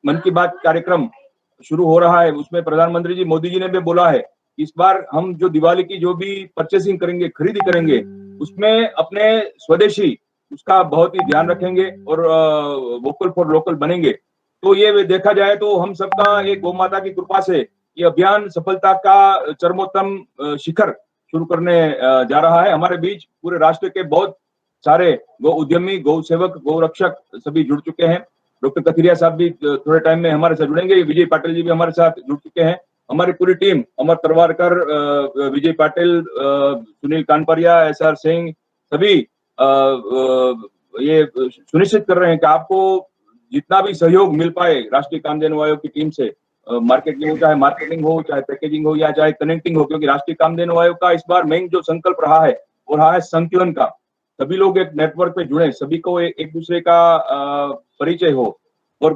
मन की बात कार्यक्रम शुरू हो रहा है, उसमें प्रधानमंत्री जी मोदी जी ने भी बोला है इस बार हम जो दिवाली की जो भी परचेसिंग करेंगे, खरीदी करेंगे, उसमें अपने स्वदेशी उसका बहुत ही ध्यान रखेंगे और वोकल फॉर लोकल बनेंगे। तो ये देखा जाए तो हम सबका एक गौ माता की कृपा से ये अभियान सफलता का चरमोत्तम शिखर शुरू करने जा रहा है। हमारे बीच पूरे राष्ट्र के बहुत सारे गौ उद्यमी, गौ सेवक, गौ रक्षक सभी जुड़ चुके हैं। डॉक्टर कथिरिया साहब भी थोड़े टाइम में हमारे साथ जुड़ेंगे, विजय पाटिल जी भी हमारे साथ जुड़ चुके हैं। हमारी पूरी टीम अमर तरवारकर, विजय पाटिल, सुनील कानपरिया, एसआर सिंह, सभी ये सुनिश्चित कर रहे हैं कि आपको जितना भी सहयोग मिल पाए राष्ट्रीय कामधेनु आयोग की टीम से, मार्केटिंग हो, चाहे पैकेजिंग हो या चाहे कनेक्टिंग हो, क्योंकि राष्ट्रीय कामधेनु आयोग का इस बार मेन जो संकल्प रहा है वो रहा है संकलन का। सभी लोग एक नेटवर्क पे जुड़े, सभी को एक दूसरे का परिचय हो और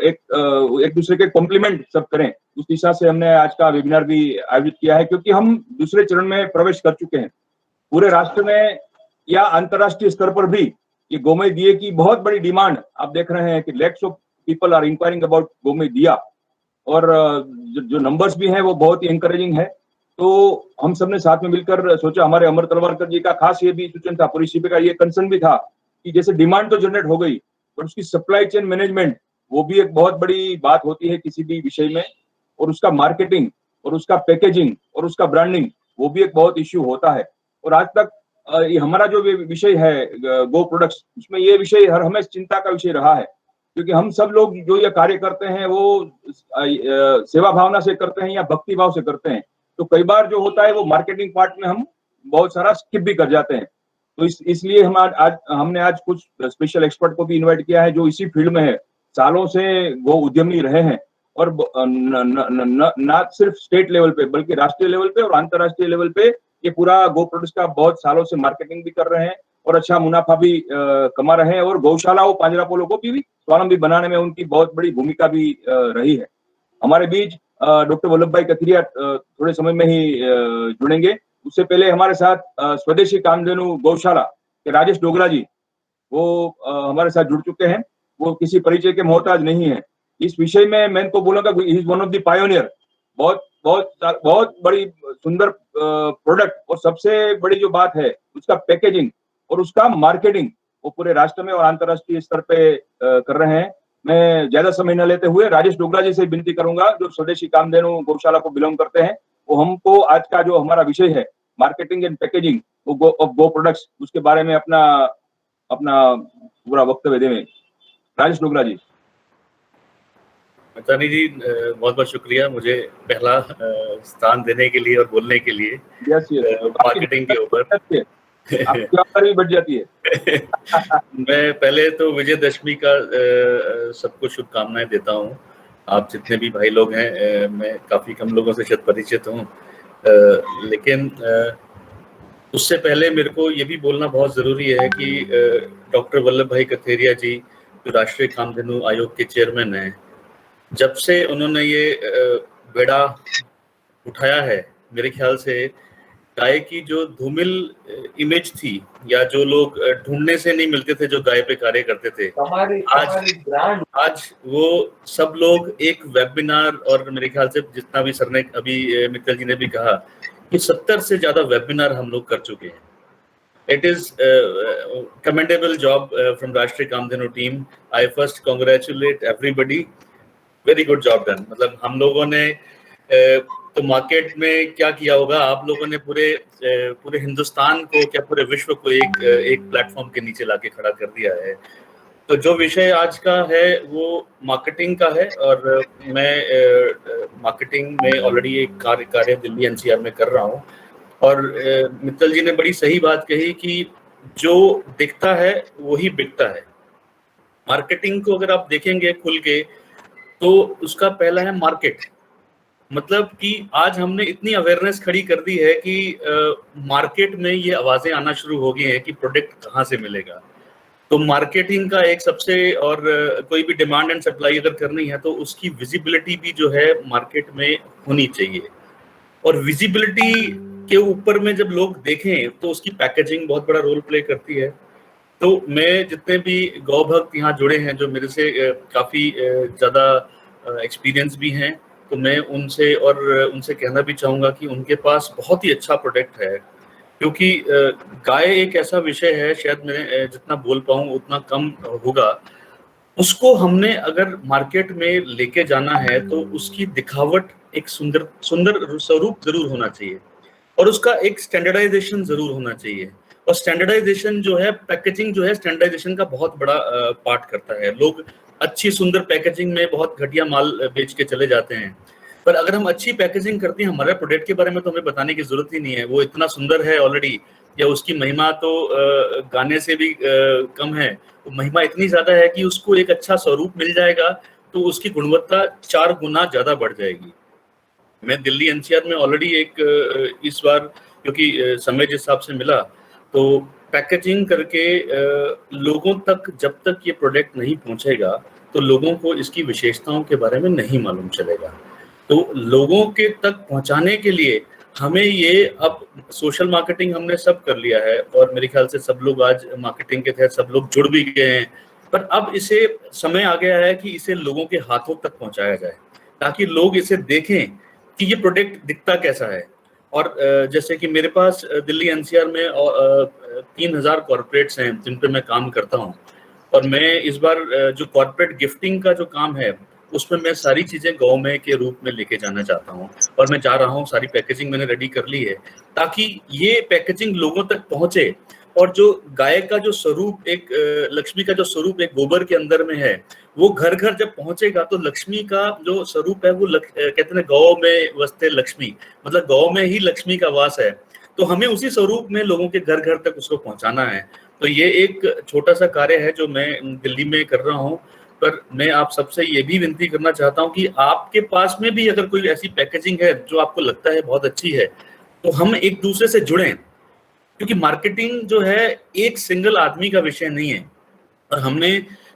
एक दूसरे के कॉम्प्लीमेंट सब करें। उस दिशा से हमने आज का वेबिनार भी आयोजित किया है, क्योंकि हम दूसरे चरण में प्रवेश कर चुके हैं। पूरे राष्ट्र में या अंतर्राष्ट्रीय स्तर पर भी ये गोमय दिए की बहुत बड़ी डिमांड आप देख रहे हैं कि lakhs of people are inquiring about गोमय दिया, और जो नंबर्स भी हैं वो बहुत ही एनकरेजिंग है। तो हम सबने साथ में मिलकर सोचा, हमारे अमर तलवारकर जी का खास ये भी सूचन था, पूरी सीपी का ये कंसर्न भी था कि जैसे डिमांड तो जनरेट हो गई, पर उसकी सप्लाई चेन मैनेजमेंट वो भी एक बहुत बड़ी बात होती है किसी भी विषय में, और उसका मार्केटिंग और उसका पैकेजिंग और उसका ब्रांडिंग वो भी एक बहुत इश्यू होता है। और आज तक ये हमारा जो विषय है गो प्रोडक्ट्स, उसमें ये विषय हर हमेशा चिंता का विषय रहा है, क्योंकि हम सब लोग जो ये कार्य करते हैं वो सेवा भावना से करते हैं या भक्ति भाव से करते हैं। तो कई बार जो होता है वो मार्केटिंग पार्ट में हम बहुत सारा स्किप भी कर जाते हैं। तो इसलिए हमने आज कुछ स्पेशल एक्सपर्ट को भी इनवाइट किया है जो इसी फील्ड में है, सालों से गो उद्यमी रहे हैं, और ना सिर्फ स्टेट लेवल पे बल्कि राष्ट्रीय लेवल पे और अंतर्राष्ट्रीय लेवल पे ये पूरा गो प्रोडक्ट्स का बहुत सालों से मार्केटिंग भी कर रहे हैं और अच्छा मुनाफा भी कमा रहे हैं, और गौशालाओं, पांजरापोलों को भी स्वावलंबी बनाने में उनकी बहुत बड़ी भूमिका भी रही है। हमारे बीच डॉक्टर वल्लभ भाई कथिरिया थोड़े समय में ही जुड़ेंगे। उससे पहले हमारे साथ स्वदेशी कामधेनु गौशाला के राजेश डोगरा जी वो हमारे साथ जुड़ चुके हैं। वो किसी परिचय के मोहताज नहीं है इस विषय में। मैं तो बोलूंगा he is one of the pioneer. बहुत बहुत बहुत बड़ी सुंदर प्रोडक्ट, और सबसे बड़ी जो बात है उसका पैकेजिंग और उसका मार्केटिंग वो पूरे राष्ट्र में और अंतर्राष्ट्रीय स्तर पे कर रहे हैं। मैं ज्यादा समय न लेते हुए राजेश डोगरा जी से विनती करूंगा, जो स्वदेशी कामधेनु गौशाला को बिलोंग करते हैं, वो हमको आज का जो हमारा विषय है marketing and packaging of go products, उसके बारे में अपना पूरा वक्तव्य दें। राजेश डोगरा जी। मचानी जी, बहुत बहुत शुक्रिया मुझे पहला स्थान देने के लिए और बोलने के लिए मार्केटिंग के ऊपर। आपकी बढ़ जाती है। मैं पहले तो विजयदशमी का सबको शुभकामनाएं देता हूं। आप जितने भी भाई लोग हैं, मैं काफी कम लोगों से शायद परिचित हूं, लेकिन उससे पहले मेरे को ये भी बोलना बहुत जरूरी है कि डॉक्टर वल्लभ भाई कथेरिया जी जो राष्ट्रीय कामधेनु आयोग के चेयरमैन हैं, जब से उन्होंने ये बेड़ा उठाया है, मेरे ख्याल से गाय की जो धूमिल इमेज थी या जो लोग ढूंढने से नहीं मिलते थे जो गाय पे कार्य करते थे, आज वो सब लोग एक वेबिनार, और मेरे ख्याल से जितना भी सर ने अभी मित्तल जी ने भी कहा कि 70 से ज्यादा वेबिनार हम लोग कर चुके हैं। It is commendable job from Rashtriya Kamdhenu team. I first congratulate everybody, very good job done. मतलब हम लोगों ने तो मार्केट में क्या किया होगा, आप लोगों ने पूरे हिंदुस्तान को, क्या पूरे विश्व को एक प्लेटफॉर्म के नीचे लाके खड़ा कर दिया है। तो जो विषय आज का है वो मार्केटिंग का है, और मैं मार्केटिंग में ऑलरेडी एक कार्य दिल्ली एनसीआर में कर रहा हूँ। और मित्तल जी ने बड़ी सही बात कही कि जो दिखता है वही बिकता है। मार्केटिंग को अगर आप देखेंगे खुल के तो उसका पहला है मार्केट। मतलब कि आज हमने इतनी अवेयरनेस खड़ी कर दी है कि मार्केट में ये आवाजें आना शुरू हो गई हैं कि प्रोडक्ट कहाँ से मिलेगा। तो मार्केटिंग का एक सबसे, और कोई भी डिमांड एंड सप्लाई अगर करनी है तो उसकी विजिबिलिटी भी जो है मार्केट में होनी चाहिए। और विजिबिलिटी के ऊपर में जब लोग देखें तो उसकी पैकेजिंग बहुत बड़ा रोल प्ले करती है। तो मैं जितने भी गौ भक्त यहाँ जुड़े हैं जो मेरे से काफ़ी ज़्यादा एक्सपीरियंस भी हैं, तो मैं उनसे कहना भी चाहूँगा कि उनके पास बहुत ही अच्छा प्रोडक्ट है, क्योंकि गाय एक ऐसा विषय है, शायद मैं जितना बोल पाऊँ उतना कम होगा। उसको हमने अगर मार्केट में लेके जाना है तो उसकी दिखावट एक सुंदर सुंदर स्वरूप जरूर होना चाहिए, और उसका एक स्टैंडर्डाइजेशन जरूर होना चाहिए। और स्टैंडर्डाइजेशन जो है, पैकेजिंग जो है, स्टैंडर्डाइजेशन का बहुत बड़ा पार्ट करता है। लोग अच्छी सुंदर पैकेजिंग में बहुत घटिया माल बेच के चले जाते हैं, पर अगर हम अच्छी पैकेजिंग करते हैं, हमारे प्रोडक्ट के बारे में तो हमें बताने की जरूरत ही नहीं है, वो इतना सुंदर है ऑलरेडी, या उसकी महिमा तो गाने से भी कम है। तो महिमा इतनी ज्यादा है कि उसको एक अच्छा स्वरूप मिल जाएगा तो उसकी गुणवत्ता 4 गुना ज्यादा बढ़ जाएगी। मैं दिल्ली एनसीआर में ऑलरेडी एक इस बार, क्योंकि समय जिस हिसाब से मिला, तो पैकेजिंग करके लोगों तक जब तक ये प्रोडक्ट नहीं पहुंचेगा तो लोगों को इसकी विशेषताओं के बारे में नहीं मालूम चलेगा। तो लोगों के तक पहुंचाने के लिए हमें ये, अब सोशल मार्केटिंग हमने सब कर लिया है और मेरे ख्याल से सब लोग आज मार्केटिंग के तहत सब लोग जुड़ भी गए हैं, पर अब इसे समय आ गया है कि इसे लोगों के हाथों तक पहुंचाया जाए, ताकि लोग इसे देखें कि ये प्रोडक्ट दिखता कैसा है। और जैसे कि मेरे पास दिल्ली एनसीआर में 3000 कॉर्पोरेट्स हैं जिन पे मैं काम करता हूँ, और मैं इस बार जो कॉर्पोरेट गिफ्टिंग का जो काम है उसमें मैं सारी चीजें गौ के रूप में लेके जाना चाहता हूँ, और मैं जा रहा हूँ, सारी पैकेजिंग मैंने रेडी कर ली है ताकि ये पैकेजिंग लोगों तक पहुंचे। और जो गाय का जो स्वरूप, एक लक्ष्मी का जो स्वरूप एक गोबर के अंदर में है, वो घर घर जब पहुंचेगा तो लक्ष्मी का जो स्वरूप है वो कहते हैं गौ में वसते लक्ष्मी, मतलब गौ में ही लक्ष्मी का वास है। तो हमें उसी स्वरूप में लोगों के घर घर तक उसको पहुंचाना है। तो ये एक छोटा सा कार्य है जो मैं दिल्ली में कर रहा हूँ। पर मैं आप सबसे ये भी विनती करना चाहता हूँ कि आपके पास में भी अगर कोई ऐसी पैकेजिंग है जो आपको लगता है बहुत अच्छी है, तो हम एक दूसरे से जुड़ें, क्योंकि मार्केटिंग जो है एक सिंगल आदमी का विषय नहीं है। और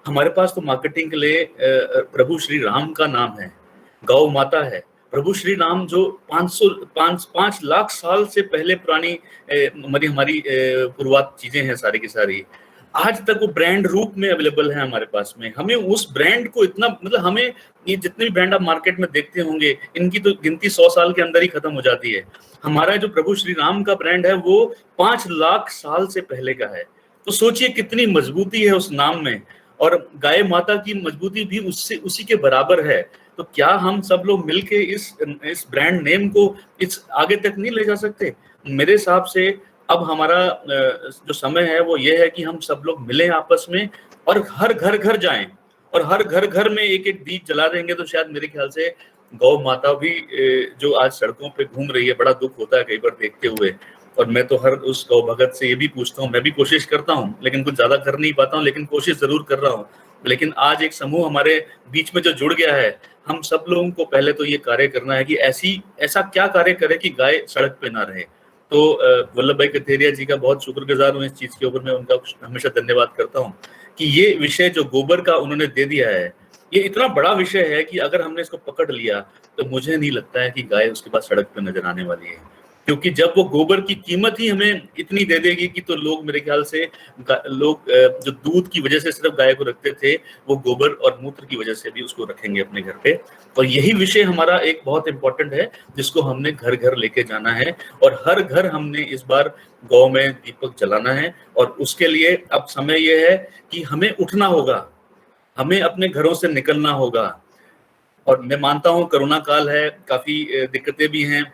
हमारे पास तो मार्केटिंग के लिए प्रभु श्री राम का नाम है, गौ माता है। प्रभु श्री राम जो 5 लाख साल से पहले पुरानी हमारी पूर्वात चीजें हैं सारी की सारी, आज तक वो ब्रांड रूप में अवेलेबल है हमारे पास में। हमें उस ब्रांड को इतना, मतलब हमें ये जितने भी ब्रांड आप मार्केट में देखते होंगे इनकी तो गिनती 100 साल के अंदर ही खत्म हो जाती है। हमारा जो प्रभु श्री राम का ब्रांड है वो 5 लाख साल से पहले का है। तो सोचिए कितनी मजबूती है उस नाम में, और गाय माता की मजबूती भी उससे उसी के बराबर है। तो क्या हम सब लोग मिलके इस ब्रांड नेम को इस आगे तक नहीं ले जा सकते? मेरे हिसाब से अब हमारा जो समय है वो ये है कि हम सब लोग मिलें आपस में, और हर घर घर जाएं, और हर घर घर में एक एक दीप जला देंगे तो शायद मेरे ख्याल से गौ माता भी जो आज सड़कों पे घूम रही है, बड़ा दुख होता है कई बार देखते हुए। और मैं तो हर उस गौ भगत से ये भी पूछता हूँ, मैं भी कोशिश करता हूँ लेकिन कुछ ज्यादा कर नहीं पाता हूँ, लेकिन कोशिश जरूर कर रहा हूँ। लेकिन आज एक समूह हमारे बीच में जो जुड़ गया है, हम सब लोगों को पहले तो ये कार्य करना है कि ऐसा क्या कार्य करे कि गाय सड़क पे ना रहे। तो वल्लभ भाई कथेरिया जी का बहुत शुक्रगुजार हूँ इस चीज के ऊपर, मैं उनका हमेशा धन्यवाद करता हूँ कि ये विषय जो गोबर का उन्होंने दे दिया है, ये इतना बड़ा विषय है कि अगर हमने इसको पकड़ लिया तो मुझे नहीं लगता है कि गाय उसके बाद सड़क पे नजर आने वाली है। क्योंकि जब वो गोबर की कीमत ही हमें इतनी दे देगी कि तो लोग, मेरे ख्याल से लोग जो दूध की वजह से सिर्फ गाय को रखते थे, वो गोबर और मूत्र की वजह से भी उसको रखेंगे अपने घर पे। और यही विषय हमारा एक बहुत इंपॉर्टेंट है जिसको हमने घर घर लेके जाना है, और हर घर हमने इस बार गौ में दीपक जलाना है। और उसके लिए अब समय यह है कि हमें उठना होगा, हमें अपने घरों से निकलना होगा। और मैं मानता हूँ कोरोना काल है, काफी दिक्कतें भी हैं,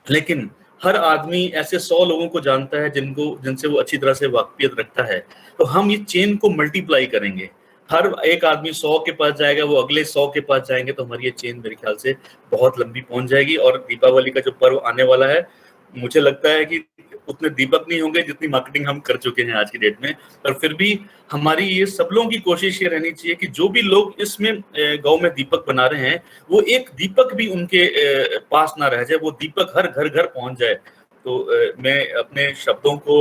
लेकिन हर आदमी ऐसे 100 लोगों को जानता है जिनसे वो अच्छी तरह से वाकफियत रखता है। तो हम ये चेन को मल्टीप्लाई करेंगे, हर एक आदमी 100 के पास जाएगा, वो अगले 100 के पास जाएंगे, तो हमारी ये चेन मेरे ख्याल से बहुत लंबी पहुंच जाएगी। और दीपावली का जो पर्व आने वाला है, मुझे लगता है कि उतने दीपक नहीं होंगे जितनी मार्केटिंग हम कर चुके हैं आज की डेट में। पर फिर भी हमारी ये सब लोगों की कोशिश ये रहनी चाहिए कि जो भी लोग इसमें गांव में दीपक बना रहे हैं, वो एक दीपक भी उनके पास ना रह जाए, वो दीपक हर घर घर पहुंच जाए। तो मैं अपने शब्दों को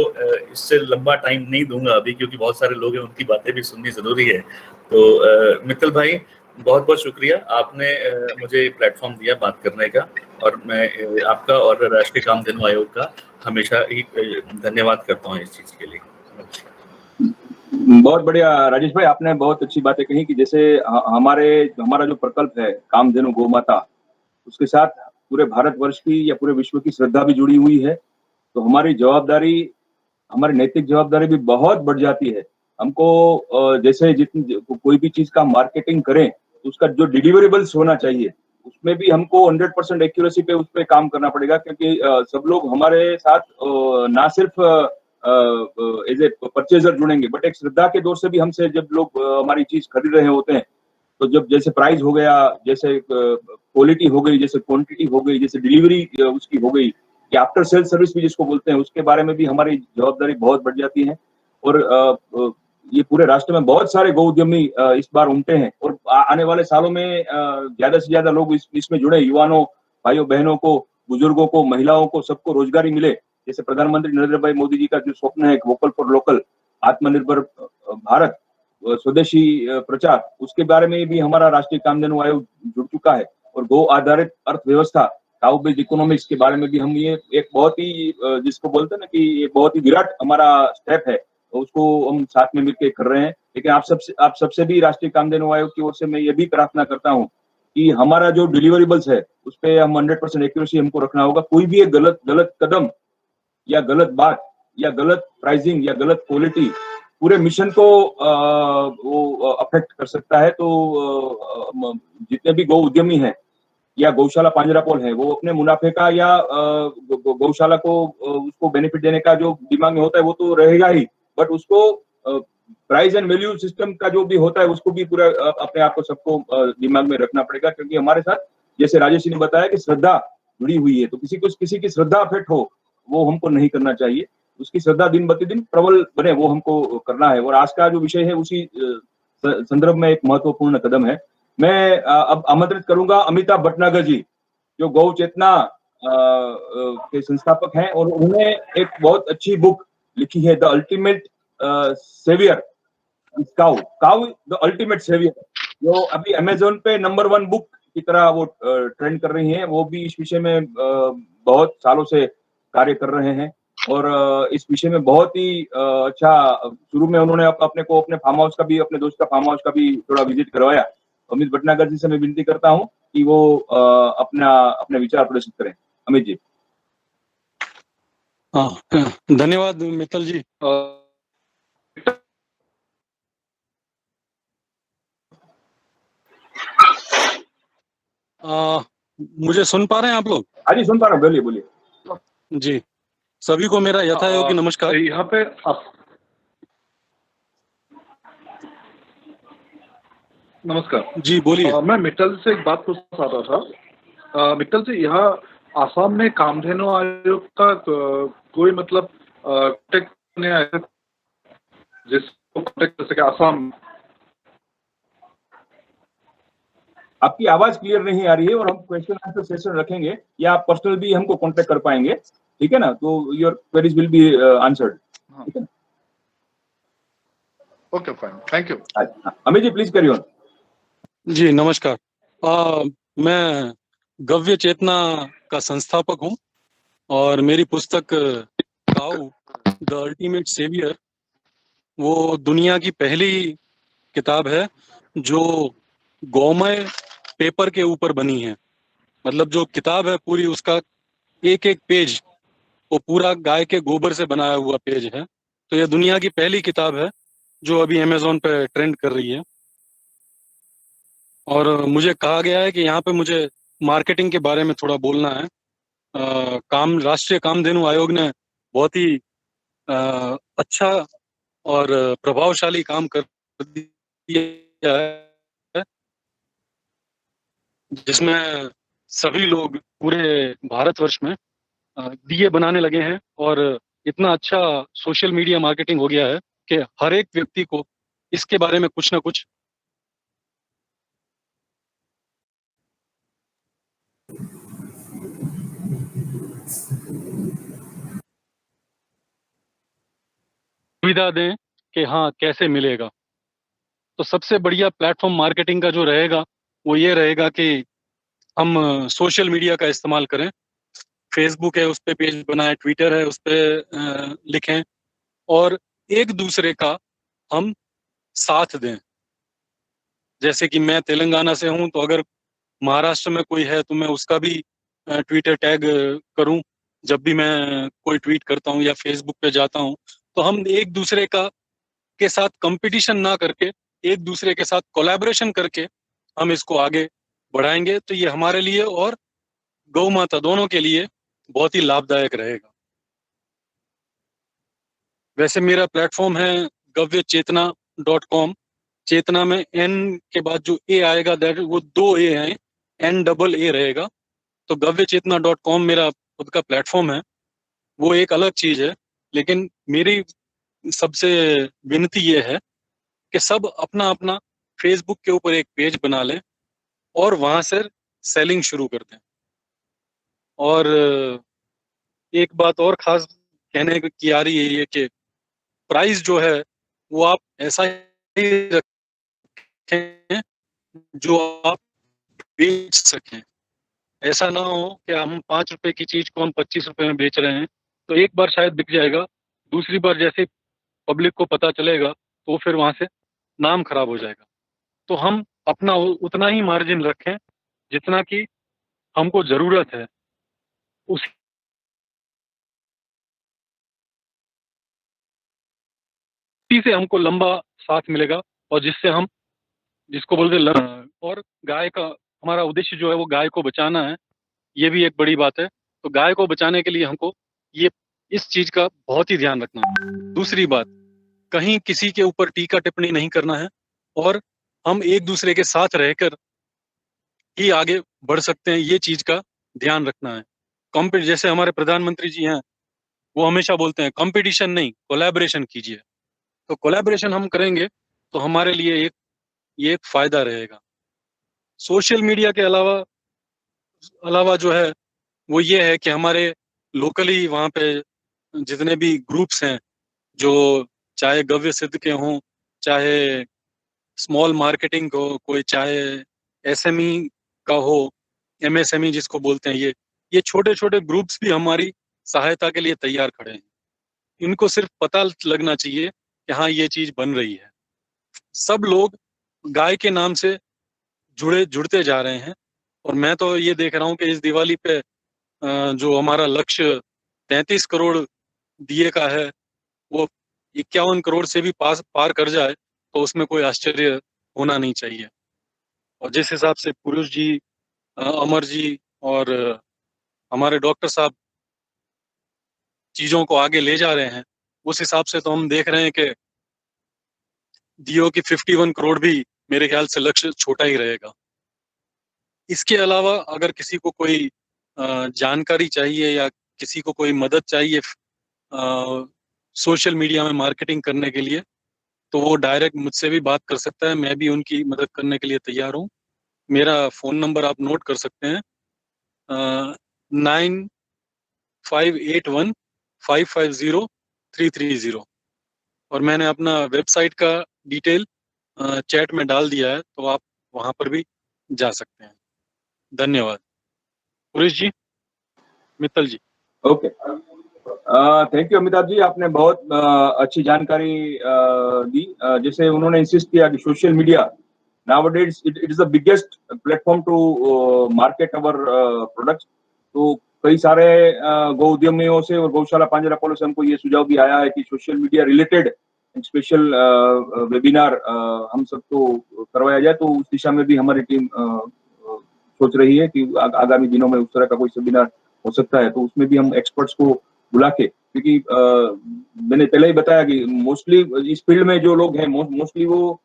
इससे लंबा टाइम नहीं दूंगा अभी, क्योंकि बहुत सारे लोग हैं, उनकी बातें भी सुननी जरूरी है। तो मित्तल भाई, बहुत बहुत शुक्रिया, आपने मुझे प्लेटफॉर्म दिया बात करने का, और मैं आपका और राष्ट्रीय कामधेनु आयोग का हमेशा ही धन्यवाद करता हूँ इस चीज के लिए। बहुत बढ़िया राजेश भाई, आपने बहुत अच्छी बातें कही कि जैसे हमारा जो प्रकल्प है कामधेनु गौ माता, उसके साथ पूरे भारतवर्ष की या पूरे विश्व की श्रद्धा भी जुड़ी हुई है। तो हमारी नैतिक जवाबदारी भी बहुत बढ़ जाती है। हमको जैसे जितनी कोई भी चीज का मार्केटिंग करें, तो उसका जो डिलीवरेबल्स होना चाहिए, उसमें भी हमको 100% एक्यूरेसी पे उस पे काम करना पड़ेगा, क्योंकि सब लोग हमारे साथ ना सिर्फ एज ए परचेजर जुड़ेंगे, बट एक श्रद्धा के दौर से भी हमसे जब लोग हमारी चीज खरीद रहे होते हैं, तो जब जैसे प्राइस हो गया, जैसे क्वालिटी हो गई, जैसे क्वांटिटी हो गई, जैसे डिलीवरी उसकी हो गई, या आफ्टर सेल सर्विस भी जिसको बोलते हैं, उसके बारे में भी हमारी जवाबदारी बहुत बढ़ जाती है। और ये पूरे राष्ट्र में बहुत सारे गौ उद्यमी इस बार उमटे हैं, और आने वाले सालों में ज्यादा से ज्यादा लोग इसमें जुड़े, युवाओं, भाइयों बहनों को, बुजुर्गों को, महिलाओं को, सबको रोजगारी मिले। जैसे प्रधानमंत्री नरेंद्र भाई मोदी जी का जो स्वप्न है, वोकल फॉर लोकल, आत्मनिर्भर भारत, स्वदेशी प्रचार, उसके बारे में भी हमारा राष्ट्रीय कामधेनु आयोग जुड़ चुका है। और गौ आधारित अर्थव्यवस्था, काउ बेस्ड इकोनॉमिक्स के बारे में भी हम ये एक बहुत ही जिसको बोलते हैं ना कि ये बहुत ही विराट हमारा स्टेप है, तो उसको हम साथ में मिलकर कर रहे हैं। लेकिन आप सबसे भी राष्ट्रीय कामधेनु आयोग की ओर से मैं ये भी प्रार्थना करता हूँ कि हमारा जो डिलीवरेबल्स है, उस पर हम 100% एक्यूरेसी हमको रखना होगा। कोई भी एक गलत गलत कदम या गलत बात या गलत प्राइसिंग या गलत क्वालिटी पूरे मिशन को वो अफेक्ट कर सकता है। तो जितने भी गौ उद्यमी हैं या गौशाला पांजरापोल है, वो अपने मुनाफे का या गौशाला को उसको बेनिफिट देने का जो दिमाग में होता है वो तो रहेगा ही, बट उसको प्राइस एंड वैल्यू सिस्टम का जो भी होता है उसको भी पूरा अपने आप को सबको दिमाग में रखना पड़ेगा। क्योंकि हमारे साथ, जैसे राजेश जी ने बताया, कि श्रद्धा जुड़ी हुई है, तो किसी की श्रद्धा अफेक्ट हो, वो हमको नहीं करना चाहिए। उसकी श्रद्धा दिन प्रतिदिन प्रबल बने, वो हमको करना है। और आज का जो विषय है उसी संदर्भ में एक महत्वपूर्ण कदम है। मैं अब आमंत्रित करूंगा अमिताभ भटनागर जी, जो गौ चेतना के संस्थापक हैं, और उन्होंने एक बहुत अच्छी बुक लिखी है, the ultimate saviour, cow cow the ultimate saviour, जो अभी अमेजोन पे नंबर 1 बुक की तरह वो ट्रेंड कर रही है। वो भी इस विषय में बहुत सालों से कार्य कर रहे हैं, और इस विषय में बहुत ही अच्छा, शुरू में उन्होंने अपने फार्म हाउस का भी, अपने दोस्त का फार्म हाउस का भी थोड़ा विजिट करवाया। अमित भटनागर जी से मैं विनती करता हूँ कि वो अपने विचार प्रदर्शित करें। अमित जी। हाँ, धन्यवाद मित्तल जी। मुझे सुन पा रहे हैं आप लोग? हाँ जी, सुन पा रहा हूँ, बोलिए बोलिए। जी, सभी को मेरा यथायोग्य नमस्कार। यहाँ पे नमस्कार जी बोलिए। मैं मित्तल से एक बात पूछना चाहता था। मित्तल जी, यहाँ आसाम में कामधेनु आयोग का कोई मतलब कॉन्टेक्ट नहीं आया जिसको कॉन्टेक्ट कर सके आसाम? आपकी आवाज क्लियर नहीं आ रही है, और हम क्वेश्चन आंसर सेशन रखेंगे, या आप पर्सनल भी हमको कांटेक्ट कर पाएंगे, ठीक है ना? तो your queries will be answered, ठीक है? Okay, fine, thank you. Amit ji, please carry on. जी नमस्कार। मैं गव्य चेतना का संस्थापक हूँ, और मेरी पुस्तक काउ द अल्टीमेट सेवियर वो दुनिया की पहली किताब है जो गौमय पेपर के ऊपर बनी है। मतलब जो किताब है पूरी, उसका एक एक पेज वो पूरा गाय के गोबर से बनाया हुआ पेज है। तो ये दुनिया की पहली किताब है जो अभी अमेजोन पे ट्रेंड कर रही है। और मुझे कहा गया है कि यहाँ पे मुझे मार्केटिंग के बारे में थोड़ा बोलना है। राष्ट्रीय कामधेनु आयोग ने बहुत ही अच्छा और प्रभावशाली काम कर दिया है, जिसमें सभी लोग पूरे भारतवर्ष में दिए बनाने लगे हैं, और इतना अच्छा सोशल मीडिया मार्केटिंग हो गया है कि हर एक व्यक्ति को इसके बारे में कुछ ना कुछ सुविधा दें कि हाँ कैसे मिलेगा। तो सबसे बढ़िया प्लेटफॉर्म मार्केटिंग का जो रहेगा वो ये रहेगा कि हम सोशल मीडिया का इस्तेमाल करें। फेसबुक है, उस पर पेज बनाएं, ट्विटर है, उस पर लिखें, और एक दूसरे का हम साथ दें। जैसे कि मैं तेलंगाना से हूं, तो अगर महाराष्ट्र में कोई है तो मैं उसका भी ट्विटर टैग करूं। जब भी मैं कोई ट्वीट करता हूं या फेसबुक पे जाता हूं, तो हम एक दूसरे का के साथ कंपटीशन ना करके एक दूसरे के साथ कोलैबोरेशन करके हम इसको आगे बढ़ाएंगे, तो ये हमारे लिए और गौ माता दोनों के लिए बहुत ही लाभदायक रहेगा। वैसे मेरा प्लेटफॉर्म है गव्यचेतना.com। चेतना में एन के बाद जो ए आएगा दैट वो 2 ए हैं, NAA रहेगा। तो गव्यचेतना.com मेरा खुद का प्लेटफॉर्म है, वो एक अलग चीज है। लेकिन मेरी सबसे विनती ये है कि सब अपना अपना फेसबुक के ऊपर एक पेज बना लें और वहां से सेलिंग शुरू कर दें। और एक बात और खास कहने की आ रही है ये कि प्राइस जो है वो आप ऐसा ही रखें जो आप बेच सकें। ऐसा ना हो कि हम 5 रुपए की चीज को हम 25 रुपए में बेच रहे हैं, तो एक बार शायद बिक जाएगा, दूसरी बार जैसे पब्लिक को पता चलेगा तो फिर वहां से नाम खराब हो जाएगा। तो हम अपना उतना ही मार्जिन रखें जितना कि हमको जरूरत है, उसी से हमको लंबा साथ मिलेगा। और जिससे हम जिसको बोलते और गाय का हमारा उद्देश्य जो है वो गाय को बचाना है, ये भी एक बड़ी बात है। तो गाय को बचाने के लिए हमको ये इस चीज का बहुत ही ध्यान रखना है। दूसरी बात, कहीं किसी के ऊपर टीका टिप्पणी नहीं करना है और हम एक दूसरे के साथ रहकर ही आगे बढ़ सकते हैं, ये चीज का ध्यान रखना है। जैसे हमारे प्रधानमंत्री जी हैं, वो हमेशा बोलते हैं कंपटीशन नहीं कोलैबोरेशन कीजिए। तो कोलैबोरेशन हम करेंगे तो हमारे लिए ये एक फायदा रहेगा। सोशल मीडिया के अलावा जो है वो ये है कि हमारे लोकली वहाँ पे जितने भी ग्रुप्स हैं, जो चाहे गव्य सिद्ध के हों, चाहे स्मॉल मार्केटिंग हो, कोई चाहे SME का हो, MSME जिसको बोलते हैं, ये छोटे छोटे ग्रुप्स भी हमारी सहायता के लिए तैयार खड़े हैं। इनको सिर्फ पता लगना चाहिए कि हाँ ये चीज बन रही है। सब लोग गाय के नाम से जुड़ते जा रहे हैं। और मैं तो ये देख रहा हूँ कि इस दिवाली पे जो हमारा लक्ष्य 33 करोड़ दिए का है, वो 51 करोड़ से भी पार कर जाए तो उसमें कोई आश्चर्य होना नहीं चाहिए। और जिस हिसाब से पुरुष जी, अमर जी और हमारे डॉक्टर साहब चीजों को आगे ले जा रहे हैं, उस हिसाब से तो हम देख रहे हैं कि दियो की 51 करोड़ भी मेरे ख्याल से लक्ष्य छोटा ही रहेगा। इसके अलावा अगर किसी को कोई जानकारी चाहिए या किसी को कोई मदद चाहिए सोशल मीडिया में मार्केटिंग करने के लिए, तो वो डायरेक्ट मुझसे भी बात कर सकता है। मैं भी उनकी मदद करने के लिए तैयार हूँ। मेरा फ़ोन नंबर आप नोट कर सकते हैं, 9581550330। और मैंने अपना वेबसाइट का डिटेल चैट में डाल दिया है, तो आप वहाँ पर भी जा सकते हैं। धन्यवाद। पुरेश जी, मित्तल जी। Okay, thank you Amitabh ji, आपने बहुत अच्छी जानकारी दी। जैसे उन्होंने इंसिस्ट किया कि social media nowadays it is the biggest platform to market our products। तो कई सारे गौ उद्यमियों से और गौशाला पांजरा पोलो से हमको ये सुझाव भी आया है कि social media related special webinar हम सबको करवाया जाए। तो उस दिशा में भी हमारी टीम सोच रही है कि आगामी दिनों में उस तरह का कोई सेमिनार हो सकता है, तो उसमें भी हम एक्सपर्ट्स को बुला के, क्योंकि मैंने पहले ही बताया कि मोस्टली इस फील्ड में जो लोग हैं मोस्टली वो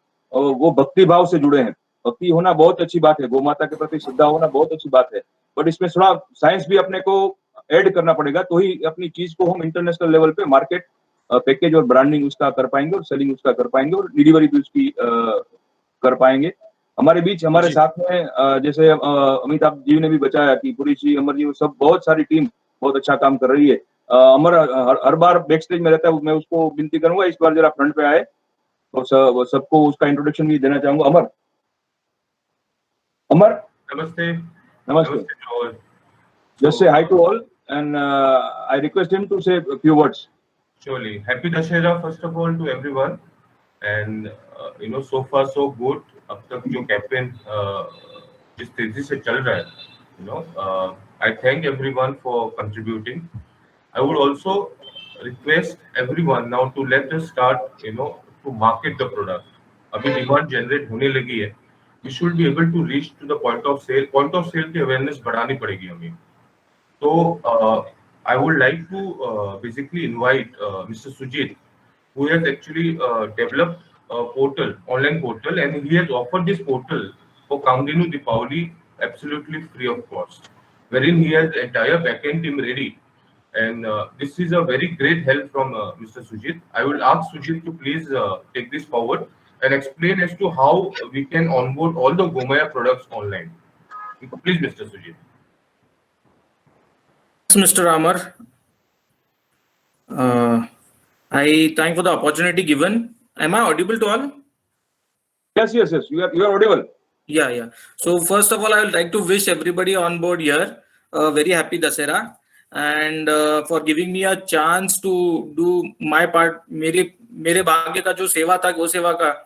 भक्ति भाव से जुड़े हैं। भक्ति होना बहुत अच्छी बात है, गौ माता के प्रति श्रद्धा होना बहुत अच्छी बात है, बट इसमें थोड़ा साइंस भी अपने को ऐड करना पड़ेगा, तो ही अपनी चीज को हम इंटरनेशनल लेवल पे मार्केट, पैकेज और ब्रांडिंग उसका कर पाएंगे और सेलिंग उसका कर पाएंगे और डिलीवरी भी उसकी कर पाएंगे। हमारे बीच हमारे साथ में जैसे अमिताभ जी ने भी बताया कि पुरी जी, अमर जी, वो सब बहुत सारी टीम बहुत अच्छा काम कर रही है। अमर हर बार बैक स्टेज में रहता है, मैं उसको विनती करूंगा इस बार जरा फ्रंट पे आए तो सबको उसका इंट्रोडक्शन भी देना चाहूंगा। अमर नमस्ते। नमस्ते। Just say hi to all and I request him to say a few words. Surely. Happy Dussehra first of all to everyone. And so far so good. अब तक जो कैंपेन जिस तेजी से चल रहा है, I thank everyone for contributing. I would also request everyone now to let us start, to market the product. अभी डिमांड जनरेट होने लगी है. We should be able to reach to the point of sale. Point of sale की awareness बढ़ानी पड़ेगी हमें. So I would like to basically invite Mr. Sujit, who has actually developed a portal, online portal, and he has offered this portal for Kamdenu Deepavali absolutely free of cost, wherein he has the entire backend team ready. And this is a very great help from Mr. Sujit. I will ask Sujit to please take this forward and explain as to how we can onboard all the Gomaya products online. Please, Mr. Sujit. Mr. Amar, I thank for the opportunity given. Am I audible to all? Yes. You are audible. Yeah. So first of all, I would like to wish everybody on board here a very happy Dasera, and for giving me a chance to do my part. मेरे भाग्य का जो सेवा था, वो सेवा का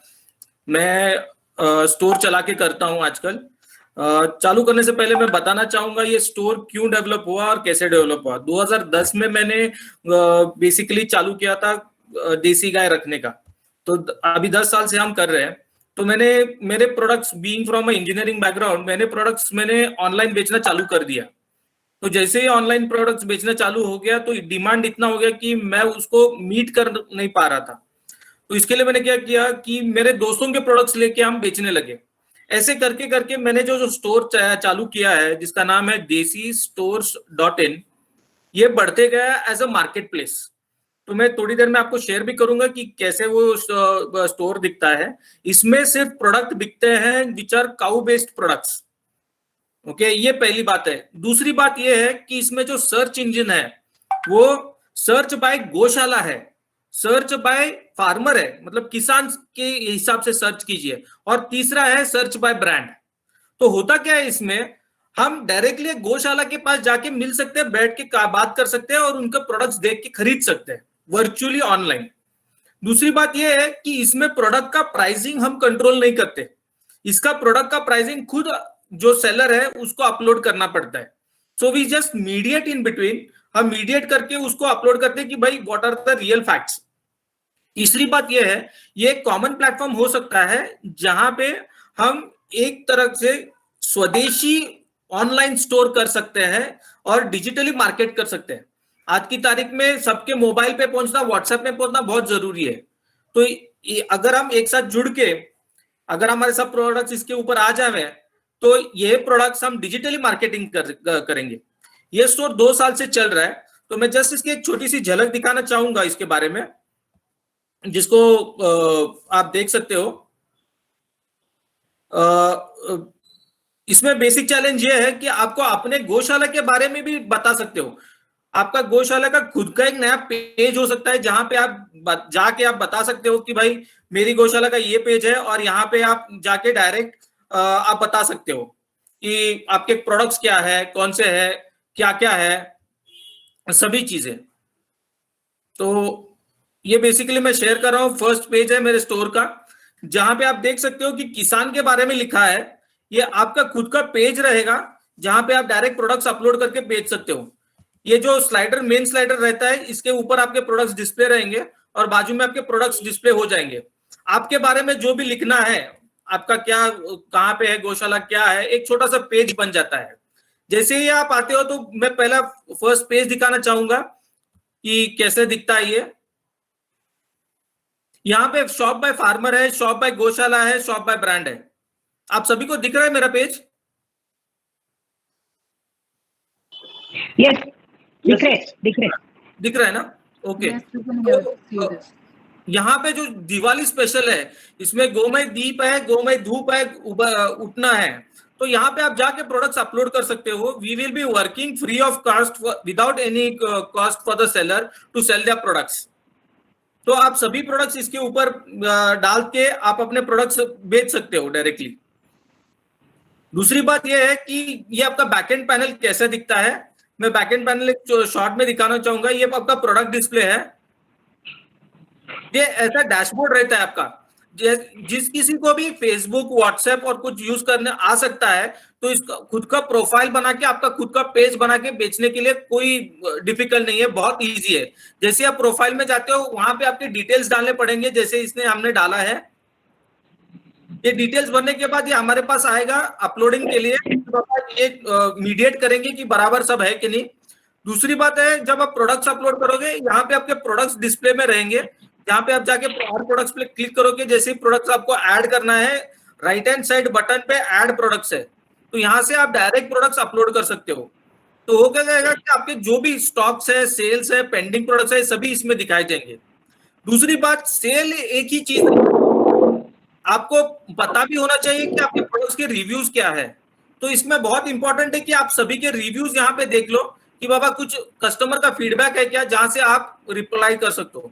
मैं स्टोर चला के करता हूँ आजकल. चालू करने से पहले मैं बताना चाहूंगा ये स्टोर क्यों डेवलप हुआ और कैसे डेवलप हुआ. 2010 में मैंने बेसिकली चालू किया था देसी गाय रखने का. तो अभी 10 साल से हम कर रहे हैं. तो मेरे products being from engineering background, मैंने ऑनलाइन बेचना चालू कर दिया. तो जैसे ही ऑनलाइन प्रोडक्ट्स बेचना चालू हो गया तो डिमांड इतना हो गया कि मैं उसको मीट कर नहीं पा रहा था. तो इसके लिए मैंने क्या किया कि मेरे दोस्तों के प्रोडक्ट्स लेके हम बेचने लगे. ऐसे करके करके मैंने जो स्टोर चालू किया है जिसका नाम है desistores.in, ये बढ़ते गया एज अ मार्केट प्लेस. तो मैं थोड़ी देर में आपको शेयर भी करूंगा कि कैसे वो स्टोर दिखता है. इसमें सिर्फ प्रोडक्ट बिकते हैं which are cow based products. Okay, ये पहली बात है. दूसरी बात ये है कि इसमें जो सर्च इंजन है वो सर्च बाय गौशाला है, सर्च बाय फार्मर है, मतलब किसान के हिसाब से सर्च कीजिए. और तीसरा है सर्च बाय ब्रांड. तो होता क्या है, इसमें हम डायरेक्टली गौशाला के पास जाके मिल सकते हैं, बैठ के बात कर सकते हैं और उनके प्रोडक्ट्स देख के खरीद सकते हैं वर्चुअली ऑनलाइन. दूसरी बात यह है कि इसमें प्रोडक्ट का प्राइसिंग हम कंट्रोल नहीं करते. इसका प्रोडक्ट का प्राइसिंग खुद जो सेलर है उसको अपलोड करना पड़ता है. So we just mediate in between. हम मीडिएट करके उसको अपलोड करते हैं कि भाई what are the real facts. तीसरी बात यह है, ये एक कॉमन प्लेटफॉर्म हो सकता है जहां पे हम एक तरह से स्वदेशी ऑनलाइन स्टोर कर सकते हैं और डिजिटली मार्केट कर सकते हैं. आज की तारीख में सबके मोबाइल पे पहुंचना, व्हाट्सएप में पहुंचना बहुत जरूरी है. तो अगर हम एक साथ जुड़ के अगर हमारे सब प्रोडक्ट्स इसके ऊपर आ जाए तो ये प्रोडक्ट्स हम डिजिटली मार्केटिंग करेंगे. ये स्टोर 2 साल से चल रहा है. तो मैं जस्ट इसकी एक छोटी सी झलक दिखाना चाहूंगा इसके बारे में, जिसको आप देख सकते हो. इसमें बेसिक चैलेंज ये है कि आपको अपने गौशाला के बारे में भी बता सकते हो. आपका गौशाला का खुद का एक नया पेज हो सकता है जहां पे आप जाके आप बता सकते हो कि भाई मेरी गौशाला का ये पेज है और यहाँ पे आप जाके डायरेक्ट आप बता सकते हो कि आपके प्रोडक्ट्स क्या है, कौन से है, क्या क्या है, सभी चीजें. तो ये बेसिकली मैं शेयर कर रहा हूँ. फर्स्ट पेज है मेरे स्टोर का जहां पे आप देख सकते हो कि किसान के बारे में लिखा है. ये आपका खुद का पेज रहेगा जहां पे आप डायरेक्ट प्रोडक्ट्स अपलोड करके बेच सकते हो. ये जो स्लाइडर, मेन स्लाइडर रहता है, इसके ऊपर आपके प्रोडक्ट्स डिस्प्ले रहेंगे और बाजू में आपके प्रोडक्ट्स डिस्प्ले हो जाएंगे. आपके बारे में जो भी लिखना है, आपका क्या, कहाँ पे है गौशाला, क्या है, एक छोटा सा पेज बन जाता है. जैसे ही आप आते हो तो मैं पहला फर्स्ट पेज दिखाना चाहूंगा कि कैसे दिखता है ये. यहाँ पे शॉप बाय फार्मर है, शॉप बाय गौशाला है, शॉप बाय ब्रांड है. आप सभी को दिख रहा है मेरा पेज? यस, दिख रहा है ना? ओके. तो यहाँ पे जो दिवाली स्पेशल है इसमें गोमय दीप है, गोमय धूप है, उठना है. तो यहाँ पे आप जाके प्रोडक्ट्स अपलोड कर सकते हो. We will be working free of cost without any cost for the seller to sell their products. तो आप सभी प्रोडक्ट्स इसके ऊपर डाल के आप अपने प्रोडक्ट्स बेच सकते हो डायरेक्टली. दूसरी बात यह है कि ये आपका बैकएंड पैनल कैसे दिखता है. मैं बैकएंड पैनल एक शॉर्ट में दिखाना चाहूंगा. ये आपका प्रोडक्ट डिस्प्ले है. ये ऐसा डैशबोर्ड रहता है आपका जिस किसी को भी फेसबुक, व्हाट्सएप और कुछ यूज करने आ सकता है, तो इसका खुद का प्रोफाइल बना के, आपका खुद का पेज बना के बेचने के लिए कोई डिफिकल्ट नहीं है, बहुत इजी है। जैसे आप प्रोफाइल में जाते हो, वहां पे आपके डिटेल्स डालने पड़ेंगे, जैसे इसने हमने डाला है। ये डिटेल्स भरने के बाद ये हमारे पास आएगा अपलोडिंग के लिए, एक मीडिएट करेंगे कि बराबर सब है कि नहीं। दूसरी बात है, जब आप प्रोडक्ट्स अपलोड करोगे, यहाँ पे आपके प्रोडक्ट्स डिस्प्ले में रहेंगे। यहाँ पे आप जाके और प्रोडक्ट्स पे क्लिक करोगे, जैसे ही प्रोडक्ट्स आपको ऐड करना है, राइट हैंड साइड बटन पे ऐड प्रोडक्ट्स है, तो यहाँ से आप डायरेक्ट प्रोडक्ट्स अपलोड कर सकते हो। तो हो क्या जाएगा कि आपके जो भी स्टॉक्स है, सेल्स है, पेंडिंग प्रोडक्ट्स है, सभी इसमें दिखाए जाएंगे। दूसरी बात, सेल एक ही चीज है, आपको पता भी होना चाहिए कि आपके प्रोडक्ट्स के रिव्यूज क्या है। तो इसमें बहुत इंपॉर्टेंट है कि आप सभी के रिव्यूज यहाँ पे देख लो कि बाबा कुछ कस्टमर का फीडबैक है क्या, जहां से आप रिप्लाई कर सकते हो।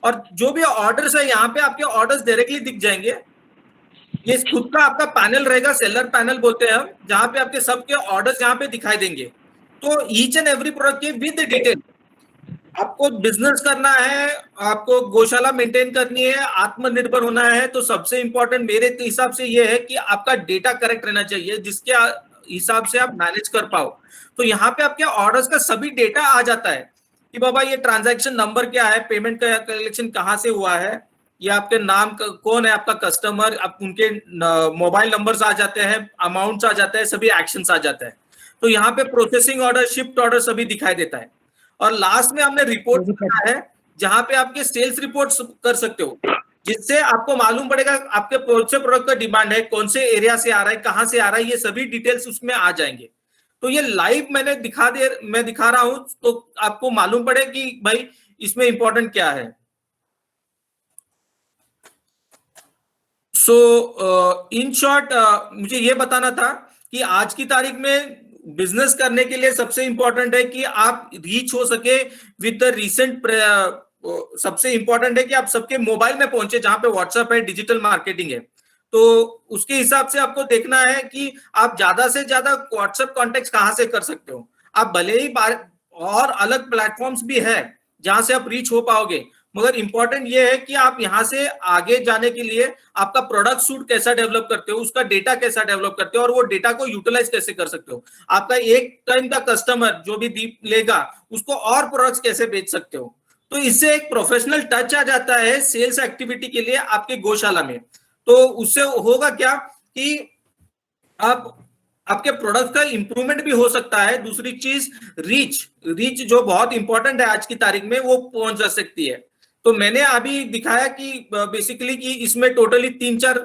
और जो भी ऑर्डर्स है, यहाँ पे आपके ऑर्डर्स डायरेक्टली दिख जाएंगे। ये खुद का आपका पैनल रहेगा, सेलर पैनल बोलते हैं हम, जहां पे आपके सबके ऑर्डर्स यहाँ पे दिखाई देंगे। तो ईच एंड एवरी प्रोडक्ट के विद डिटेल। आपको बिजनेस करना है, आपको गौशाला मेंटेन करनी है, आत्मनिर्भर होना है, तो सबसे इंपॉर्टेंट मेरे हिसाब से ये है कि आपका डेटा करेक्ट रहना चाहिए, जिसके हिसाब से आप मैनेज कर पाओ। तो यहाँ पे आपके ऑर्डर्स का सभी डेटा आ जाता है कि बाबा ये ट्रांजैक्शन नंबर क्या है, पेमेंट का कलेक्शन कहाँ से हुआ है, ये आपके नाम कौन है आपका कस्टमर, आप उनके मोबाइल नंबर्स आ जाते हैं, अमाउंट्स आ जाते हैं, सभी एक्शंस आ जाते हैं। तो यहाँ पे प्रोसेसिंग ऑर्डर, शिफ्ट ऑर्डर सभी दिखाई देता है। और लास्ट में हमने रिपोर्ट बनाया है, जहां पे आपके सेल्स रिपोर्ट कर सकते हो, जिससे आपको मालूम पड़ेगा आपके कौन से प्रोडक्ट का डिमांड है, कौन से एरिया से आ रहा है, कहां से आ रहा है, ये सभी डिटेल्स उसमें आ जाएंगे। तो ये लाइव मैं दिखा रहा हूं, तो आपको मालूम पड़े कि भाई इसमें इंपॉर्टेंट क्या है। सो इन शॉर्ट मुझे ये बताना था कि आज की तारीख में बिजनेस करने के लिए सबसे इंपॉर्टेंट है कि आप रीच हो सके विद द रीसेंट। सबसे इंपॉर्टेंट है कि आप सबके मोबाइल में पहुंचे, जहां पे व्हाट्सएप है, डिजिटल मार्केटिंग है। तो उसके हिसाब से आपको देखना है कि आप ज्यादा से ज्यादा व्हाट्सएप कॉन्टेक्ट कहां से कर सकते हो। आप भले ही और अलग प्लेटफॉर्म्स भी है जहां से आप रीच हो पाओगे, मगर इंपॉर्टेंट ये है कि आप यहां से आगे जाने के लिए आपका प्रोडक्ट सूट कैसा डेवलप करते हो, उसका डेटा कैसा डेवलप करते हो, और वो डेटा को यूटिलाइज कैसे कर सकते हो। आपका एक टाइम का कस्टमर जो भी लेगा, उसको और प्रोडक्ट्स कैसे बेच सकते हो। तो इससे एक प्रोफेशनल टच आ जाता है सेल्स एक्टिविटी के लिए आपके गौशाला में। तो उससे होगा क्या कि आपके प्रोडक्ट का इंप्रूवमेंट भी हो सकता है। दूसरी चीज, रीच जो बहुत इंपॉर्टेंट है आज की तारीख में, वो पहुंच जा सकती है। तो मैंने अभी दिखाया कि बेसिकली कि इसमें टोटली 3-4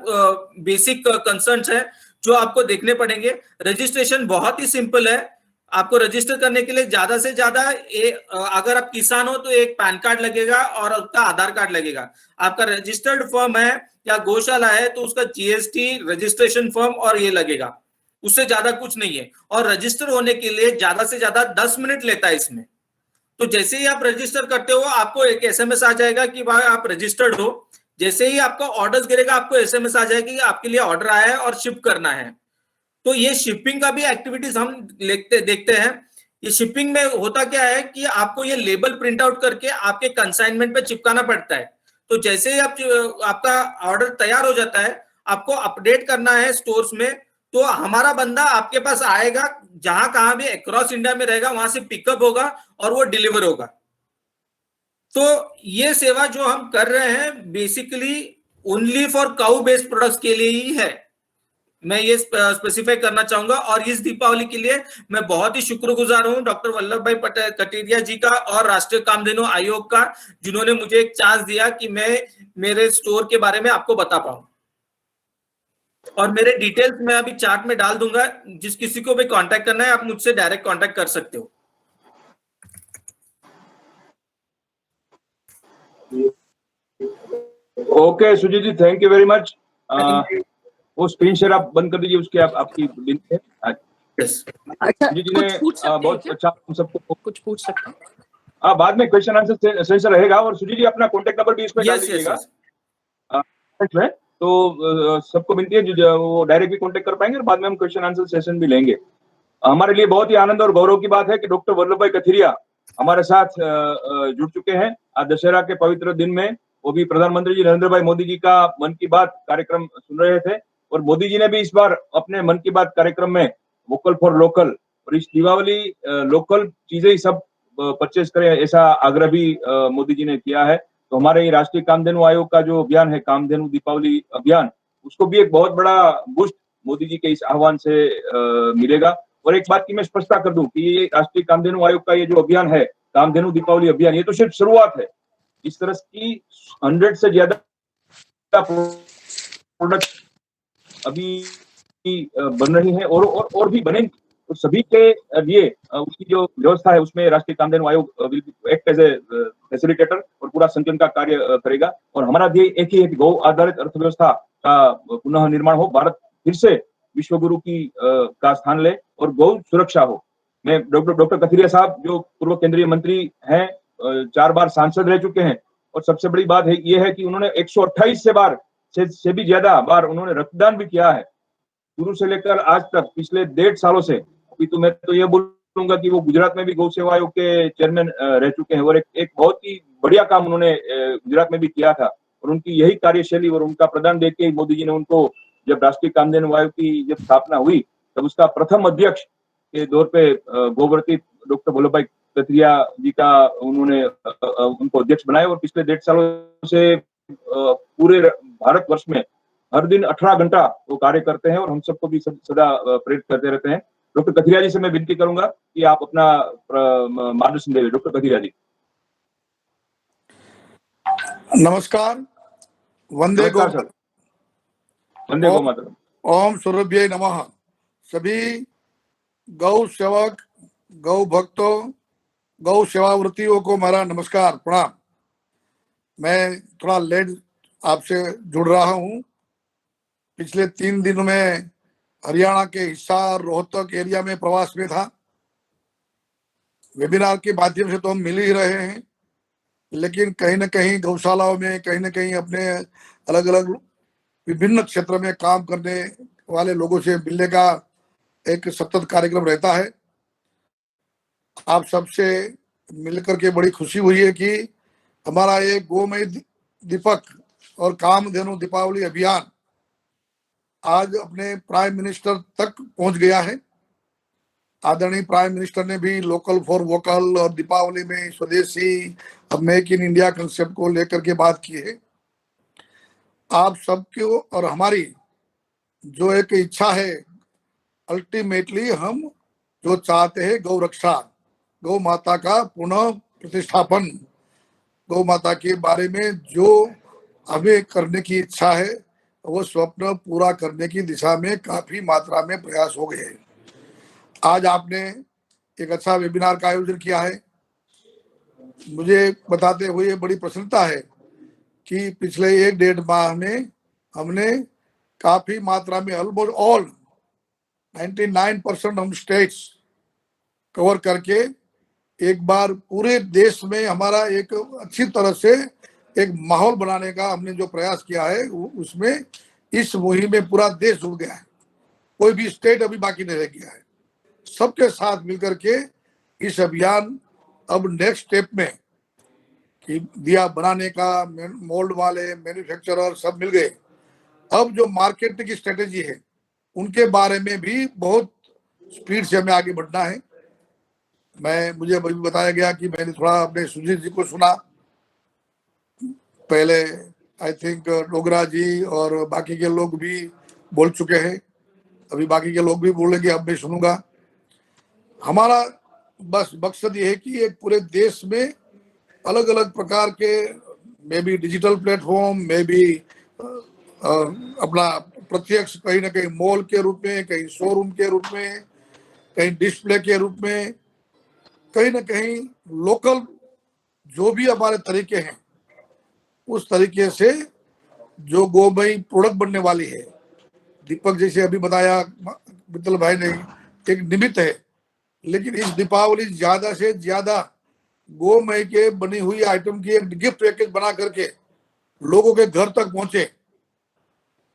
बेसिक कंसर्न्स है जो आपको देखने पड़ेंगे। रजिस्ट्रेशन बहुत ही सिंपल है। आपको रजिस्टर करने के लिए ज्यादा से ज्यादा अगर आप किसान हो तो एक पैन कार्ड लगेगा और उसका आधार कार्ड लगेगा। आपका रजिस्टर्ड फर्म है या गौशाला है तो उसका जीएसटी रजिस्ट्रेशन फर्म और ये लगेगा, उससे ज्यादा कुछ नहीं है। और रजिस्टर होने के लिए ज्यादा से ज्यादा 10 मिनट लेता है इसमें। तो जैसे ही आप रजिस्टर करते हो, आपको एक एसएमएस आ जाएगा कि भाई आप रजिस्टर्ड हो। जैसे ही आपका ऑर्डर्स गिरेगा, आपको एसएमएस आ जाएगी कि आपके लिए ऑर्डर आया है और शिप करना है। तो ये शिपिंग का भी एक्टिविटीज हम देखते हैं। ये शिपिंग में होता क्या है कि आपको ये लेबल प्रिंट आउट करके आपके कंसाइनमेंट पे चिपकाना पड़ता है। तो जैसे ही आपका ऑर्डर तैयार हो जाता है, आपको अपडेट करना है स्टोर्स में, तो हमारा बंदा आपके पास आएगा, जहां कहां भी अक्रॉस इंडिया में रहेगा, वहां से पिकअप होगा और वो डिलीवर होगा। तो ये सेवा जो हम कर रहे हैं basically only for cow based products के लिए ही है, मैं ये स्पेसिफाई करना चाहूंगा। और इस दीपावली के लिए मैं बहुत ही शुक्रगुजार हूं डॉक्टर वल्लभ भाई कटेरिया जी का और राष्ट्रीय कामधेनु आयोग का, जिन्होंने मुझे एक चांस दिया कि मैं मेरे स्टोर के बारे में आपको बता पाऊं। और मेरे डिटेल्स मैं अभी चार्ट में डाल दूंगा, जिस किसी को भी कांटेक्ट करना है आप मुझसे डायरेक्ट कांटेक्ट कर सकते हो। Okay Sujit ji, thank you very much. वो स्क्रीन शेयर आप बंद कर दीजिए, उसके आपकी लिंक है। अच्छा, जी कुछ पूछ सकते हैं बहुत क्या? अच्छा, हम सबको कुछ पूछ सकते हैं? बाद में क्वेश्चन आंसर सेशन रहेगा। और सुजीत जी अपना कॉन्टेक्ट नंबर भी इसमें डाल दीजिएगा। तो सबको विनती है जो वो डायरेक्ट भी कॉन्टेक्ट कर पाएंगे और बाद में हम क्वेश्चन आंसर सेशन भी लेंगे। हमारे लिए बहुत ही आनंद और गौरव की बात है कि डॉक्टर वल्लभ भाई कथिरिया हमारे साथ जुड़ चुके हैं आज दशहरा के पवित्र दिन में। वो भी प्रधानमंत्री जी नरेंद्र भाई मोदी जी का मन की बात कार्यक्रम सुन रहे थे और मोदी जी ने भी इस बार अपने मन की बात कार्यक्रम में वोकल फॉर लोकल और इस दीपावली लोकल चीजें ही सब परचेज करें ऐसा आग्रह भी मोदी जी ने किया है। तो हमारे राष्ट्रीय कामधेनु आयोग का जो अभियान है कामधेनु दीपावली अभियान, उसको भी एक बहुत बड़ा बूस्ट मोदी जी के इस आह्वान से मिलेगा। और एक बात की मैं स्पष्टता कर दूं कि ये राष्ट्रीय कामधेनु आयोग का ये जो अभियान है कामधेनु दीपावली अभियान, ये तो सिर्फ शुरुआत है। इस तरह की 100 से ज्यादा प्रोडक्ट अभी बन रही है और भी बनेंगी। तो सभी के लिए उसकी जो व्यवस्था है उसमें Rashtriya Kamdhenu Aayog will act as a facilitator और पूरा संचालन का कार्य करेगा। और हमारा ध्येय एक ही है कि गौ आधारित अर्थव्यवस्था का पुनः निर्माण हो, भारत फिर से विश्व गुरु की का स्थान ले और गौ सुरक्षा हो। मैं डॉक्टर कथिरिया साहब जो पूर्व केंद्रीय मंत्री हैं, 4 बार सांसद रह चुके हैं और सबसे बड़ी बात है ये है कि उन्होंने 128 से भी ज्यादा बार उन्होंने रक्तदान भी किया है शुरू से लेकर आज तक पिछले 1.5 सालों से। अभी तो मैं तो ये बोलूंगा कि वो गुजरात में भी गौ सेवा आयोग के चेयरमैन रह चुके हैं और एक बहुत ही बढ़िया काम उन्होंने गुजरात में भी किया था। और उनकी यही कार्यशैली और उनका प्रदान देख के मोदी जी ने उनको, जब राष्ट्रीय कामधेनु आयोग की जब स्थापना हुई तब उसका प्रथम अध्यक्ष के दौर पे गोवर्ती डॉक्टर वल्लभ भाई कथिरिया जी का उन्होंने उनको अध्यक्ष बनाया और पिछले 1.5 सालों से पूरे भारतवर्ष में हर दिन 18 घंटा वो कार्य करते हैं और हम सबको भी सदा प्रेरित करते रहते हैं। डॉक्टर कथिरिया जी से मैं विनती करूंगा कि आप अपना मार्गदर्शन दें। डॉक्टर कथिरिया जी। नमस्कार, वंदे गौ सर, वंदे गौ मातरम। ओम सूर्यभ्ये नमः। सभी गौ सेवक, गौ भक्तों, गौ सेवावृत्तियों को मेरा नमस्कार, प्रणाम। मैं थोड़ा लेट आपसे जुड़ रहा हूं। पिछले 3 दिन में हरियाणा के हिसार रोहतक एरिया में प्रवास में था। वेबिनार के माध्यम से तो हम मिल ही रहे हैं, लेकिन कहीं न कहीं गौशालाओं में, कहीं न कहीं अपने अलग अलग विभिन्न क्षेत्र में काम करने वाले लोगों से मिलने का एक सतत कार्यक्रम रहता है। आप सबसे मिलकर के बड़ी खुशी हुई है कि हमारा ये गोमय दीपक और कामधेनु दीपावली अभियान आज अपने प्राइम मिनिस्टर तक पहुंच गया है। आदरणीय प्राइम मिनिस्टर ने भी लोकल फॉर वोकल और दीपावली में स्वदेशी, अब मेक इन इंडिया कंसेप्ट को लेकर के बात की है। आप सबको और हमारी जो एक इच्छा है, अल्टीमेटली हम जो चाहते हैं गौ रक्षा, गौ माता का पुनः प्रतिष्ठापन, गौ माता के बारे में जो हमें करने की इच्छा है वो स्वप्न पूरा करने की दिशा में काफी मात्रा में प्रयास हो गए हैं। आज आपने एक अच्छा वेबिनार का आयोजन किया है। मुझे बताते हुए बड़ी प्रसन्नता है कि पिछले 1-1.5 माह में हमने काफी मात्रा में ऑलमोस्ट ऑल 99% हम स्टेट्स कवर करके एक बार पूरे देश में हमारा एक अच्छी तरह से एक माहौल बनाने का हमने जो प्रयास किया है, उसमें इस मुहिम में पूरा देश जुड़ गया है। कोई भी स्टेट अभी बाकी नहीं रह गया है। सबके साथ मिलकर के इस अभियान अब नेक्स्ट स्टेप में कि दिया बनाने का मोल्ड वाले मैन्युफैक्चरर सब मिल गए। अब जो मार्केट की स्ट्रेटेजी है उनके बारे में भी बहुत स्पीड से हमें आगे बढ़ना है। मुझे अभी बताया गया कि मैंने थोड़ा अपने सुजीत जी को सुना, पहले आई थिंक डोगरा जी और बाकी के लोग भी बोल चुके हैं, अभी बाकी के लोग भी बोलेंगे, अब मैं सुनूंगा। हमारा बस मकसद ये है कि एक पूरे देश में अलग अलग प्रकार के may be digital platform, may be अपना प्रत्यक्ष कहीं ना कहीं मॉल के रूप में, कहीं शोरूम के रूप में, कहीं डिस्प्ले के रूप में, कहीं ना कहीं लोकल जो भी हमारे तरीके हैं उस तरीके से जो गोमय प्रोडक्ट बनने वाली है, दीपक जैसे अभी बताया मित्तल भाई ने, एक निमित्त है, लेकिन इस दीपावली ज्यादा से ज्यादा गोमय के बनी हुई आइटम की एक गिफ्ट पैकेज बना करके लोगों के घर तक पहुंचे।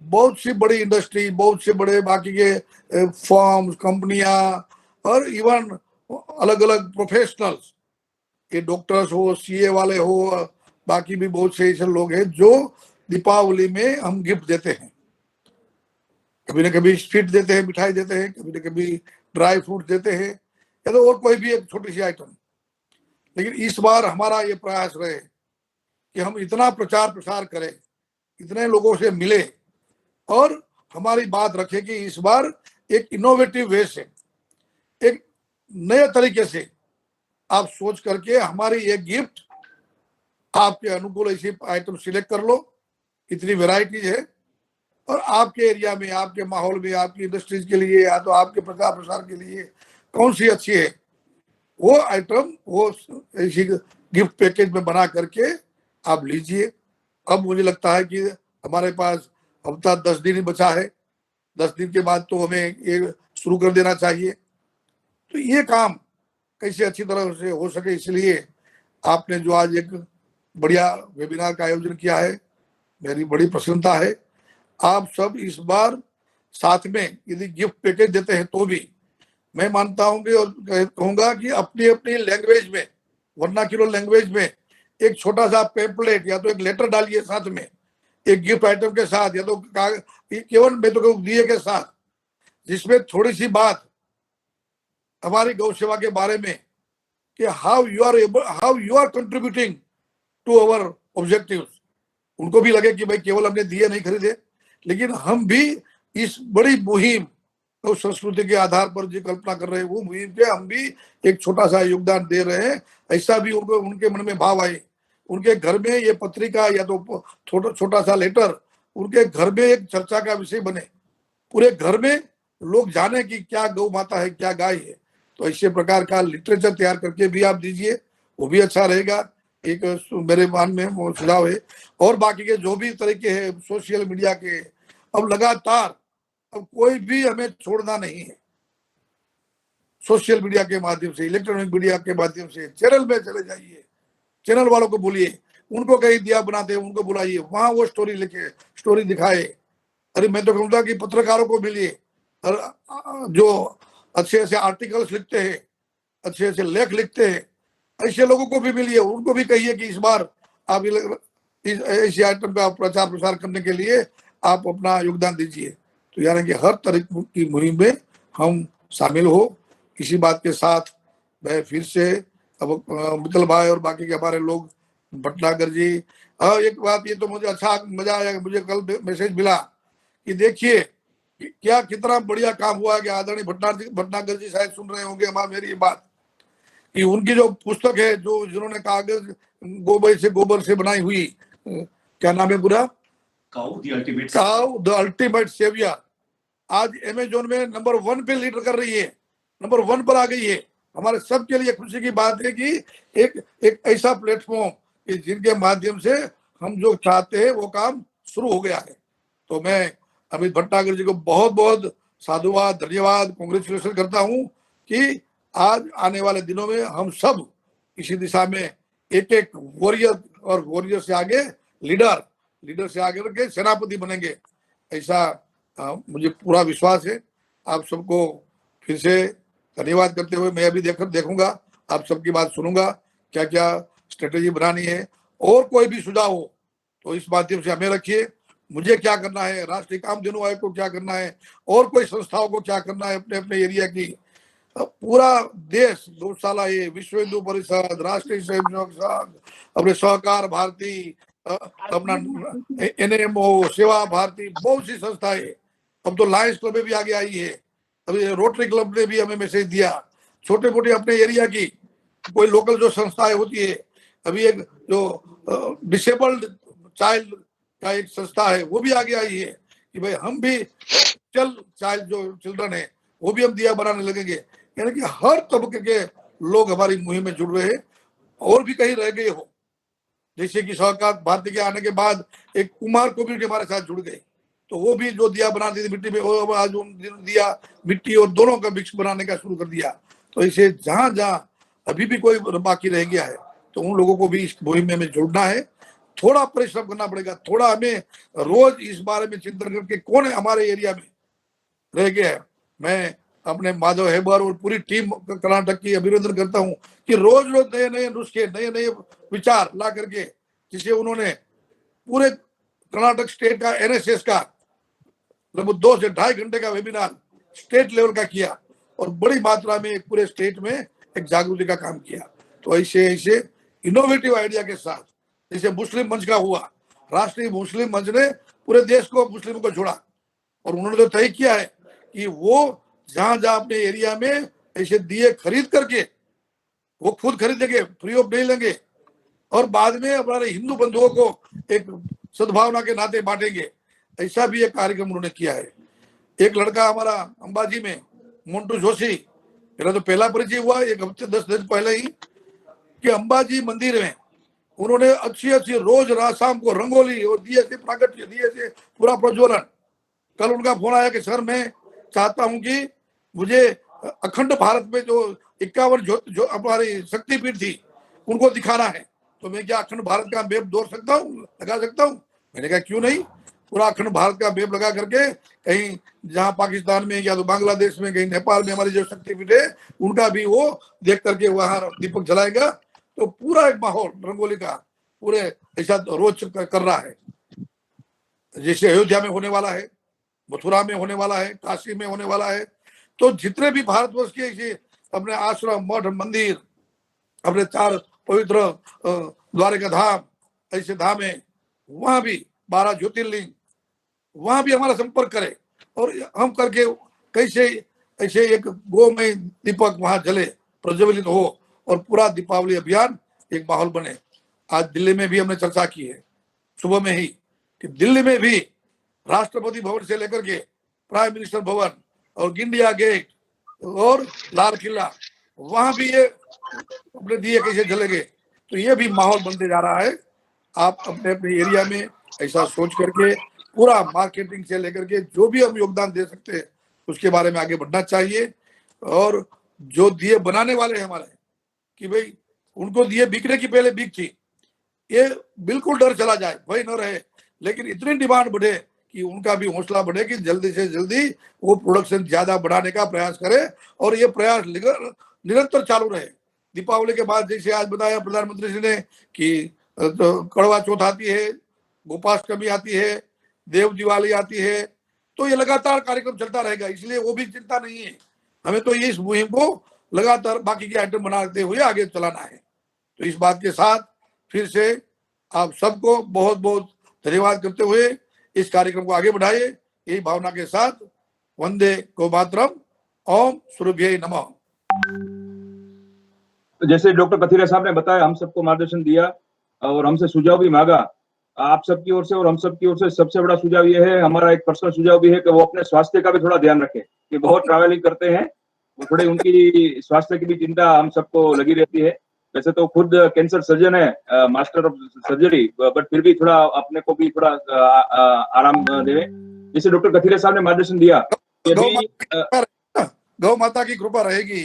बहुत सी बड़ी इंडस्ट्री, बहुत से बड़े बाकी के फर्म्स, कंपनियां और इवन अलग अलग प्रोफेशनल्स, के डॉक्टर्स हो, सीए वाले हो, बाकी भी बहुत से ऐसे लोग हैं जो दीपावली में हम गिफ्ट देते हैं। कभी न कभी स्वीट देते हैं, मिठाई देते हैं, कभी न कभी ड्राई फ्रूट देते हैं, या तो और कोई भी एक छोटी सी आइटम। लेकिन इस बार हमारा ये प्रयास रहे कि हम इतना प्रचार प्रसार करें, इतने लोगों से मिले और हमारी बात रखें कि इस बार एक इनोवेटिव वे से, एक नए तरीके से आप सोच करके हमारी एक गिफ्ट आपके अनुकूल ऐसी आइटम सिलेक्ट कर लो। इतनी वैरायटीज है और आपके एरिया में, आपके माहौल में, आपकी इंडस्ट्रीज के लिए या तो आपके प्रचार प्रसार के लिए कौन सी अच्छी है, वो आइटम वो ऐसी गिफ्ट पैकेज में बना करके आप लीजिए। अब मुझे लगता है कि हमारे पास हफ्ता 10 दिन ही बचा है। 10 दिन के बाद तो हमें ये शुरू कर देना चाहिए। तो ये काम कैसे अच्छी तरह से हो सके, इसलिए आपने जो आज एक बढ़िया वेबिनार का आयोजन किया है, मेरी बड़ी प्रसन्नता है। आप सब इस बार साथ में यदि गिफ्ट पैकेज देते हैं तो भी मैं मानता हूँ कि और कहूँगा कि अपनी अपनी लैंग्वेज में, वर्नाक्युलर लैंग्वेज में एक छोटा सा पेम्पलेट या तो एक लेटर डालिए साथ में, एक गिफ्ट आइटम के साथ, या तो केवल मैं तो दिए के साथ, जिसमें थोड़ी सी बात हमारी गौ सेवा के बारे में कि how you are contributing to our objectives. उनको भी लगे कि भाई केवल हमने दिए नहीं खरीदे, लेकिन हम भी इस बड़ी मुहिम तो संस्कृति के आधार पर जो कल्पना कर रहे हैं वो मुहिम के हम भी एक छोटा सा योगदान दे रहे हैं, ऐसा भी उनको उनके मन में भाव आए। उनके घर में ये पत्रिका या तो छोटा सा लेटर उनके घर में एक चर्चा का विषय बने, पूरे घर में लोग जाने कि क्या गौ माता है, क्या गाय है। तो ऐसे प्रकार का लिटरेचर तैयार करके भी आप दीजिए, वो भी अच्छा रहेगा। एक मेरे मान में वो सुझाव है। और बाकी के जो भी तरीके हैं सोशल मीडिया के, अब लगातार अब कोई भी हमें छोड़ना नहीं है। सोशल मीडिया के माध्यम से, इलेक्ट्रॉनिक मीडिया के माध्यम से चैनल में चले जाइए, चैनल वालों को बोलिए, उनको कहीं दिया बनाते हैं उनको बुलाइए, वहां वो स्टोरी लिखे, स्टोरी दिखाए। अरे मैं तो कहूँगा कि पत्रकारों को मिलिए, और जो अच्छे अच्छे आर्टिकल्स लिखते हैं, अच्छे अच्छे लेख लिखते हैं, ऐसे लोगों को भी मिलिए, उनको भी कहिए कि इस बार आप ऐसे आइटम का प्रचार प्रसार करने के लिए आप अपना योगदान दीजिए। तो यानी कि हर तरह की मुहिम में हम शामिल हो। इसी बात के साथ मैं फिर से अब मित्तल भाई और बाकी के हमारे लोग, भटनागर जी, एक बात ये तो मुझे अच्छा मजा आया, मुझे कल मैसेज मिला कि देखिए क्या कितना बढ़िया काम हुआ कि आदरणीय भटनागर जी शायद सुन रहे होंगे हमारी मेरी बात, कि उनकी जो पुस्तक है जो जिन्होंने कागज गोबर से बनाई हुई, क्या नाम है पूरा, काऊ द अल्टीमेट सेवियर, आज अमेज़न में नंबर 1 पे लीडर कर रही है, नंबर 1 पर आ गई है। हमारे सबके लिए खुशी की बात है कि एक ऐसा प्लेटफॉर्म कि जिनके माध्यम से हम जो चाहते हैं वो काम शुरू हो गया है। तो मैं अमित भटनागर जी को बहुत बहुत साधुवाद, धन्यवाद, कांग्रेचुलेशन करता हूं कि आज आने वाले दिनों में हम सब इसी दिशा में एक एक वॉरियर और वॉरियर से आगे लीडर से आगे रख के सेनापति बनेंगे, ऐसा मुझे पूरा विश्वास है। आप सबको फिर से धन्यवाद करते हुए मैं अभी देखूंगा, आप सबकी बात सुनूंगा, क्या क्या स्ट्रेटेजी बनानी है, और कोई भी सुझाव हो तो इस माध्यम से हमें रखिए। मुझे क्या करना है, राष्ट्रीय कामधेनु आयोग को क्या करना है, और कोई संस्थाओं को क्या करना है अपने अपने एरिया की, पूरा देश गौशाला, ये विश्व हिंदू परिषद, राष्ट्रीय स्वयंसेवक संघ, अपने सहकार भारती, अपना NMO, सेवा भारती, बहुत सी संस्थाएं, अब तो लायंस क्लब में भी आगे आई है, अभी रोटरी क्लब ने भी हमें मैसेज दिया, छोटे मोटे अपने एरिया की कोई लोकल जो संस्थाएं होती है, अभी एक जो डिसेबल्ड चाइल्ड का एक संस्था है वो भी आगे आई है कि भाई हम भी चाइल्ड जो चिल्ड्रन है वो भी हम दिया बनाने लगेंगे। यानी कि हर तबके के लोग हमारी मुहिम में जुड़ रहे हैं, और भी कहीं रह गए हो, जैसे कि सहकार भारती के आने के बाद एक कुमार कम्युनिटी हमारे साथ जुड़ गई, तो वो भी जो दिया बनाती थी मिट्टी में, वो आज दिया मिट्टी और दोनों का मिक्स बनाने का शुरू कर दिया। तो इसे जहां जहां अभी भी कोई बाकी रह गया है तो उन लोगों को भी इस मुहिम में जुड़ना है। थोड़ा परिश्रम करना पड़ेगा, थोड़ा हमें रोज इस बारे में चिंतन करके कौन है हमारे एरिया में रह गया है। मैं अपने माधव हेबर और पूरी टीम कर्नाटक की अभिनंदन करता हूं कि रोज रोज नए नए नुस्खे, नए नए विचार ला करके जिसे उन्होंने पूरे कर्नाटक स्टेट का एनएसएस का लगभग 2 से 2.5 घंटे का वेबिनार स्टेट लेवल का किया और बड़ी मात्रा में पूरे स्टेट में एक जागृति का काम किया। तो ऐसे ऐसे इनोवेटिव आइडिया के साथ जैसे मुस्लिम मंच का हुआ, राष्ट्रीय मुस्लिम मंच ने पूरे देश को मुस्लिमों को जोड़ा और उन्होंने तो तय किया है कि वो जहां जहां अपने एरिया में ऐसे दिए खरीद करके वो खुद खरीदेंगे, फ्री ऑफ नहीं लेंगे और बाद में हमारे हिंदू बंधुओं को एक सद्भावना के नाते बांटेंगे। ऐसा भी एक कार्यक्रम उन्होंने किया है। एक लड़का हमारा अंबाजी में मोन्टू जोशी, मेरा तो पहला परिचय हुआ 1 हफ्ते 10 दिन पहले ही कि अंबाजी मंदिर में उन्होंने अच्छी रोज रात शाम को रंगोली और दिए से प्राकट्य, दिए से पूरा प्रज्वलन। कल उनका फोन आया कि सर मैं चाहता हूं कि मुझे अखंड भारत में जो 51 जो हमारी शक्तिपीठ थी उनको दिखाना है, तो मैं क्या अखंड भारत का मैप दौड़ सकता हूँ, लगा सकता हूँ? मैंने कहा क्यों नहीं, पूरा अखंड भारत का मैप लगा करके कहीं जहाँ पाकिस्तान में या तो बांग्लादेश में, कहीं नेपाल में हमारी जो शक्तिपीठ है उनका भी वो देख करके वहां दीपक जलाएगा। तो पूरा एक माहौल रंगोली का पूरे ऐसा रोज कर रहा है। जैसे अयोध्या में होने वाला है, मथुरा में होने वाला है, काशी में होने वाला है। तो जितने भी भारतवर्ष के ऐसे अपने आश्रम, मठ, मंदिर, अपने 4 पवित्र द्वारिका धाम ऐसे धाम है, वहां भी 12 ज्योतिर्लिंग, वहां भी हमारा संपर्क करे और हम करके कैसे ऐसे एक गोमय दीपक वहां जले, प्रज्वलित हो और पूरा दीपावली अभियान एक माहौल बने। आज दिल्ली में भी हमने चर्चा की है सुबह में ही कि दिल्ली में भी राष्ट्रपति भवन से लेकर के प्राइम मिनिस्टर भवन और इंडिया गेट और लाल किला, वहां भी ये अपने दिए कैसे जलेंगे। तो ये भी माहौल बनते जा रहा है। आप अपने अपने एरिया में ऐसा सोच करके पूरा मार्केटिंग से लेकर के जो भी हम योगदान दे सकते हैं उसके बारे में आगे बढ़ना चाहिए। और जो दिए बनाने वाले हैं हमारे कि भाई उनको दिए बिकने की पहले बिक थी, ये बिल्कुल डर चला जाए, भय न रहे, लेकिन इतनी डिमांड बढ़े कि उनका भी हौसला बढ़े कि जल्दी से जल्दी वो प्रोडक्शन ज्यादा बढ़ाने का प्रयास करे और ये प्रयास निरंतर चालू रहे। दीपावली के बाद जैसे आज बताया प्रधानमंत्री जी ने कि तो कड़वा चौथ आती है, गोपाष्टमी आती है, देव दिवाली आती है, तो ये लगातार कार्यक्रम चलता रहेगा, इसलिए वो भी चिंता नहीं है। हमें तो ये इस मुहिम को लगातार बाकी के आइटम बनाते हुए आगे चलाना है। तो इस बात के साथ फिर से आप सबको बहुत बहुत धन्यवाद करते हुए इस कार्यक्रम को आगे बढ़ाइए, यही भावना के साथ। वंदे गोमातरम, ओम सूर्यभ्य नमः। जैसे डॉक्टर कथीरिया साहब ने बताया, हम सबको मार्गदर्शन दिया और हमसे सुझाव भी मांगा आप सबकी ओर से और हम सबकी ओर से। सबसे बड़ा सुझाव ये है, हमारा एक पर्सनल सुझाव भी है कि वो अपने स्वास्थ्य का भी थोड़ा ध्यान रखें कि बहुत ट्रैवलिंग करते हैं, वो थोड़ी उनकी स्वास्थ्य की भी चिंता हम सबको लगी रहती है। वैसे तो खुद कैंसर सर्जन है, मास्टर ऑफ सर्जरी, बट फिर भी थोड़ा अपने को भी थोड़ा आराम देवे। जैसे डॉक्टर कथीरिया साहब ने मार्गदर्शन दिया, गौ माता की कृपा रहेगी।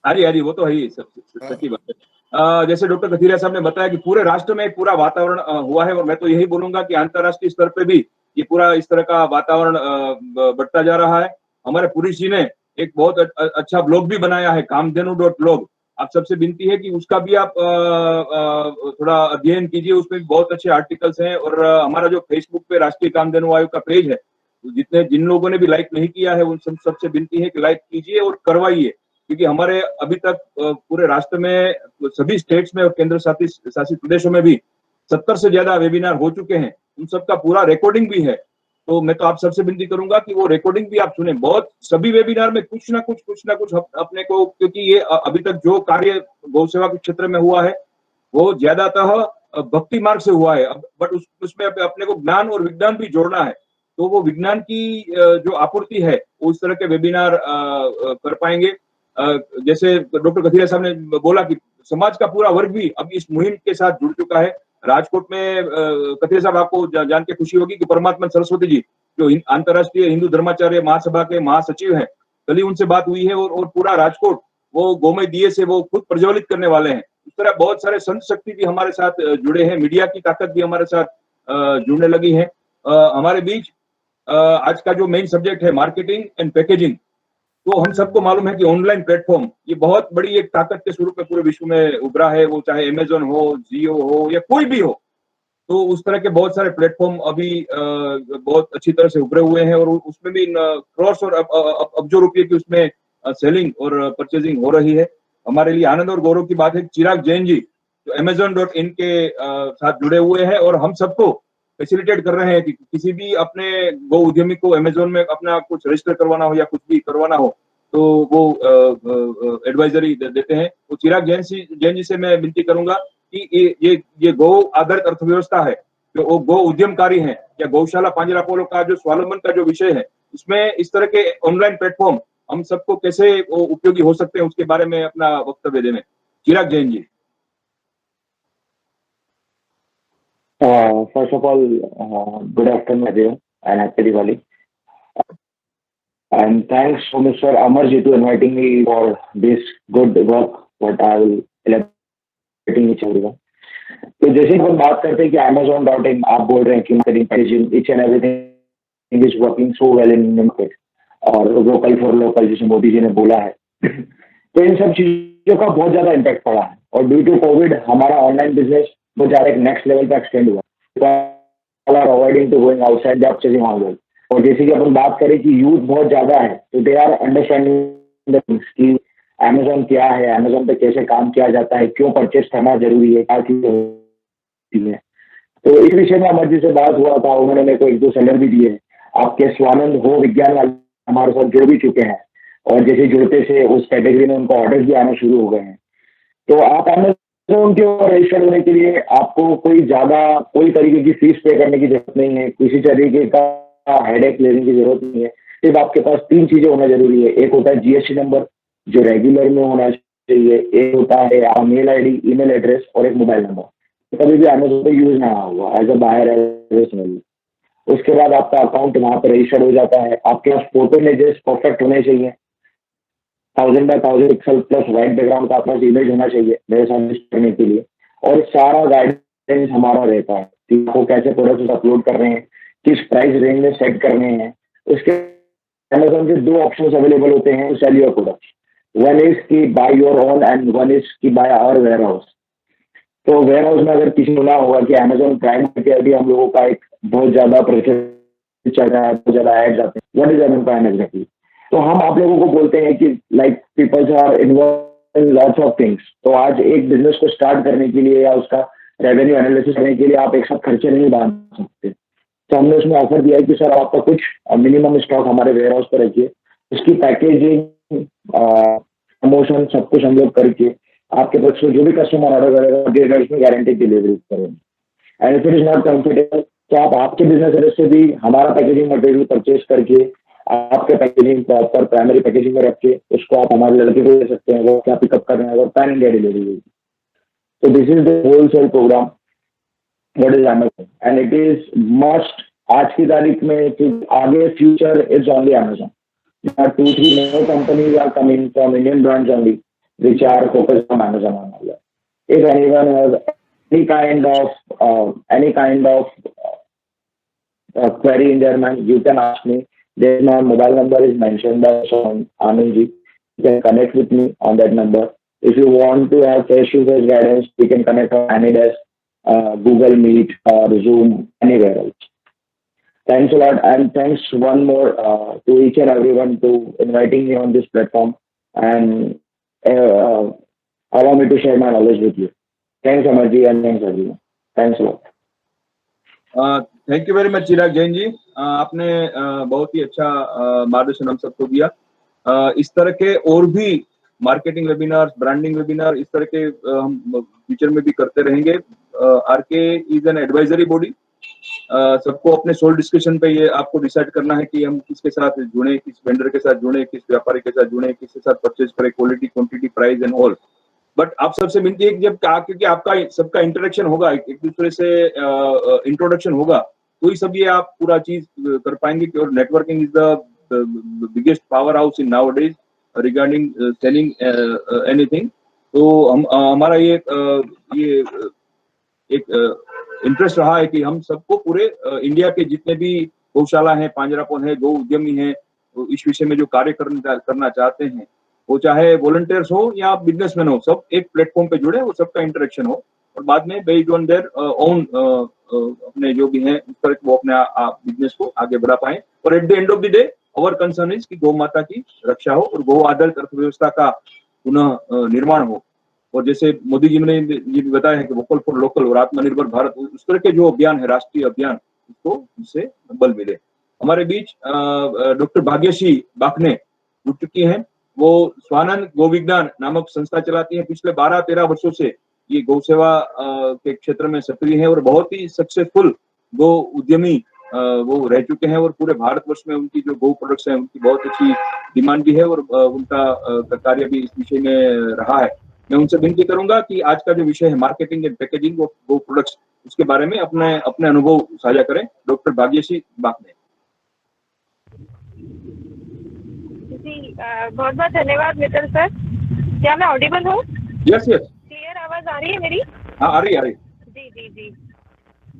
हरी वो तो है ही, सच्ची बात है। जैसे डॉक्टर कथीरिया साहब ने बताया कि पूरे राष्ट्र में एक पूरा वातावरण हुआ है और मैं तो यही बोलूंगा कि अंतर्राष्ट्रीय स्तर पे भी ये पूरा इस तरह का वातावरण बढ़ता जा रहा है। हमारे पुलिस जी ने एक बहुत अच्छा ब्लॉग भी बनाया है, कामधेनु.blog। आप सबसे विनती है कि उसका भी आप थोड़ा अध्ययन कीजिए, उसमें बहुत अच्छे आर्टिकल्स हैं। और हमारा जो फेसबुक पे राष्ट्रीय कामधेनु आयोग का पेज है, जिन लोगों ने भी लाइक नहीं किया है उन सबसे विनती है कि लाइक कीजिए और करवाइए, क्योंकि हमारे अभी तक पूरे राष्ट्र में सभी स्टेट्स में और केंद्र शासित प्रदेशों में भी 70 से ज्यादा वेबिनार हो चुके हैं, उन सबका पूरा रिकॉर्डिंग भी है। तो मैं तो आप सबसे विनती करूंगा कि वो रिकॉर्डिंग भी आप सुने। बहुत सभी वेबिनार में कुछ ना कुछ अपने को, क्योंकि ये अभी तक जो कार्य गौ सेवा के क्षेत्र में हुआ है वो ज्यादातर भक्ति मार्ग से हुआ है, बट उसमें अपने को ज्ञान और विज्ञान भी जोड़ना है। तो वो विज्ञान की जो आपूर्ति है वो इस तरह के वेबिनार कर पाएंगे। जैसे डॉक्टर कथीरिया साहब ने बोला कि समाज का पूरा वर्ग भी अब इस मुहिम के साथ जुड़ चुका है। राजकोट में कथीरिया साहब आपको जान के खुशी होगी कि परमात्मा सरस्वती जी जो अंतर्राष्ट्रीय हिंदू धर्माचार्य महासभा के महासचिव हैं, कल ही उनसे बात हुई है और पूरा राजकोट वो गोमय दिए से वो खुद प्रज्वलित करने वाले हैं। इस तरह बहुत सारे संत शक्ति भी हमारे साथ जुड़े हैं, मीडिया की ताकत भी हमारे साथ जुड़ने लगी है। हमारे बीच आज का जो मेन सब्जेक्ट है मार्केटिंग एंड पैकेजिंग, तो हम सबको मालूम है कि ऑनलाइन प्लेटफॉर्म ये बहुत बड़ी एक ताकत के स्वरूप में पूरे विश्व में उभरा है। वो चाहे अमेजोन हो, जियो हो या कोई भी हो, तो उस तरह के बहुत सारे प्लेटफॉर्म अभी बहुत अच्छी तरह से उभरे हुए हैं और उसमें भी क्रॉस और अब्जों रुपये की उसमें सेलिंग और परचेजिंग हो रही है। हमारे लिए आनंद और गौरव की बात है चिराग जैन जी जो Amazon.in के साथ जुड़े हुए हैं और हम सबको फैसिलिटेट कर रहे हैं कि किसी भी अपने गो उद्यमी को Amazon में अपना कुछ रजिस्टर करवाना हो या कुछ भी करवाना हो तो वो एडवाइजरी देते हैं। तो चिराग जैन जी से मैं विनती करूंगा कि ये गौ आधारित अर्थव्यवस्था है, जो वो गौ उद्यमकारी है या गौशाला पांजरापोलो का जो स्वावलंबन का जो विषय है, उसमें इस तरह के ऑनलाइन प्लेटफॉर्म हम सबको कैसे वो उपयोगी हो सकते हैं उसके बारे में अपना वक्तव्य देने। चिराग जैन जी। First of all, good afternoon, everyone, and happy Diwali. And thanks to Mr. Amarji to inviting me for this good work, what I will elaborating each everyone. तो जैसे हम बात करते हैं कि Amazon.in आप बोल रहे हैं कि marketing, packaging, each and everything is working so well in Indian market और local for local जैसे मोदी जी ने बोला है तो इन सब चीजों का बहुत ज्यादा इम्पैक्ट पड़ा है और ड्यू टू कोविड हमारा ऑनलाइन बिजनेस बहुत ज्यादा एक नेक्स्ट लेवल पे एक्सटेंड हुआ are avoiding to going outside the purchasing online. और जैसे कि अपन बात करें कि यूथ बहुत ज्यादा है तो they are understanding the things कि Amazon क्या है, Amazon पे कैसे काम किया जाता है, क्यों परचेज करना जरूरी है, क्या चीजें है। तो इस विषय में अमर जी से बात हुआ था, उन्होंने मेरे को 1-2 सेलर भी दिए। आपके स्वानंद हो विज्ञान वाले हमारे साथ जुड़ भी चुके हैं और जैसे जुड़ते से उस कैटेगरी में उनको ऑर्डर भी आना शुरू हो गए हैं। तो आप Amazon के ऊपर रजिस्टर होने के लिए आपको कोई तरीके की फीस पे करने की जरूरत नहीं है, किसी तरीके का हेडेक लेने की जरूरत नहीं है। सिर्फ आपके पास 3 चीजें होना जरूरी है। एक होता है GST नंबर जो रेगुलर में होना चाहिए, एक होता है मेल आईडी, ईमेल एड्रेस और एक मोबाइल नंबर। तो कभी भी Amazon पे यूज ना हुआ एज अ बायर एज। उसके बाद आपका अकाउंट वहां पर रजिस्टर्ड हो जाता है। आपके पास फोटो इमेजेस परफेक्ट होने चाहिए, 1000 by 1000 pixel plus white background का आपका इमेज होना चाहिए मेरे साथ लिस्ट करने के लिए। और सारा गाइडेंस हमारा रहता है कि आपको कैसे प्रोडक्ट्स अपलोड कर रहे हैं, किस प्राइस रेंज में सेट करने हैं। उसके Amazon के 2 ऑप्शंस अवेलेबल होते हैं to sell your products. One is की by your own and one is की बाय आवर वेयर हाउस। तो वेयर हाउस में अगर किसी को ना होगा कि Amazon प्राइम पे अभी हम लोगों का एक बहुत ज्यादा प्रेशर चल रहा है, बहुत ज्यादा एड्स आते हैं, what is Amazon prime exactly. तो हम आप लोगों को बोलते हैं कि like peoples are involve in lots of things. तो आज एक बिजनेस को स्टार्ट करने के लिए या उसका रेवेन्यू एनालिसिस करने के लिए आप एक साथ खर्चे नहीं बांध सकते। तो हमने उसमें ऑफर दिया है कि सर आपका कुछ मिनिमम स्टॉक हमारे वेयर हाउस पर रखिए, उसकी पैकेजिंग, प्रमोशन सब कुछ हम लोग करके आपके पास जो भी कस्टमर ऑर्डर करेगा उसमें गारंटी डिलीवरी करेंगे। And if it is not comfortable तो आप आपके बिजनेस एड्रेस से भी हमारा पैकेजिंग मटेरियल परचेज करके आपके पैकेजिंग प्रॉपर प्राइमरी पैकेजिंग में रख के उसको आप हमारे लड़के को दे सकते हैं, वो क्या पिकअप कर रहे हैं, वो पैन इंडिया डिलीवरी होगी। तो this is the wholesale programme what is Amazon and it is must आज की तारीख में कि आगे future is only Amazon. There are 2-3 more companies are coming from Indian brands only which are focused on Amazon online. If anyone has any kind of query in their mind, you can ask me. There my mobile number is mentioned by Anand ji. You can connect with me on that number. If you want to have face-to-face guidance, you can connect on AnyDesk, Google Meet or Zoom, anywhere else. Thanks a lot, and thanks one more to each and everyone to inviting me on this platform and allow me to share my knowledge with you. Thanks Amarji and thanks everyone. Thanks a lot. Thank you very much Chirag Jain ji. आपने बहुत ही अच्छा मार्गदर्शन हम सबको दिया। इस तरह के और भी मार्केटिंग वेबिनार, ब्रांडिंग वेबिनार इस तरह के हम फ्यूचर में भी करते रहेंगे। R K is an advisory body. सबको अपने सोल डिस्कशन पे ये आपको डिसाइड करना है कि हम किसके साथ जुड़े, किस वेंडर के साथ जुड़े, किस व्यापारी के साथ जुड़े, किसके साथ परचेज करें, quality, quantity, price and all. But आप सबसे विनती है कि जब क्योंकि आपका सबका इंटरेक्शन होगा, एक दूसरे से इंट्रोडक्शन होगा, तो ही सब ये आप पूरा चीज कर पाएंगे। और networking is the biggest power house in now days regarding selling anything. तो हम हमारा ये एक इंटरेस्ट रहा है कि हम सबको पूरे इंडिया के जितने भी गौशाला हैं, पांजरापोन है, गौ उद्यमी हैं, तो इस विषय में जो कार्य करना चाहते हैं, वो चाहे वॉलंटियर्स हो या बिजनेसमैन हो, सब एक प्लेटफॉर्म पे जुड़े, वो सबका इंटरेक्शन हो। और बाद में बेस्ड ऑन देयर ओन अपने जो भी हैं उस तरह वो अपने बिजनेस को आगे बढ़ा पाए। और at the end of the day our concern is कि गौ माता की रक्षा हो और गौ आधारित अर्थव्यवस्था का पुनः निर्माण हो। और जैसे मोदी जी ने ये भी बताया है कि वोकल फॉर लोकल और आत्मनिर्भर भारत, उस तरह के जो अभियान है, राष्ट्रीय अभियान, उसको इससे बल मिले। हमारे बीच डॉक्टर भाग्यश्री बाकने जुड़ चुकी हैं। वो स्वानंद गो विज्ञान नामक संस्था चलाती हैं। पिछले 12-13 वर्षों से ये गौ सेवा के क्षेत्र में सक्रिय है और बहुत ही सक्सेसफुल गो उद्यमी वो रह चुके हैं। और पूरे भारतवर्ष में उनकी जो गो प्रोडक्ट्स हैं उनकी बहुत अच्छी डिमांड भी है और उनका कार्य भी इस विषय में रहा है। मैं उनसे विनती करूंगा कि आज का जो विषय है marketing and packaging of go products, उसके बारे में अपने अनुभव साझा करें। डॉक्टर भाग्यश्री बाकने। जी बहुत बहुत धन्यवाद मित्तल सर। क्या मैं ऑडिबल हूँ? यस यस, क्लियर आवाज आ रही है मेरी? हाँ आ रही। जी जी जी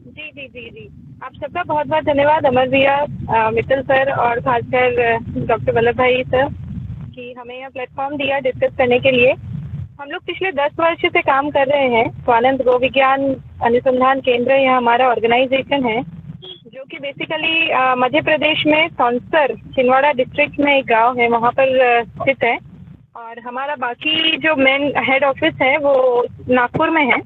जी जी जी जी आप सबका बहुत बहुत धन्यवाद अमर भैया, मित्तल सर और खासकर डॉक्टर वल्लभ भाई सर कि हमें यह प्लेटफॉर्म दिया डिस्कस करने के लिए। हम लोग पिछले 10 वर्ष से काम कर रहे हैं। स्वानंद गो विज्ञान अनुसंधान केंद्र यह हमारा ऑर्गेनाइजेशन है जो कि बेसिकली मध्य प्रदेश में सौंसर छिंदवाड़ा डिस्ट्रिक्ट में एक गांव है, वहाँ पर स्थित है। और हमारा बाकी जो मेन हेड ऑफिस है वो नागपुर में है।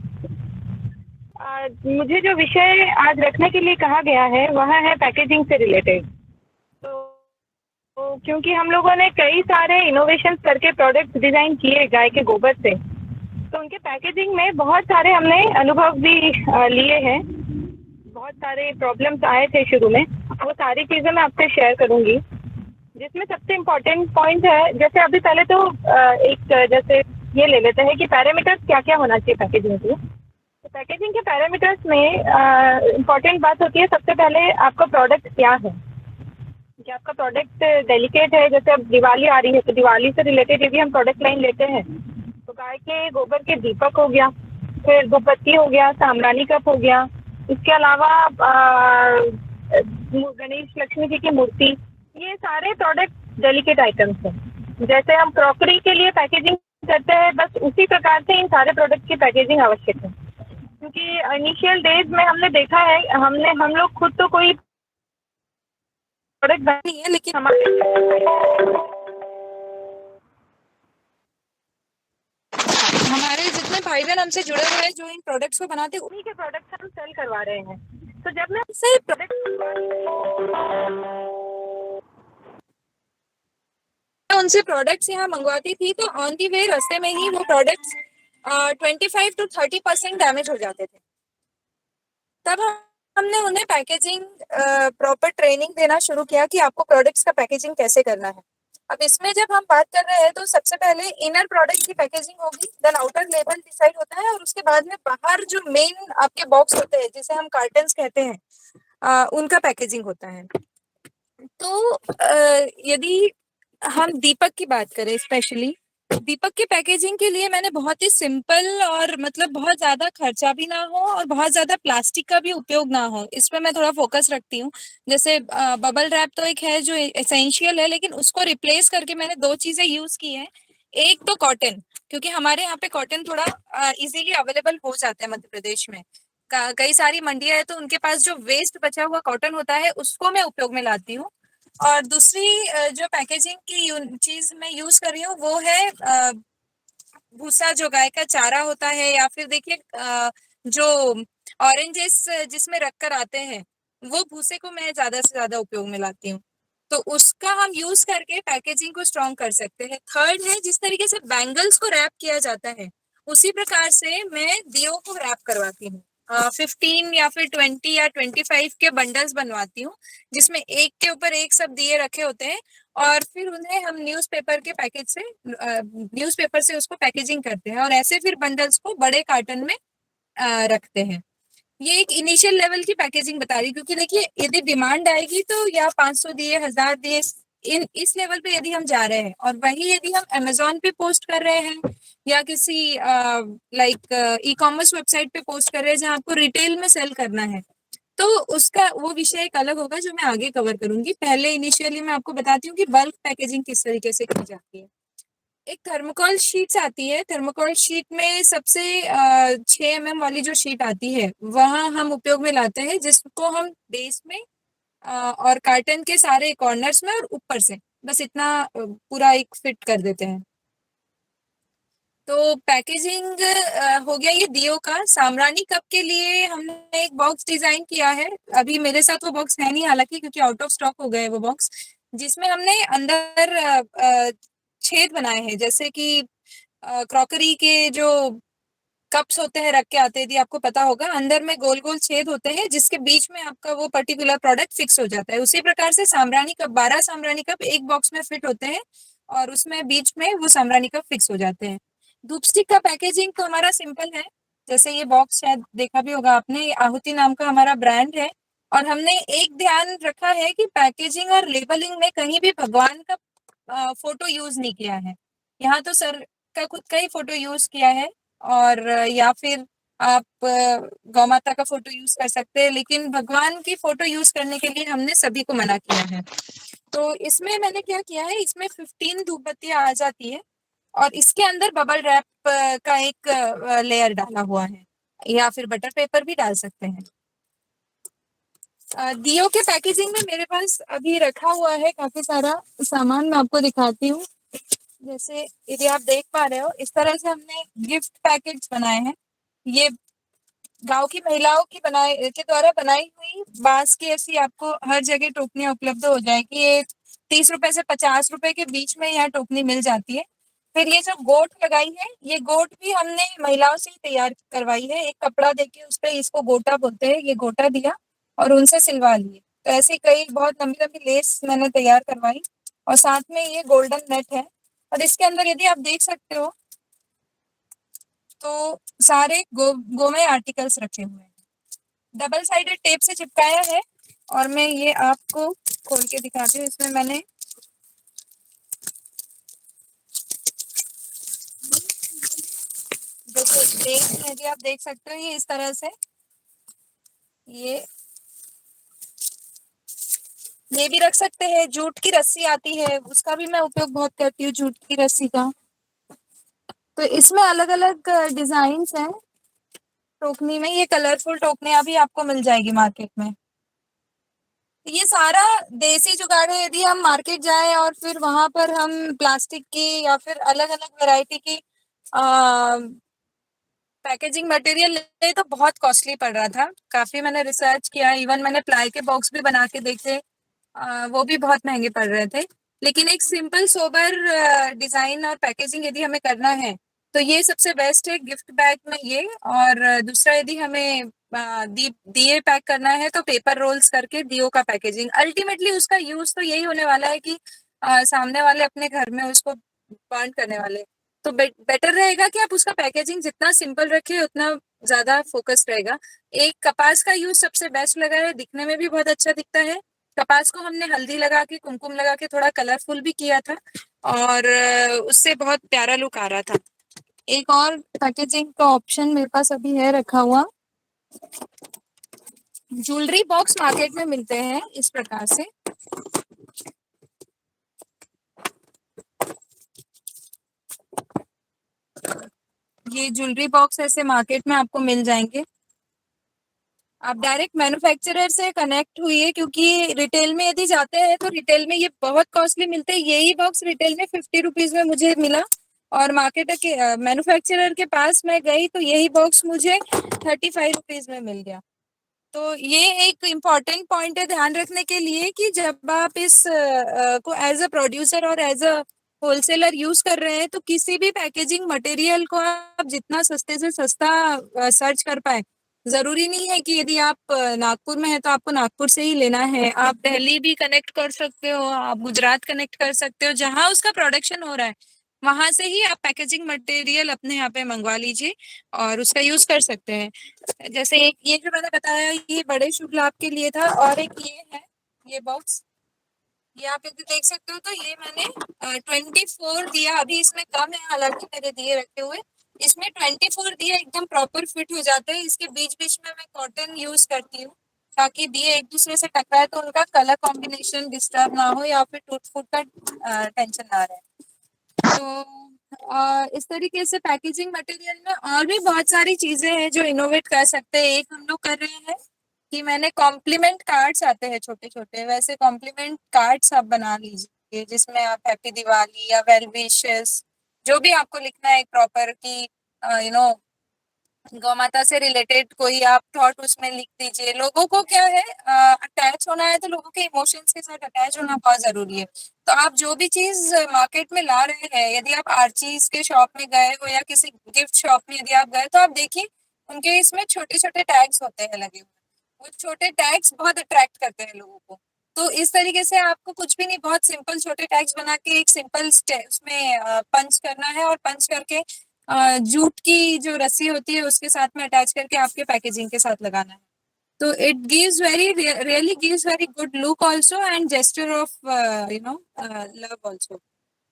मुझे जो विषय आज रखने के लिए कहा गया है वह है पैकेजिंग से रिलेटेड। तो क्योंकि हम लोगों ने कई सारे इनोवेशंस करके प्रोडक्ट्स डिज़ाइन किए गाय के गोबर से, तो उनके पैकेजिंग में बहुत सारे हमने अनुभव भी लिए हैं। बहुत सारे प्रॉब्लम्स आए थे शुरू में, वो सारी चीज़ें मैं आपसे शेयर करूँगी। जिसमें सबसे इम्पोर्टेंट पॉइंट है, जैसे अभी पहले तो एक जैसे ये ले लेते हैं कि पैरामीटर्स क्या क्या होना चाहिए पैकेजिंग के। तो पैकेजिंग के पैरामीटर्स में इम्पोर्टेंट बात होती है सबसे पहले आपका प्रोडक्ट क्या है, कि आपका प्रोडक्ट डेलिकेट है। जैसे अब दिवाली आ रही है तो दिवाली से रिलेटेड यदि हम प्रोडक्ट लाइन लेते हैं तो गाय के गोबर के दीपक हो गया, फिर धूपबत्ती हो गया, सामरानी कप हो गया, इसके अलावा गणेश लक्ष्मी जी की मूर्ति, ये सारे प्रोडक्ट डेलिकेट आइटम्स हैं। जैसे हम क्रॉकरी के लिए पैकेजिंग करते हैं, बस उसी प्रकार से इन सारे प्रोडक्ट की पैकेजिंग आवश्यक है। क्योंकि इनिशियल डेज में हमने देखा है, हम लोग खुद तो कोई प्रोडक्ट नहीं है, लेकिन हमारे जितने भाई बहन हमसे जुड़े हुए हैं जो इन प्रोडक्ट्स को बनाते हैं, उन्हीं के प्रोडक्ट्स हम सेल करवा रहे हैं। तो जब मैं उनसे प्रोडक्ट्स यहाँ मंगवाती थी तो ऑन दी वे रास्ते में ही वो प्रोडक्ट्स 25 to 30% डैमेज हो जाते थे। तब हमने उन्हें पैकेजिंग प्रॉपर ट्रेनिंग देना शुरू किया कि आपको प्रोडक्ट्स का पैकेजिंग कैसे करना है। अब इसमें जब हम बात कर रहे हैं तो सबसे पहले इनर प्रोडक्ट की पैकेजिंग होगी, देन आउटर लेबल डिसाइड होता है और उसके बाद में बाहर जो मेन आपके बॉक्स होते हैं जिसे हम कार्टन्स कहते हैं, उनका पैकेजिंग होता है। तो यदि हम दीपक की बात करें, स्पेशली दीपक की पैकेजिंग के लिए मैंने बहुत ही सिंपल और मतलब बहुत ज्यादा खर्चा भी ना हो और बहुत ज्यादा प्लास्टिक का भी उपयोग ना हो, इस पर मैं थोड़ा फोकस रखती हूँ। जैसे बबल रैप तो एक है जो एसेंशियल है, लेकिन उसको रिप्लेस करके मैंने 2 चीजें यूज की हैं। एक तो कॉटन, क्योंकि हमारे यहाँ पे कॉटन थोड़ा इजीली अवेलेबल हो जाता है मध्य प्रदेश में। कई सारी मंडियां है तो उनके पास जो वेस्ट बचा हुआ कॉटन होता है उसको मैं उपयोग में लाती हूँ। और दूसरी जो पैकेजिंग की चीज मैं यूज कर रही हूँ वो है भूसा, जो गाय का चारा होता है, या फिर देखिए जो ऑरेंजेस जिसमें रख कर आते हैं वो भूसे को मैं ज्यादा से ज्यादा उपयोग में लाती हूँ। तो उसका हम यूज करके पैकेजिंग को स्ट्रॉन्ग कर सकते हैं। थर्ड है, जिस तरीके से बैंगल्स को रैप किया जाता है उसी प्रकार से मैं दियों को रैप करवाती हूँ। 15 या फिर 20 या 25 के बंडल्स बनवाती हूँ जिसमें एक के ऊपर एक सब दिए रखे होते हैं और फिर उन्हें हम न्यूज़पेपर के पैकेज से न्यूज़पेपर से उसको पैकेजिंग करते हैं और ऐसे फिर बंडल्स को बड़े कार्टन में रखते हैं। ये एक इनिशियल लेवल की पैकेजिंग बता रही, क्योंकि देखिए यदि डिमांड आएगी तो या 500 दिए, 1000 दिए, इस लेवल पे यदि हम जा रहे हैं और वही यदि हम अमेजोन पे पोस्ट कर रहे हैं या किसी लाइक ई कॉमर्स वेबसाइट पे पोस्ट कर रहे हैं जहां आपको रिटेल में सेल करना है, तो उसका वो विषय एक अलग होगा जो मैं आगे कवर करूंगी। पहले इनिशियली मैं आपको बताती हूँ कि बल्क पैकेजिंग किस तरीके से की जाती है। एक थर्मोकोल शीट्स आती है। थर्मोकोल शीट में सबसे 6 mm वाली जो शीट आती है वहाँ हम उपयोग में लाते हैं, जिसको हम बेस में और कार्टन के सारे कॉर्नर्स में और ऊपर से बस इतना पूरा एक फिट कर देते हैं। तो पैकेजिंग हो गया ये दियो का। साम्रानी कप के लिए हमने एक बॉक्स डिजाइन किया है। अभी मेरे साथ वो बॉक्स है नहीं हालांकि, क्योंकि आउट ऑफ स्टॉक हो गए वो बॉक्स, जिसमें हमने अंदर छेद बनाए हैं, जैसे कि क्रॉकरी के जो कप्स होते हैं रख के आते हैं, यदि आपको पता होगा, अंदर में गोल गोल छेद होते हैं जिसके बीच में आपका वो पर्टिकुलर प्रोडक्ट फिक्स हो जाता है। उसी प्रकार से साम्रानी कप, 12 साम्रानी कप एक बॉक्स में फिट होते हैं और उसमें बीच में वो साम्रानी कप फिक्स हो जाते हैं। धूप स्टिक का पैकेजिंग तो हमारा सिंपल है। जैसे ये बॉक्स शायद देखा भी होगा आपने, आहुति नाम का हमारा ब्रांड है। और हमने एक ध्यान रखा है कि पैकेजिंग और लेबलिंग में कहीं भी भगवान का फोटो यूज नहीं किया है। यहाँ तो सर का खुद का ही फोटो यूज किया है, और या फिर आप गौ माता का फोटो यूज कर सकते हैं, लेकिन भगवान की फोटो यूज करने के लिए हमने सभी को मना किया है। तो इसमें मैंने क्या किया है, इसमें 15 धूप बत्तियां आ जाती है और इसके अंदर बबल रैप का एक लेयर डाला हुआ है, या फिर बटर पेपर भी डाल सकते हैं। दियो के पैकेजिंग में मेरे पास अभी रखा हुआ है काफी सारा सामान, मैं आपको दिखाती हूँ। जैसे यदि आप देख पा रहे हो, इस तरह से हमने गिफ्ट पैकेज बनाए हैं। ये गांव की महिलाओं की के द्वारा बनाई हुई बांस की ऐसी आपको हर जगह टोकरियां उपलब्ध हो जाएगी। ये 30 रुपए से 50 रुपए के बीच में यह टोकरी मिल जाती है। फिर ये जो गोट लगाई है, ये गोट भी हमने महिलाओं से ही तैयार करवाई है। एक कपड़ा देके उस पर, इसको गोटा बोलते हैं, ये गोटा दिया और उनसे सिलवा लिए। तो ऐसे कई बहुत लंबी लंबी लेस मैंने तैयार करवाई, और साथ में ये गोल्डन नेट है। और इसके अंदर यदि आप देख सकते हो तो सारे गोमय आर्टिकल्स रखे हुए हैं, डबल साइडेड टेप से चिपकाया है। और मैं ये आपको खोल के दिखाती हूँ। इसमें मैंने यदि आप देख सकते हो, ये इस तरह से ये भी रख सकते हैं। जूट की रस्सी आती है, उसका भी मैं उपयोग बहुत करती हूँ, जूट की रस्सी का। तो इसमें अलग अलग डिजाइन्स हैं टोकनी में। ये कलरफुल टोकनियां भी आपको मिल जाएगी मार्केट में। ये सारा देसी जुगाड़ है। यदि हम मार्केट जाएं और फिर वहां पर हम प्लास्टिक की या फिर अलग अलग वैरायटी की पैकेजिंग मटेरियल ले तो बहुत कॉस्टली पड़ रहा था। काफी मैंने रिसर्च किया, इवन मैंने प्लाई के बॉक्स भी बना के देखे, वो भी बहुत महंगे पड़ रहे थे। लेकिन एक सिंपल सोबर डिजाइन और पैकेजिंग यदि हमें करना है तो ये सबसे बेस्ट है गिफ्ट बैग में ये। और दूसरा, यदि हमें दिए पैक करना है तो पेपर रोल्स करके दियो का पैकेजिंग। अल्टीमेटली उसका यूज तो यही होने वाला है कि सामने वाले अपने घर में उसको बर्न करने वाले। तो बेटर रहेगा कि आप उसका पैकेजिंग जितना सिंपल रखें उतना ज्यादा फोकस रहेगा। एक कपास का यूज सबसे बेस्ट लगा है, दिखने में भी बहुत अच्छा दिखता है। कपास को हमने हल्दी लगा के, कुमकुम लगा के थोड़ा कलरफुल भी किया था, और उससे बहुत प्यारा लुक आ रहा था। एक और पैकेजिंग का ऑप्शन मेरे पास अभी है रखा हुआ। ज्वेलरी बॉक्स मार्केट में मिलते हैं इस प्रकार से। ये ज्वेलरी बॉक्स ऐसे मार्केट में आपको मिल जाएंगे। आप डायरेक्ट मैन्युफैक्चरर से कनेक्ट हुई, क्योंकि रिटेल में यदि जाते हैं तो रिटेल में ये बहुत कॉस्टली मिलते हैं। यही बॉक्स रिटेल में 50 रुपीज में मुझे मिला, और मार्केट के मैन्युफैक्चरर के पास मैं गई तो यही बॉक्स मुझे 35 रुपीज में मिल गया। तो ये एक इम्पॉर्टेंट पॉइंट है ध्यान रखने के लिए कि जब आप इस को एज अ प्रोड्यूसर और एज अ होलसेलर यूज कर रहे हैं तो किसी भी पैकेजिंग मटेरियल को आप जितना सस्ते से सस्ता सर्च कर पाए। जरूरी नहीं है कि यदि आप नागपुर में है तो आपको नागपुर से ही लेना है। आप दिल्ली भी कनेक्ट कर सकते हो, आप गुजरात कनेक्ट कर सकते हो, जहां उसका प्रोडक्शन हो रहा है वहां से ही आप पैकेजिंग मटेरियल अपने यहाँ पे मंगवा लीजिए और उसका यूज कर सकते हैं। जैसे एक ये जो मैंने बताया ये बड़े शुभ लाभ के लिए था, और एक ये है ये बॉक्स, ये आप यदि देख सकते हो तो ये मैंने 24 दिया। अभी इसमें कम है हालांकि मेरे दिए रखे हुए, इसमें 24 दिया एकदम प्रॉपर फिट हो जाते हैं। इसके बीच बीच में मैं कॉटन यूज करती हूँ ताकि दिए एक दूसरे से टकराए तो उनका कलर कॉम्बिनेशन डिस्टर्ब ना हो या फिर टूट फूट का टेंशन ना रहे। तो इस तरीके से पैकेजिंग मटेरियल में और भी बहुत सारी चीजें हैं जो इनोवेट कर सकते हैं। एक हम लोग कर रहे हैं कि मैंने कॉम्प्लीमेंट कार्ड्स आते हैं छोटे छोटे, वैसे कॉम्प्लीमेंट कार्ड्स आप बना लीजिए जिसमें आप हैप्पी दिवाली या वेल विशेस जो भी आपको लिखना है प्रॉपर की यू नो गौ माता से रिलेटेड कोई आप थॉट उसमें लिख दीजिए। लोगों को क्या है अटैच होना है तो लोगों के इमोशंस के साथ अटैच होना बहुत जरूरी है। तो आप जो भी चीज मार्केट में ला रहे हैं, यदि आप आर्चीज के शॉप में गए हो या किसी गिफ्ट शॉप में यदि आप गए तो आप देखिए उनके इसमें छोटे छोटे टैग्स होते हैं लगे हुए। वो छोटे टैग्स बहुत अट्रैक्ट करते हैं लोगों को। तो इस तरीके से आपको कुछ भी नहीं, बहुत सिंपल छोटे टैग्स बना के एक सिंपल उसमें पंच करना है और पंच करके जूट की जो रस्सी होती है उसके साथ में अटैच करके आपके पैकेजिंग के साथ लगाना है। तो it gives really gives very good look also and gesture of love also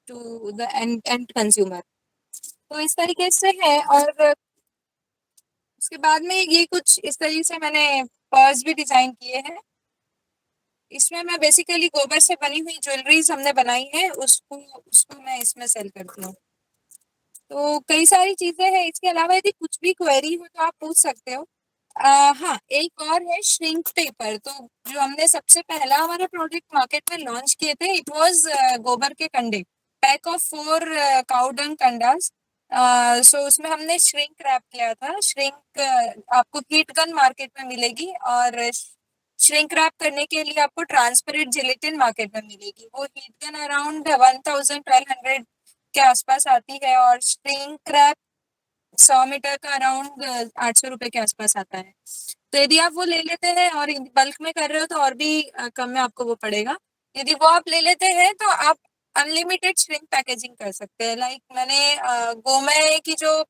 to the end consumer। तो इस तरीके से है। और उसके बाद में ये कुछ इस तरीके से मैंने पर्स भी डिजाइन किए हैं। इसमें मैं बेसिकली गोबर से बनी हुई ज्वेलरीज हमने बनाई है, उसको मैं इसमें सेल करती हूँ। तो कई सारी चीजें हैं। इसके अलावा यदि कुछ भी क्वेरी हो तो आप पूछ सकते हो। हाँ, एक और है श्रिंक पेपर। तो जो हमने सबसे पहला हमारा प्रोडक्ट मार्केट में लॉन्च किए थे इट वाज गोबर के कंडे, पैक ऑफ 4 काउ डंग कंडास। सो उसमें हमने श्रिंक रैप किया था। श्रिंक आपको हीट गन मार्केट में मिलेगी और श्रिंक रैप करने के लिए आपको ट्रांसपेरेंट जिलेटिन मार्केट में मिलेगी। वो हीट गन अराउंड 1200 के आसपास आती है और श्रिंक रैप 100 मीटर का अराउंड 800 रुपए के आसपास आता है। तो यदि आप वो ले लेते हैं और बल्क में कर रहे हो तो और भी कम में आपको वो पड़ेगा। यदि वो आप ले लेते हैं तो आप अनलिमिटेड श्रिंक पैकेजिंग कर सकते हैं। लाइक मैंने गोमय की जो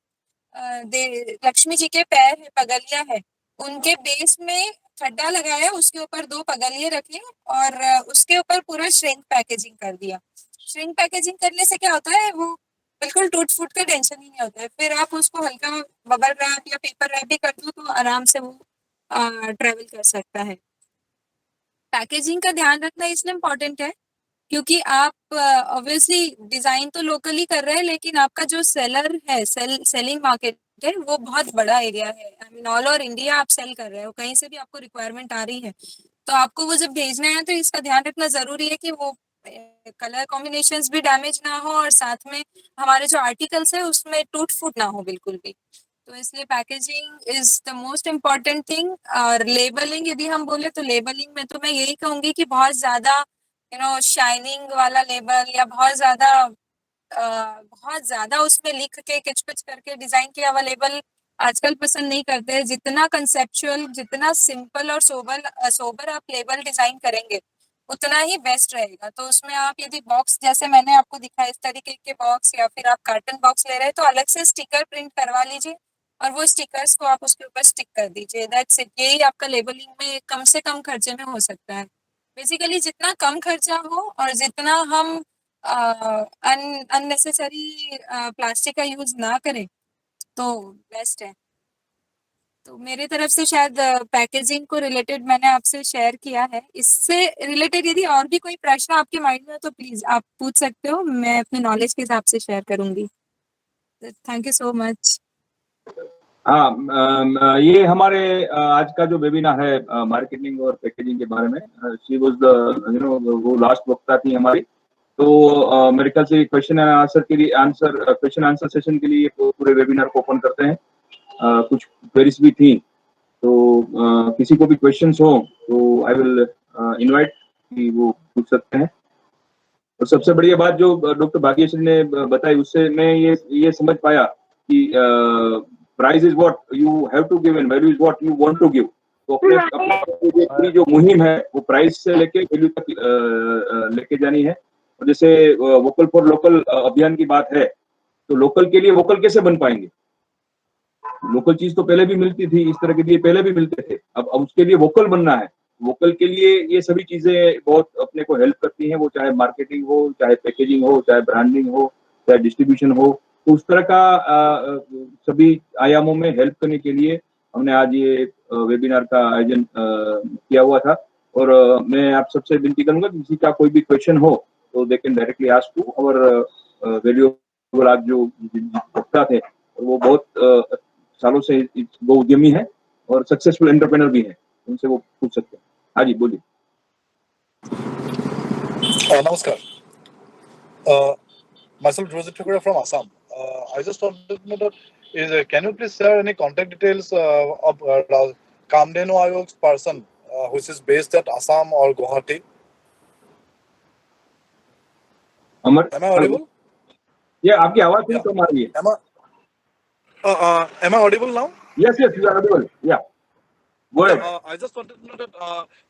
लक्ष्मी जी के पैर है, पगलिया है, उनके बेस में खड्डा लगाया, उसके ऊपर 2 पगलिये रखे और उसके ऊपर पूरा श्रिंक पैकेजिंग कर दिया। श्रिंक पैकेजिंग करने से क्या होता है, वो बिल्कुल टूट फूट का टेंशन ही नहीं होता है। फिर आप उसको हल्का बबल रैप या पेपर रैप भी कर दो तो आराम से वो ट्रेवल कर सकता है। पैकेजिंग का ध्यान रखना इसलिए इम्पोर्टेंट है क्योंकि आप ऑब्वियसली डिजाइन तो लोकली कर रहे हैं लेकिन आपका जो सेलर है, सेलिंग मार्केट है, वो बहुत बड़ा एरिया है। I mean all over India आप सेल कर रहे हो, कहीं से भी आपको रिक्वायरमेंट आ रही है तो आपको वो जब भेजना है तो इसका ध्यान रखना जरूरी है कि वो कलर कॉम्बिनेशंस भी डैमेज ना हो और साथ में हमारे जो आर्टिकल्स है उसमें टूट फूट ना हो बिल्कुल भी। तो इसलिए packaging is the most important thing. और लेबलिंग यदि हम बोले तो लेबलिंग में तो मैं यही कहूंगी कि बहुत ज्यादा शाइनिंग वाला लेबल या बहुत ज्यादा उसमें लिख के किच पिच करके डिजाइन किया हुआ लेबल आजकल पसंद नहीं करते हैं। जितना कंसेप्चुअल, जितना सिंपल और सोबर आप लेबल डिजाइन करेंगे उतना ही बेस्ट रहेगा। तो उसमें आप यदि बॉक्स जैसे मैंने आपको दिखाया इस तरीके के बॉक्स या फिर आप कार्टन बॉक्स ले रहे हैं तो अलग से स्टिकर प्रिंट करवा लीजिए और वो स्टिकर्स को आप उसके ऊपर स्टिक कर दीजिए। That's it. यही आपका लेबलिंग में कम से कम खर्चे में हो सकता है। बेसिकली जितना कम खर्चा हो और जितना हम अननेसेसरी प्लास्टिक का यूज ना करें तो बेस्ट है। तो मेरे तरफ से शायद पैकेजिंग को रिलेटेड मैंने आपसे शेयर किया है। इससे रिलेटेड यदि और भी कोई प्रश्न आपके माइंड में हो तो प्लीज आप पूछ सकते हो, मैं अपने नॉलेज के हिसाब से शेयर करूंगी। Thank you so much. हाँ, ये हमारे आज का जो वेबिनार है मार्केटिंग और पैकेजिंग के बारे में, शी वाज द वो लास्ट वक्ता थी हमारी। तो मेरे ख्याल से क्वेश्चन एंड आंसर के लिए क्वेश्चन आंसर सेशन के लिए पूरे वेबिनार को ओपन करते हैं। कुछ क्वेरीज भी थी तो किसी को भी क्वेश्चंस हो तो आई विल इनवाइट कि वो पूछ सकते हैं। और सबसे बढ़िया बात जो डॉक्टर भाग्यश्री ने बताई उससे मैं ये समझ पाया कि price is what you have to give and value is what you want to give. तो अपनी जो मुहिम है वो प्राइस से लेके वैल्यू तक लेके जानी है। और जैसे वोकल फॉर लोकल अभियान की बात है तो लोकल के लिए वोकल कैसे बन पाएंगे? लोकल चीज तो पहले भी मिलती थी, इस तरह के लिए पहले भी मिलते थे, अब उसके लिए वोकल बनना है। वोकल के लिए ये सभी चीजें बहुत अपने को हेल्प करती हैं, वो चाहे मार्केटिंग हो, चाहे पैकेजिंग हो, चाहे ब्रांडिंग हो, चाहे डिस्ट्रीब्यूशन हो। तो उस तरह का सभी आयामों में हेल्प करने के लिए हमने आज ये वेबिनार का आयोजन किया हुआ था। और मैं आप सबसे विनती करूंगा कि किसी का कोई भी क्वेश्चन हो तो they can directly ask to our value आज जो गुप्ता थे वो बहुत सालों से वो उद्यमी है और सक्सेसफुल एंटरप्रेन्योर भी है, उनसे वो पूछ सकते हैं। हाँ जी बोलिए। नमस्कार, myself Joseph Thakura from Assam. I just wanted to know that can you please share any contact details of Kamdenu Ayog's person which is based at Assam or Guwahati? Amar, Am I audible? ये आपकी आवाज थोड़ी कम आ रही है। Am I audible now? Yes, you are audible. Yeah. Go ahead. I just wanted to know that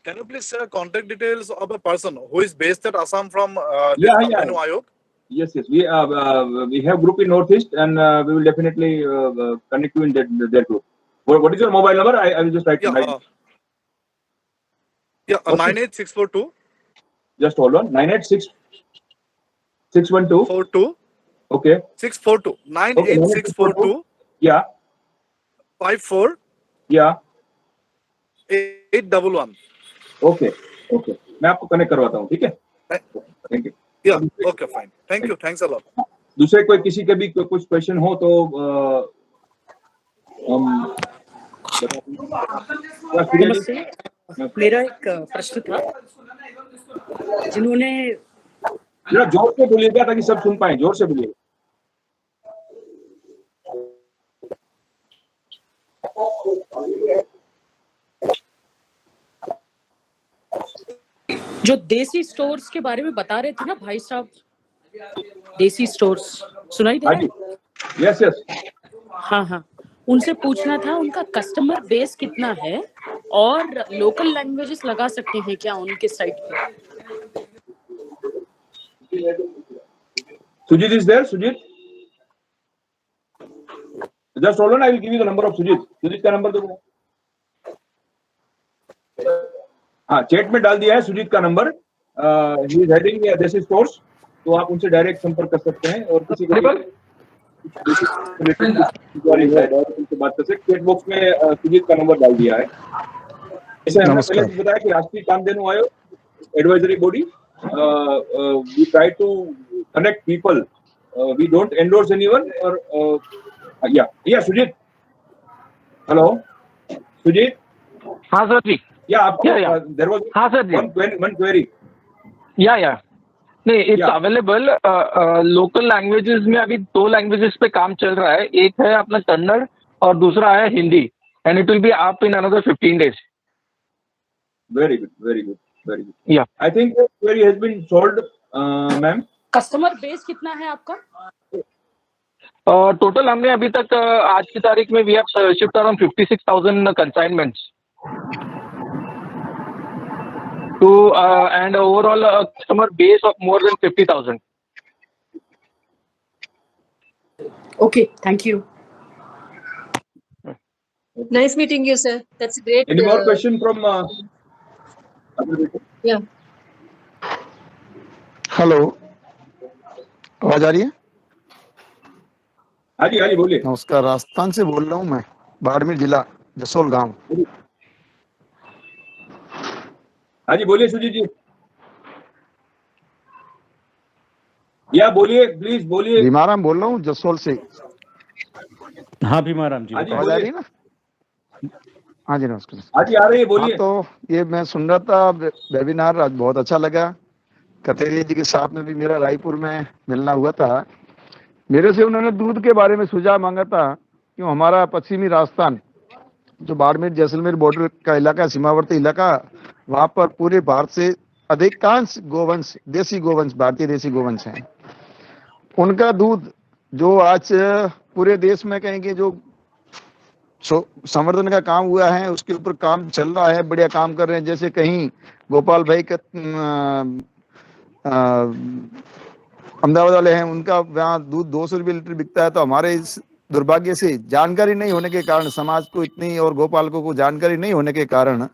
can you please share contact details of a person who is based at Assam from this Kamdenu Ayog? Yes. We have group in Northeast, and we will definitely connect you in their group. What is your mobile number? I will just write. Yeah. 98642. Just hold on. 98612. 42. Okay. 642. 98642. Yeah. 54. Yeah. 811. Okay. मैं आपको connect करवाता हूँ, ठीक है? Thank you. Yeah. Okay. Fine. Thank you. Thanks a lot. दूसरे कोई किसी के भी कुछ क्वेश्चन हो तो नमस्ते, मेरा एक प्रश्न था। जिन्होंने जरा जोर से बोलिएगा ताकि सब सुन पाए, जोर से बोलिए। जो देसी स्टोर्स के बारे में बता रहे थे ना भाई साहब, देसी स्टोर्स सुनाई दे रहा है? यस। हाँ, उनसे पूछना था उनका कस्टमर बेस कितना है और लोकल लैंग्वेजेस लगा सकते हैं क्या उनके साइट पे? Sujit is there? Sujit? Just hold on, I will give you the number of Sujit. Sujit का नंबर दो। हाँ, चैट में डाल दिया है सुजीत का नंबर। ही इज हेडिंग देसी स्टोर्स, तो आप उनसे डायरेक्ट संपर्क कर सकते हैं और किसी को उनसे बात कर सकते। चैट बॉक्स में सुजीत का नंबर डाल दिया है। जैसे हमने पहले बताया कि Rashtriya Kamdhenu Aayog advisory body, we try to connect people, we don't endorse anyone. और या सुजीत, हेलो सुजीत। हाँ सर जी। there was one query. Yeah. नहीं, इट्स अवेलेबल। लोकल लैंग्वेजेस में अभी 2 लैंग्वेजेस पे काम चल रहा है। एक है अपना कन्नड़ और दूसरा है Hindi, and it will be up in another 15 days. Very good. Yeah. I think the query has been solved, ma'am. Customer base कितना है आपका? टोटल हमने अभी तक आज की तारीख में we have shift around 56,000 consignments to and overall customer base of more than 50,000. Okay, thank you. Nice meeting you, sir. That's great. Any more question from? Yeah. Hello, आवाज आ रही है? हाँ जी बोलिए। नमस्कार, राजस्थान से बोल रहा हूँ मैं, बाड़मेर जिला, जसोल गांव। हाँ जी बोलिए सुजीत जी। या बोलिए, प्लीज बोलिए। भीमाराम बोल रहा हूँ जसोल से। हाँ भीमाराम जी, आवाज आ रही है ना? हाँ जी नमस्कार। हाँ जी आ रही है, बोलिए। तो ये मैं सुन रहा था वेबिनार, आज बहुत अच्छा लगा। कथेरिया जी के साथ में भी मेरा रायपुर में मिलना हुआ था। मेरे से उन्होंने दूध के बारे में सुझाव मांगा था, क्यों हमारा पश्चिमी राजस्थान जो बाड़मेर जैसलमेर बॉर्डर का इलाका, सीमावर्ती इलाका, वहां पर पूरे भारत से अधिकांश गोवंश, देसी गोवंश, भारतीय देसी गोवंश हैं। उनका दूध जो आज पूरे देश में कहेंगे जो संवर्धन का काम हुआ है, उसके ऊपर काम चल रहा है, बढ़िया काम कर रहे हैं। जैसे कहीं गोपाल भाई का अहमदाबाद वाले हैं, उनका वहाँ दूध 200 रुपये लीटर बिकता है। तो हमारे इस दुर्भाग्य से जानकारी नहीं होने के कारण, समाज को इतनी और गोपालकों को जानकारी नहीं होने के कारण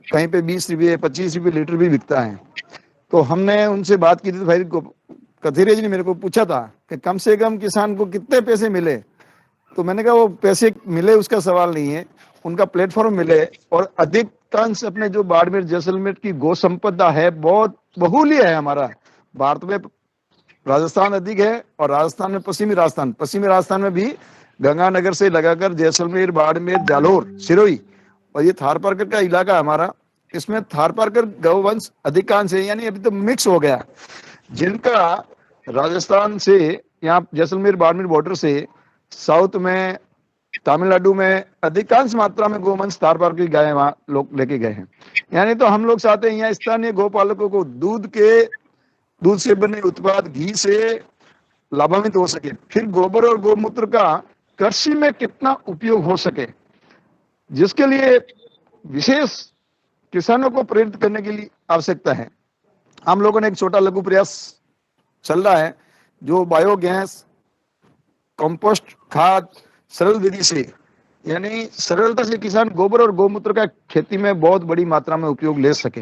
कहीं पे 20 रुपये 25 रुपये लीटर भी बिकता है। तो हमने उनसे बात की थी, तो भाई कथेरिया जी ने मेरे को पूछा था कि कम से कम किसान को कितने पैसे मिले। तो मैंने कहा वो पैसे मिले उसका सवाल नहीं है, उनका प्लेटफॉर्म मिले। और अधिकांश अपने जो बाड़मेर जैसलमेर की गौ संपदा है बहुत बहुल्य है। हमारा भारत में राजस्थान अधिक है, और राजस्थान में पश्चिमी राजस्थान में भी गंगानगर से लगाकर जैसलमेर, बाड़मेर, जालोर, सिरोही, और ये थारपारकर का इलाका हमारा, इसमें थारपारकर गौवंश अधिकांश है, यानी अभी तो मिक्स हो गया। जिनका राजस्थान से, यहाँ जैसलमेर बाड़मेर बॉर्डर से साउथ में, तमिलनाडु में अधिकांश मात्रा में गोवंश थारपारकर की गायें वहां लोग लेके गए हैं। यानी तो हम लोग चाहते हैं यहाँ स्थानीय गोपालकों को दूध से बने उत्पाद, घी से लाभान्वित हो सके, फिर गोबर और गोमूत्र का कृषि में कितना उपयोग हो सके, जिसके लिए विशेष किसानों को प्रेरित करने की लिए आवश्यकता है। हम लोगों ने एक छोटा लघु प्रयास चल रहा है, जो बायोगैस, कंपोस्ट खाद सरल विधि से, यानी सरलता से किसान गोबर और गोमूत्र का खेती में बहुत बड़ी मात्रा में उपयोग ले सके।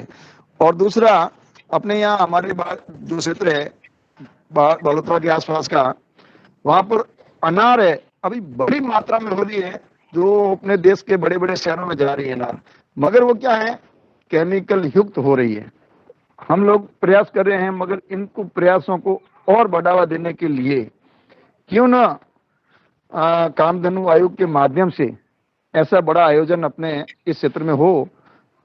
और दूसरा, अपने यहाँ हमारे जो क्षेत्र है बालोतरा के आसपास का, वहां पर अनार है, अभी बड़ी मात्रा में हो रही है, जो अपने देश के बड़े बड़े शहरों में जा रही है अनार, मगर वो क्या है, केमिकल युक्त हो रही है। हम लोग प्रयास कर रहे हैं, मगर इनको प्रयासों को और बढ़ावा देने के लिए क्यों ना कामधेनु आयोग के माध्यम से ऐसा बड़ा आयोजन अपने इस क्षेत्र में हो,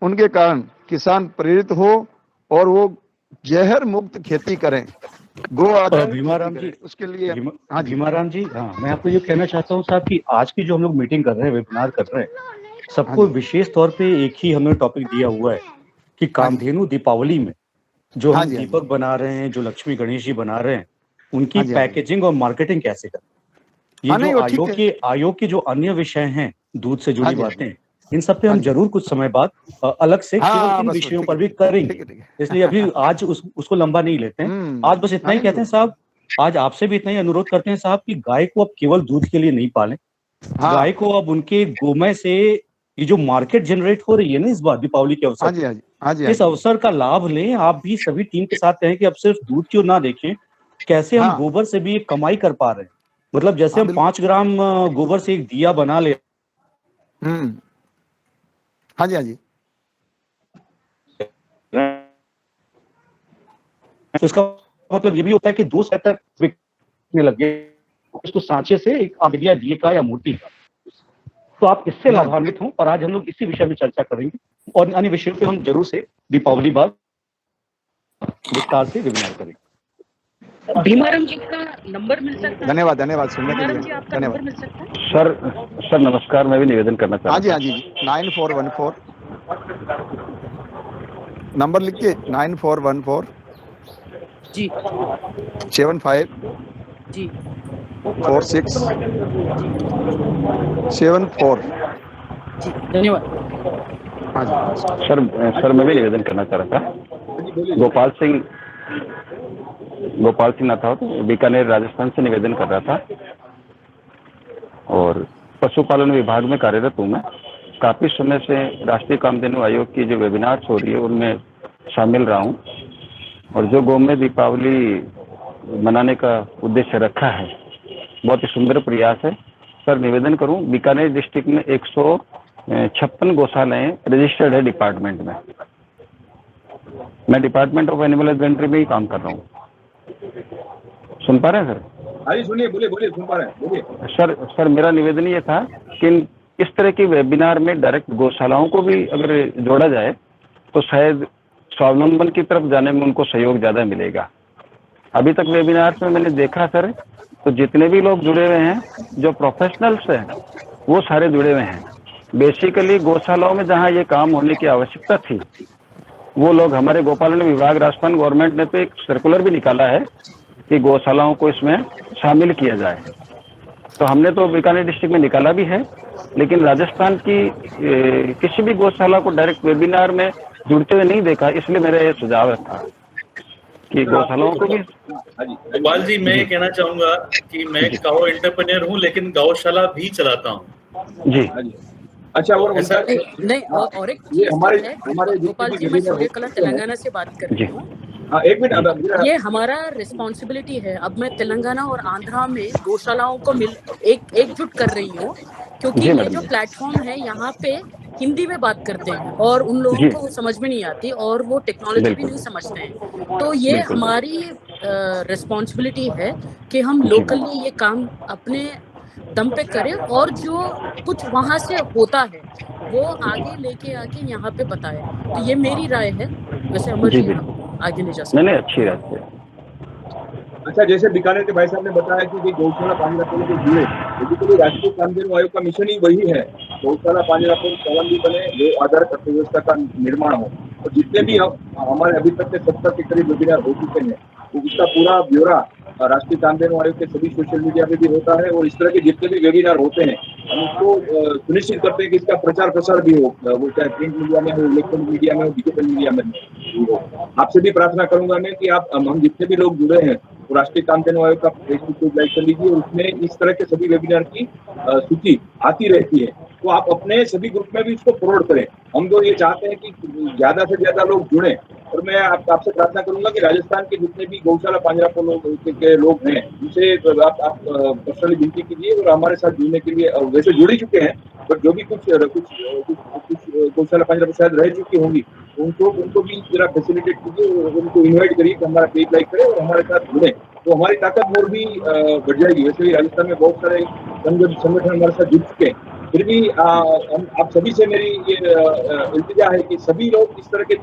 उनके कारण किसान प्रेरित हो और वो जहर मुक्त खेती करें, गो आधारित भीमाराम जी, उसके लिए। हाँ भीमाराम जी, हाँ मैं आपको ये कहना चाहता हूँ साहब कि आज की जो हम लोग मीटिंग कर रहे हैं, वेबिनार कर रहे हैं, सबको विशेष तौर पे एक ही हमें टॉपिक दिया हुआ है कि कामधेनु दीपावली में जो हम दीपक बना रहे हैं, जो लक्ष्मी गणेश जी बना रहे हैं, उनकी पैकेजिंग और मार्केटिंग कैसे करें। ये जो आयोग के जो अन्य विषय हैं, दूध से जुड़ी बातें, इन सब पे हम जरूर कुछ समय बाद अलग से केवल इन विषयों पर भी करेंगे। इसलिए अभी आज उसको लंबा नहीं लेते हैं। आज बस इतना ही कहते हैं साहब, आज आपसे भी इतना ही अनुरोध करते हैं साहब कि गाय को अब केवल दूध के लिए नहीं पालें, गाय को अब उनके गोमय से ये जो मार्केट जनरेट हो रही है ना इस बार दीपावली के अवसर, इस अवसर का लाभ लें। आप भी सभी टीम के साथ कहें कि अब सिर्फ दूध क्यों ना देखें, कैसे हम गोबर से भी एक कमाई कर पा रहे हैं। मतलब जैसे हम 5 ग्राम गोबर से एक दिया बना ले, हाँ जी, तो इसका मतलब ये भी होता है कि 2 साल तक बिकने लगे उसको सांचे से एक आइडिया दिए का या मूर्ति का, तो आप इससे लाभान्वित हों। और आज हम लोग इसी विषय में चर्चा करेंगे और अन्य विषयों पे हम जरूर से दीपावली बाद विस्तार से वेबिनार करेंगे। भीमाराम जी का नंबर मिल सकता है? धन्यवाद सुनने के लिए, धन्यवाद। मिल सकता है सर नमस्कार, मैं भी निवेदन करना चाहता हूँ। हाँ जी 9414 नंबर लिखिए, 9414 जी 75 जी 46 74 जी, धन्यवाद। हाँ जी सर मैं भी निवेदन करना चाह रहा था। गोपाल सिंह नाथावत, बीकानेर राजस्थान से निवेदन कर रहा था, और पशुपालन विभाग में कार्यरत हूँ मैं। काफी समय से राष्ट्रीय कामधेनु आयोग की जो वेबिनार्स हो रही है उनमें शामिल रहा हूँ, और जो गौमय दीपावली मनाने का उद्देश्य रखा है, बहुत ही सुंदर प्रयास है। सर निवेदन करूँ, बीकानेर डिस्ट्रिक्ट में 156 गौशालाएं रजिस्टर्ड है डिपार्टमेंट में। मैं डिपार्टमेंट ऑफ एनिमल हस्बेंड्री में ही काम कर रहा हूँ। सुन पा रहे हैं सर? हाँ जी, सुनिए, बोलिए, सुन पा रहे हैं, बोलिए। सर मेरा निवेदन ये था कि इस तरह की वेबिनार में डायरेक्ट गौशालाओं को भी अगर जोड़ा जाए तो शायद स्वावलंबन की तरफ जाने में उनको सहयोग ज्यादा मिलेगा। अभी तक वेबिनार में मैंने देखा सर, तो जितने भी लोग जुड़े हुए हैं, जो प्रोफेशनल्स हैं, वो सारे जुड़े हुए हैं। बेसिकली गौशालाओं में जहाँ ये काम होने की आवश्यकता थी, वो लोग, हमारे गोपालन विभाग राजस्थान गवर्नमेंट ने तो एक सर्कुलर भी निकाला है कि गौशालाओं को इसमें शामिल किया जाए। तो हमने तो बीकानेर डिस्ट्रिक्ट में निकाला भी है, लेकिन राजस्थान की किसी भी गौशाला को डायरेक्ट वेबिनार में जुड़ते हुए नहीं देखा, इसलिए मेरा ये सुझाव था कि गौशालाओं को भी। गोपाल जी, मैं ये कहना चाहूंगा कि मैं काऊ एंटरप्रेन्योर हूँ, लेकिन गौशाला भी चलाता हूँ। जी अच्छा, और नहीं, और एक चीज है गोपाल जी, मैं सूर्य कला तेलंगाना से बात कर रही हूँ। एक मिनट, ये हमारा रिस्पॉन्सिबिलिटी है। अब मैं तेलंगाना और आंध्रा में गौशालाओं को एकजुट कर रही हूँ, क्योंकि ये जो प्लेटफॉर्म है यहाँ पे हिंदी में बात करते हैं और उन लोगों को समझ में नहीं आती और वो टेक्नोलॉजी भी नहीं समझते हैं। तो ये हमारी रिस्पॉन्सिबिलिटी है कि हम लोकली ये काम अपने दम पे करें और जो कुछ वहां से होता है वो आगे लेके आके यहाँ पे बताए। तो ये मेरी राय है। वैसे अमर जी आगे ले जा सकते। नहीं, अच्छी बात है। अच्छा, जैसे बीकानेर के भाई साहब ने बताया कि गौशाला पांजरापोल को जुड़े, बेसिकली राष्ट्रीय कामधेनु आयोग का मिशन ही वही है, गौशाला पांजरापोल स्वावलंबी बने, जो आधारित अर्थव्यवस्था का निर्माण हो। और जितने भी हमारे अभी तक के 70 के करीब वेबिनार हो चुके हैं, तो उसका पूरा ब्यौरा राष्ट्रीय कामधेनु आयोग के सभी सोशल मीडिया पे भी होता है। और इस तरह के जितने भी वेबिनार होते हैं, हम उसको सुनिश्चित करते हैं कि इसका प्रचार प्रसार भी हो, वो चाहे प्रिंट मीडिया में हो, इलेक्ट्रॉनिक मीडिया में हो, डिजिटल मीडिया में हो। आपसे भी प्रार्थना करूंगा मैं कि आप हम जितने भी लोग जुड़े हैं, तो राष्ट्रीय कामधेनु आयोग का फेसबुक पेज लाइक कर लीजिए, और उसमें इस तरह के सभी वेबिनार की सूची आती रहती है, तो आप अपने सभी ग्रुप में भी इसको फॉरवर्ड करें। हम तो ये चाहते हैं कि ज्यादा से ज्यादा लोग जुड़े। और मैं आपसे प्रार्थना करूंगा कि राजस्थान के जितने भी गौशाला पांजरापोल के लोग हैं, उनसे आप पर्सनली विनती कीजिए और हमारे साथ जुड़ने के लिए, वैसे जुड़ ही चुके हैं, बट जो भी कुछ गौशाला पांजरापोल शायद रह चुकी होंगी, उनको भी जरा फैसिलिटेट कीजिए और उनको इन्वाइट करिए कि हमारा पेज लाइक करें और हमारे साथ जुड़े, तो हमारी ताकत और भी बढ़ जाएगी। वैसे भी राजस्थान में बहुत सारे संगठन हमारे साथ जुड़ चुके हैं, फिर भी आप सभी से मेरी ये इल्तिजा है कि सभी लोग इस तरह के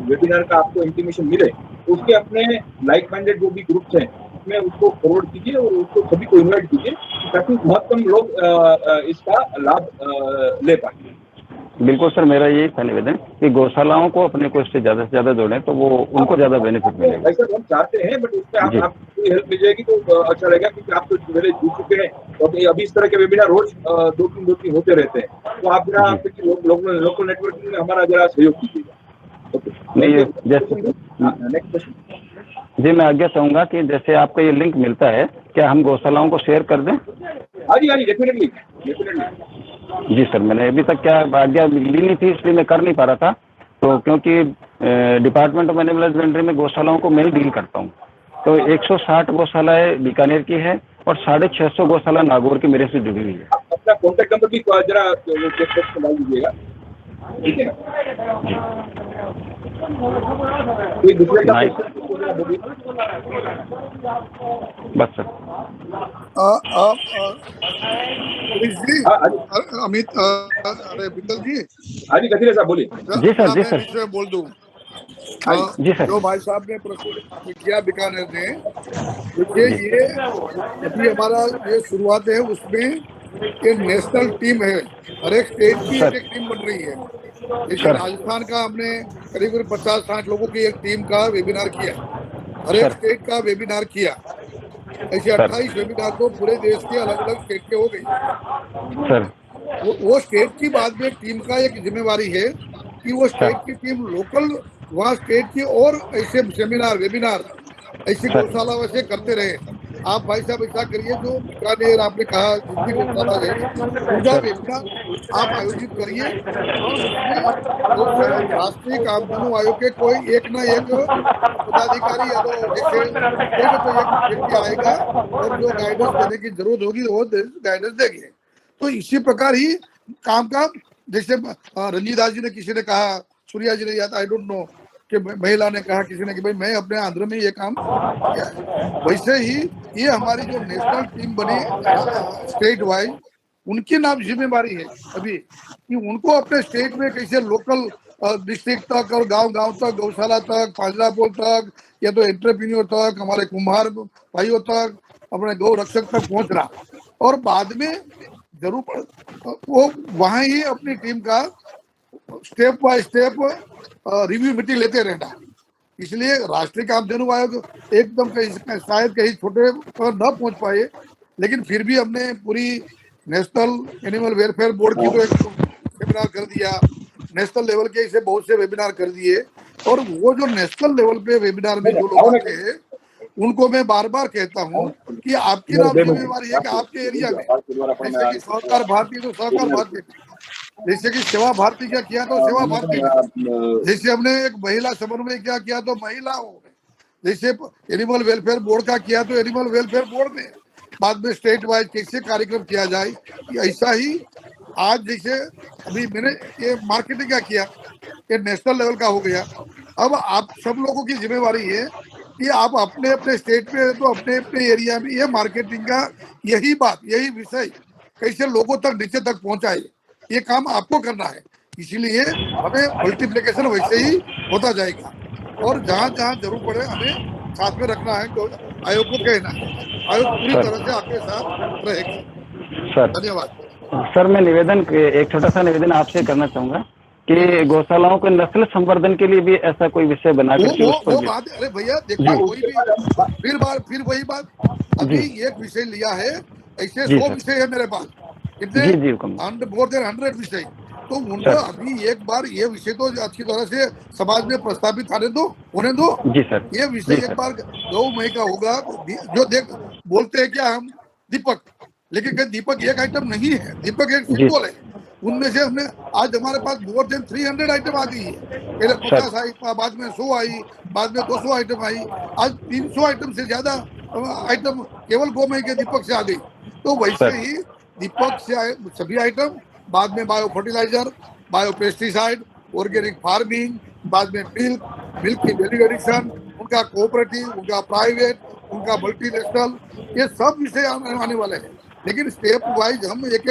वेबिनार का आपको इंटीमेशन मिले, तो उसके अपने लाइक माइंडेड जो भी ग्रुप्स हैं उसमें उसको फॉरवर्ड कीजिए और उसको सभी को इन्वाइट कीजिए, ताकि महत्तम लोग इसका लाभ ले पाए। बिल्कुल सर, मेरा यही निवेदन कि गौशालाओं को अपने को इससे ज्यादा जोड़ें, तो वो उनको ज्यादा बेनिफिट मिलेगा। ऐसा हम चाहते हैं, बट उसमें आप कोई हेल्प मिल जाएगी तो अच्छा रहेगा, क्योंकि आप तो पहले जुड़ चुके हैं, तो अभी इस तरह के वेबिनार रोज 2-3 होते रहते हैं, तो आप जरा लोकल नेटवर्किंग में हमारा जरा सहयोग कीजिएगा। नहीं, जैसे नेक्स्ट क्वेश्चन जी, मैं आज्ञा चाहूंगा कि जैसे आपका ये लिंक मिलता है, क्या हम गौशालाओं को शेयर कर दें? हाँ जी, डेफिनेटली। जी सर, मैंने अभी तक क्या आज्ञा मिली नहीं थी, इसलिए मैं कर नहीं पा रहा था, तो क्योंकि डिपार्टमेंट ऑफ एनिमल हस्बेंड्री में गौशालाओं को मैं ही डील करता हूँ, तो 160 गौशालाएं बीकानेर की है और 650 गौशाला नागौर की मेरे से जुड़ी हुई है। अपना कॉन्टेक्ट नंबर भी जरा डाल दीजिएगा, ठीक है? कोई दूसरे का बस सर। अमित, अरे बिंदल जी, हाँ जी, कथिरे साहब बोलिए। जी सर मैं बोल दूं, जी सर। जो भाई साहब ने प्रस्तुत किया बीकानेर ने, देखिए ये अभी हमारा ये शुरुआत है, उसमें एक नेशनल टीम है, हर एक स्टेट की एक टीम बन रही है। जैसे राजस्थान का हमने करीब 50-60 लोगों की एक टीम का वेबिनार किया, हर एक स्टेट का वेबिनार किया, ऐसे 28 वेबिनार तो पूरे देश के अलग अलग स्टेट के हो गए सर। वो स्टेट की बाद में टीम का एक जिम्मेवारी है कि वो स्टेट की टीम लोकल वहाँ स्टेट की और ऐसे सेमिनार वेबिनार ऐसी गौशाला वैसे करते रहे। आप भाई साहब ऐसा करिए, जो बीकानेर आपने कहा जितनी गौशाला है, पूरा वेबिनार आप आयोजित करिए और उसमें राष्ट्रीय कामधेनु आयोग के कोई एक ना एक पदाधिकारी या तो जैसे एक व्यक्ति आएगा और जो गाइडेंस देने की जरूरत होगी वो गाइडेंस देंगे। तो इसी प्रकार ही काम का, जैसे रंजीत जी ने, किसी ने कहा, सूर्या जी ने, या आई डोंट नो कि महिला ने कहा किसी ने कि भाई मैं अपने आंध्र में ये काम किया है, वैसे ही ये हमारी जो नेशनल टीम बनी स्टेट वाइज, उनकी नाम जिम्मेवारी है अभी कि उनको अपने स्टेट में कैसे लोकल डिस्ट्रिक्ट तक और गांव तक, गौशाला तक, पांजरापोल तक, या तो एंटरप्रेन्योर तक, हमारे कुम्हार भाइयों तक, अपने गौ रक्षक तक पहुंचना, और बाद में जरूर वो वहां ही अपनी टीम का step by step review meeting लेते रहना। इसलिए राष्ट्रीय कामधेनु आयोग एकदम शायद कहीं छोटे पर न पहुंच पाए, लेकिन फिर भी हमने पूरी नेशनल एनिमल वेलफेयर बोर्ड की तो एक वेबिनार कर दिया, नेशनल लेवल के इसे बहुत से वेबिनार कर दिए, और वो जो नेशनल लेवल पे वेबिनार में जो लोग आते हैं उनको मैं बार बार कहता हूँ कि आपकी नाम जिम्मेवारी है कि आपके एरिया में, जैसे कि सहकार भारती तो सहकार भारती, जैसे कि सेवा भारती क्या किया तो सेवा भारती, जैसे हमने एक महिला समन्वय क्या किया तो महिलाओं में, जैसे एनिमल वेलफेयर बोर्ड का किया तो एनिमल वेलफेयर बोर्ड में, बाद में स्टेट वाइज कैसे कार्यक्रम किया जाए, कि ऐसा ही आज जैसे अभी मैंने ये मार्केटिंग का किया, ये नेशनल लेवल का हो गया। अब आप सब लोगों की जिम्मेवारी है कि आप अपने अपने स्टेट में तो अपने अपने एरिया में ये मार्केटिंग का यही बात, यही विषय कैसे लोगों तक नीचे तक पहुंचाए, ये काम आपको करना है। इसीलिए हमें मल्टीप्लिकेशन वैसे ही होता जाएगा और जहां जहां जरूर पड़े हमें साथ में रखना है, तो आयोग को कहना है, आयोग पूरी तरह से आपके साथ रहेगा। सर धन्यवाद। सर, मैं एक छोटा सा निवेदन आपसे करना चाहूंगा कि गौशालाओं के नस्ल संवर्धन के लिए भी ऐसा कोई विषय बना करके उस पर वो बात, अरे भैया देखो कोई भी फिर वही बात, अभी एक विषय लिया है, ऐसे 100 विषय है मेरे पास, कितने मोर देन 100 विषय, तो उनको अभी एक बार ये विषय तो अच्छी तरह से समाज में प्रस्तावित होने दो। ये विषय एक बार 2 मई का होगा, जो बोलते हैं क्या हम दीपक, लेकिन दीपक एक आइटम नहीं है, दीपक एक सिंबल है। उनमें से हमने आज हमारे पास मोर देन 300 आइटम आ गई है, पहले 50 आई, बाद में 100 आई, बाद में 200 आइटम आई, आज 300 आइटम से ज्यादा आइटम केवल गोमय के दीपक से आ गई। तो वैसे ही दीपक से आए सभी आइटम, बाद में bio fertiliser, bio pesticide, organic farming, बाद में मिल्क की वैल्यू एडिशन, उनका कोऑपरेटिव, उनका प्राइवेट, उनका मल्टीनेशनल, ये सब विषय आने वाले हैं। लेकिन स्टेप वाइज हम एक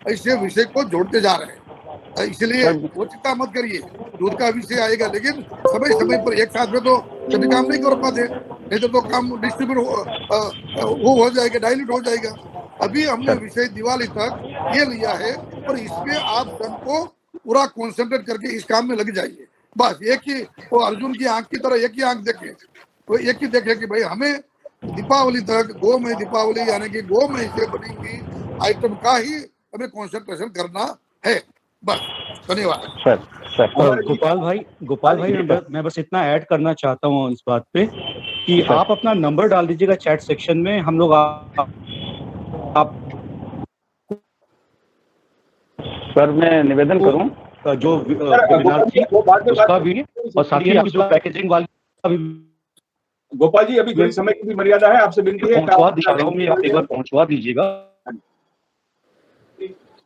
ऐसे विषय को जोड़ते जा रहे हैं, इसलिए वो चिंता मत करिए, दूध का विषय आएगा, लेकिन समय पर एक साथ में तो सभी काम नहीं कर पाते, नहीं तो काम डिस्ट्रीब्यूट हो जाएगा, डाइल्यूट हो जाएगा। अभी हमने विषय दिवाली तक ये लिया है और इसमें आप सबको पूरा कॉन्सेंट्रेट करके इस काम में लग जाइए। बस एक ही वो अर्जुन की आंख की तरह एक ही आंख देखे, तो एक ही देखे कि भाई हमें दीपावली तक गोमय दीपावली यानी कि गोमय से बनेगी आइटम का ही हमें कंसंट्रेशन करना है। बस, धन्यवाद सर। गोपाल भाई मैं बस इतना ऐड करना चाहता हूँ इस बात पे कि आप अपना नंबर डाल दीजिएगा चैट सेक्शन में, हम लोग आप सर मैं निवेदन करूं जो वेबिनार थी उसका भी और साथ ही जो पैकेजिंग वाली, गोपाल जी अभी थोड़ी समय की भी मर्यादा है, आपसे विनती है पहुंचवा दीजिएगा, आप एक बार पहुंचवा दीजिएगा।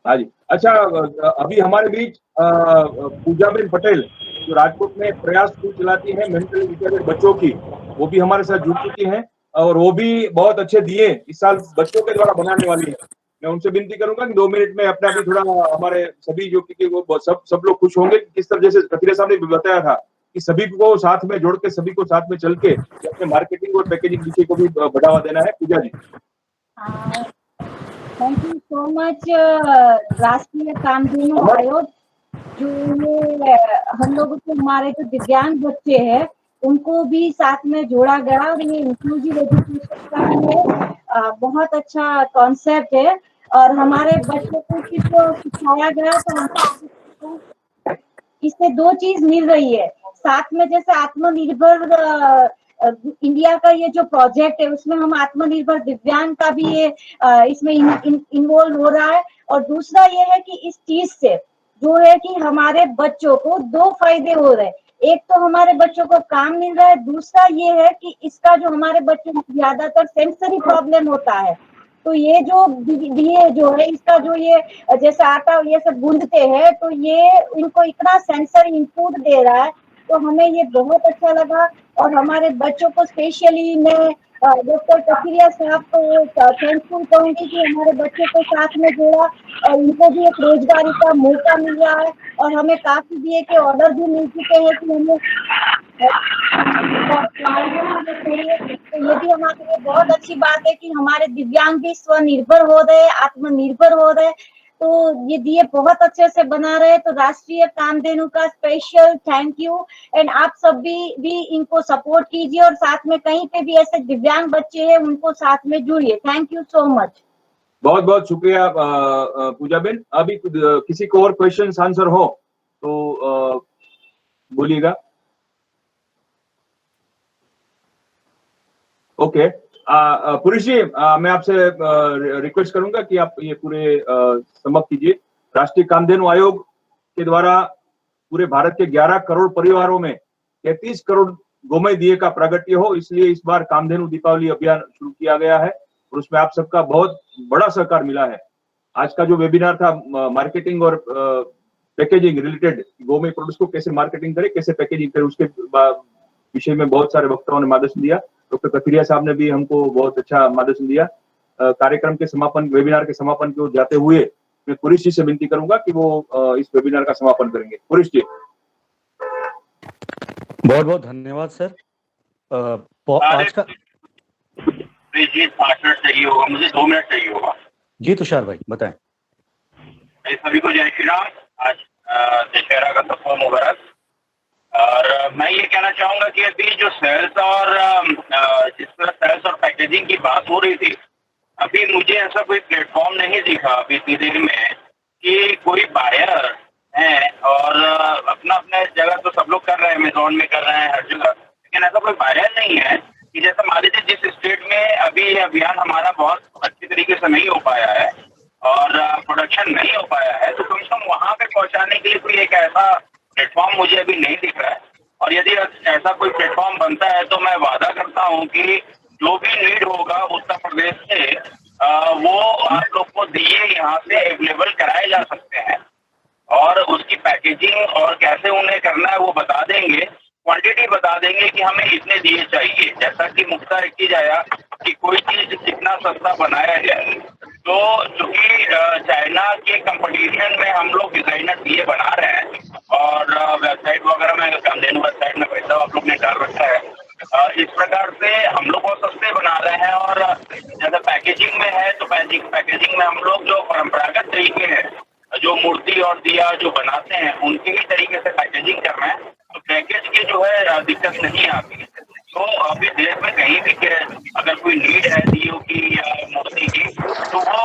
हाँ जी। अच्छा, अभी हमारे बीच पूजाबेन पटेल जो राजकोट में प्रयास स्कूल चलाती हैं मेंटली रिटार्डेड बच्चों की, वो भी हमारे साथ जुड़ चुकी हैं और वो भी बहुत अच्छे दिए इस साल बच्चों के द्वारा बनाने वाली है। मैं उनसे विनती करूंगा कि 2 मिनट में अपना भी थोड़ा हमारे सभी जो कि वो सब लोग खुश होंगे किस तरह, जैसे कतिरिया साहब ने भी बताया था कि सभी को साथ में जोड़ के, सभी को साथ में चल के अपने मार्केटिंग और पैकेजिंग विषय को भी बढ़ावा देना है। पूजा जी, थैंक यू सो मच राष्ट्रीय कामधेनु आयोग, जो ये हम लोगों को हमारे जो दिव्यांग बच्चे हैं उनको भी साथ में जोड़ा गया और ये इंक्लूसिव एजुकेशन का भी बहुत अच्छा कॉन्सेप्ट है और हमारे बच्चों को सिखाया गया। तो इससे 2 चीज मिल रही है, साथ में जैसे आत्मनिर्भर इंडिया का ये जो प्रोजेक्ट है उसमें हम आत्मनिर्भर दिव्यांग का भी ये इसमें इन्वॉल्व हो रहा है और दूसरा ये है कि इस चीज से जो है कि हमारे बच्चों को 2 फायदे हो रहे हैं। एक तो हमारे बच्चों को काम मिल रहा है, दूसरा ये है कि इसका जो हमारे बच्चों को ज्यादातर सेंसरी प्रॉब्लम होता है, तो ये जो दिए जो है इसका जो ये जैसे आटा ये सब गूंदते हैं तो ये इनको इतना सेंसरी इनपुट दे रहा है, तो हमें ये बहुत अच्छा लगा। और हमारे बच्चों को स्पेशली मैं डॉक्टर कतिरिया साहब को थैंकफुल कहूंगी कि हमारे बच्चों को साथ में जोड़ा और इनको भी एक रोजगारी का मौका मिल रहा है और हमें काफी दिए के ऑर्डर भी मिल चुके हैं कि हमें तो ये भी हमारे लिए बहुत अच्छी बात है कि हमारे दिव्यांग भी स्वनिर्भर हो रहे, आत्मनिर्भर हो रहे, तो ये दिए बहुत अच्छे से बना रहे। तो राष्ट्रीय कामधेनु का स्पेशल थैंक यू एंड आप सब भी इनको सपोर्ट कीजिए और साथ में कहीं पे भी ऐसे दिव्यांग बच्चे हैं उनको साथ में जुड़िए। Thank you so much. बहुत बहुत शुक्रिया पूजा बेन। अभी किसी को और क्वेश्चन आंसर हो तो बोलिएगा। ओके, पुरुष जी मैं आपसे रिक्वेस्ट करूंगा कि आप ये पूरे समाप्त कीजिए। राष्ट्रीय कामधेनु आयोग के द्वारा पूरे भारत के 11 करोड़ परिवारों में 33 करोड़ गोमय दिए का प्रागट्य हो, इसलिए इस बार कामधेनु दीपावली अभियान शुरू किया गया है और उसमें आप सबका बहुत बड़ा सहकार मिला है। आज का जो वेबिनार था मार्केटिंग और पैकेजिंग रिलेटेड, गोमय प्रोडक्ट्स को कैसे मार्केटिंग करें, कैसे पैकेजिंग करें, उसके विषय में बहुत सारे वक्ताओं ने मार्गदर्शन दिया। डॉक्टर कथिरिया साहब ने भी हमको बहुत अच्छा मार्गदर्शन दिया। कार्यक्रम के समापन, वेबिनार के समापन की ओर जाते हुए मैं पुरीश जी से विनती करूंगा कि वो इस वेबिनार का समापन करेंगे। पुरीश जी। बहुत बहुत धन्यवाद सर। आज का 5 मिनट चाहिए होगा, मुझे 2 मिनट चाहिए होगा। जी तुषार भाई बताएं। सभी को जय श्री राम। आज दशहरा का सबको मुबारक। और मैं ये कहना चाहूंगा कि अभी जो सेल्स और जिस तरह सेल्स और पैकेजिंग की बात हो रही थी, अभी मुझे ऐसा कोई प्लेटफॉर्म नहीं दिखा अभी इतनी देर में कि कोई बायर है। और अपना अपने जगह तो सब लोग कर रहे हैं, अमेजोन में कर रहे हैं, हर जगह, लेकिन ऐसा कोई बायर नहीं है कि जैसे मान लीजिए जिस स्टेट में अभी ये अभियान हमारा बहुत अच्छी तरीके से नहीं हो पाया है और प्रोडक्शन नहीं हो पाया है, तो कम से कम वहां पे पहुंचाने के लिए कोई एक ऐसा प्लेटफॉर्म मुझे अभी नहीं दिख रहा है। और यदि ऐसा कोई प्लेटफॉर्म बनता है तो मैं वादा करता हूं कि जो भी नीड होगा उत्तर प्रदेश से वो आप लोग को दिए यहाँ से अवेलेबल कराए जा सकते हैं। और उसकी पैकेजिंग और कैसे उन्हें करना है वो बता देंगे, क्वांटिटी बता देंगे कि हमें इतने दिए चाहिए। जैसा कि मुद्दा रखी जाया कि कोई चीज कितना सस्ता बनाया जाए, तो चूंकि चाइना के कंपटीशन में हम लोग डिजाइनर दिए बना रहे हैं और वेबसाइट वगैरह में, कामधेनु वेबसाइट में पैसा आप लोग ने डाल रखा है, इस प्रकार से हम लोग बहुत सस्ते बना रहे हैं। और जैसे पैकेजिंग में है तो पैकेजिंग में हम लोग जो परंपरागत तरीके हैं, जो मूर्ति और दिया जो बनाते हैं उनके ही तरीके से पैकेजिंग कर रहे हैं, तो पैकेज की जो है दिक्कत नहीं आती। तो अभी देश में कहीं भी अगर कोई नीड है दियो की या मूर्ति की, तो वो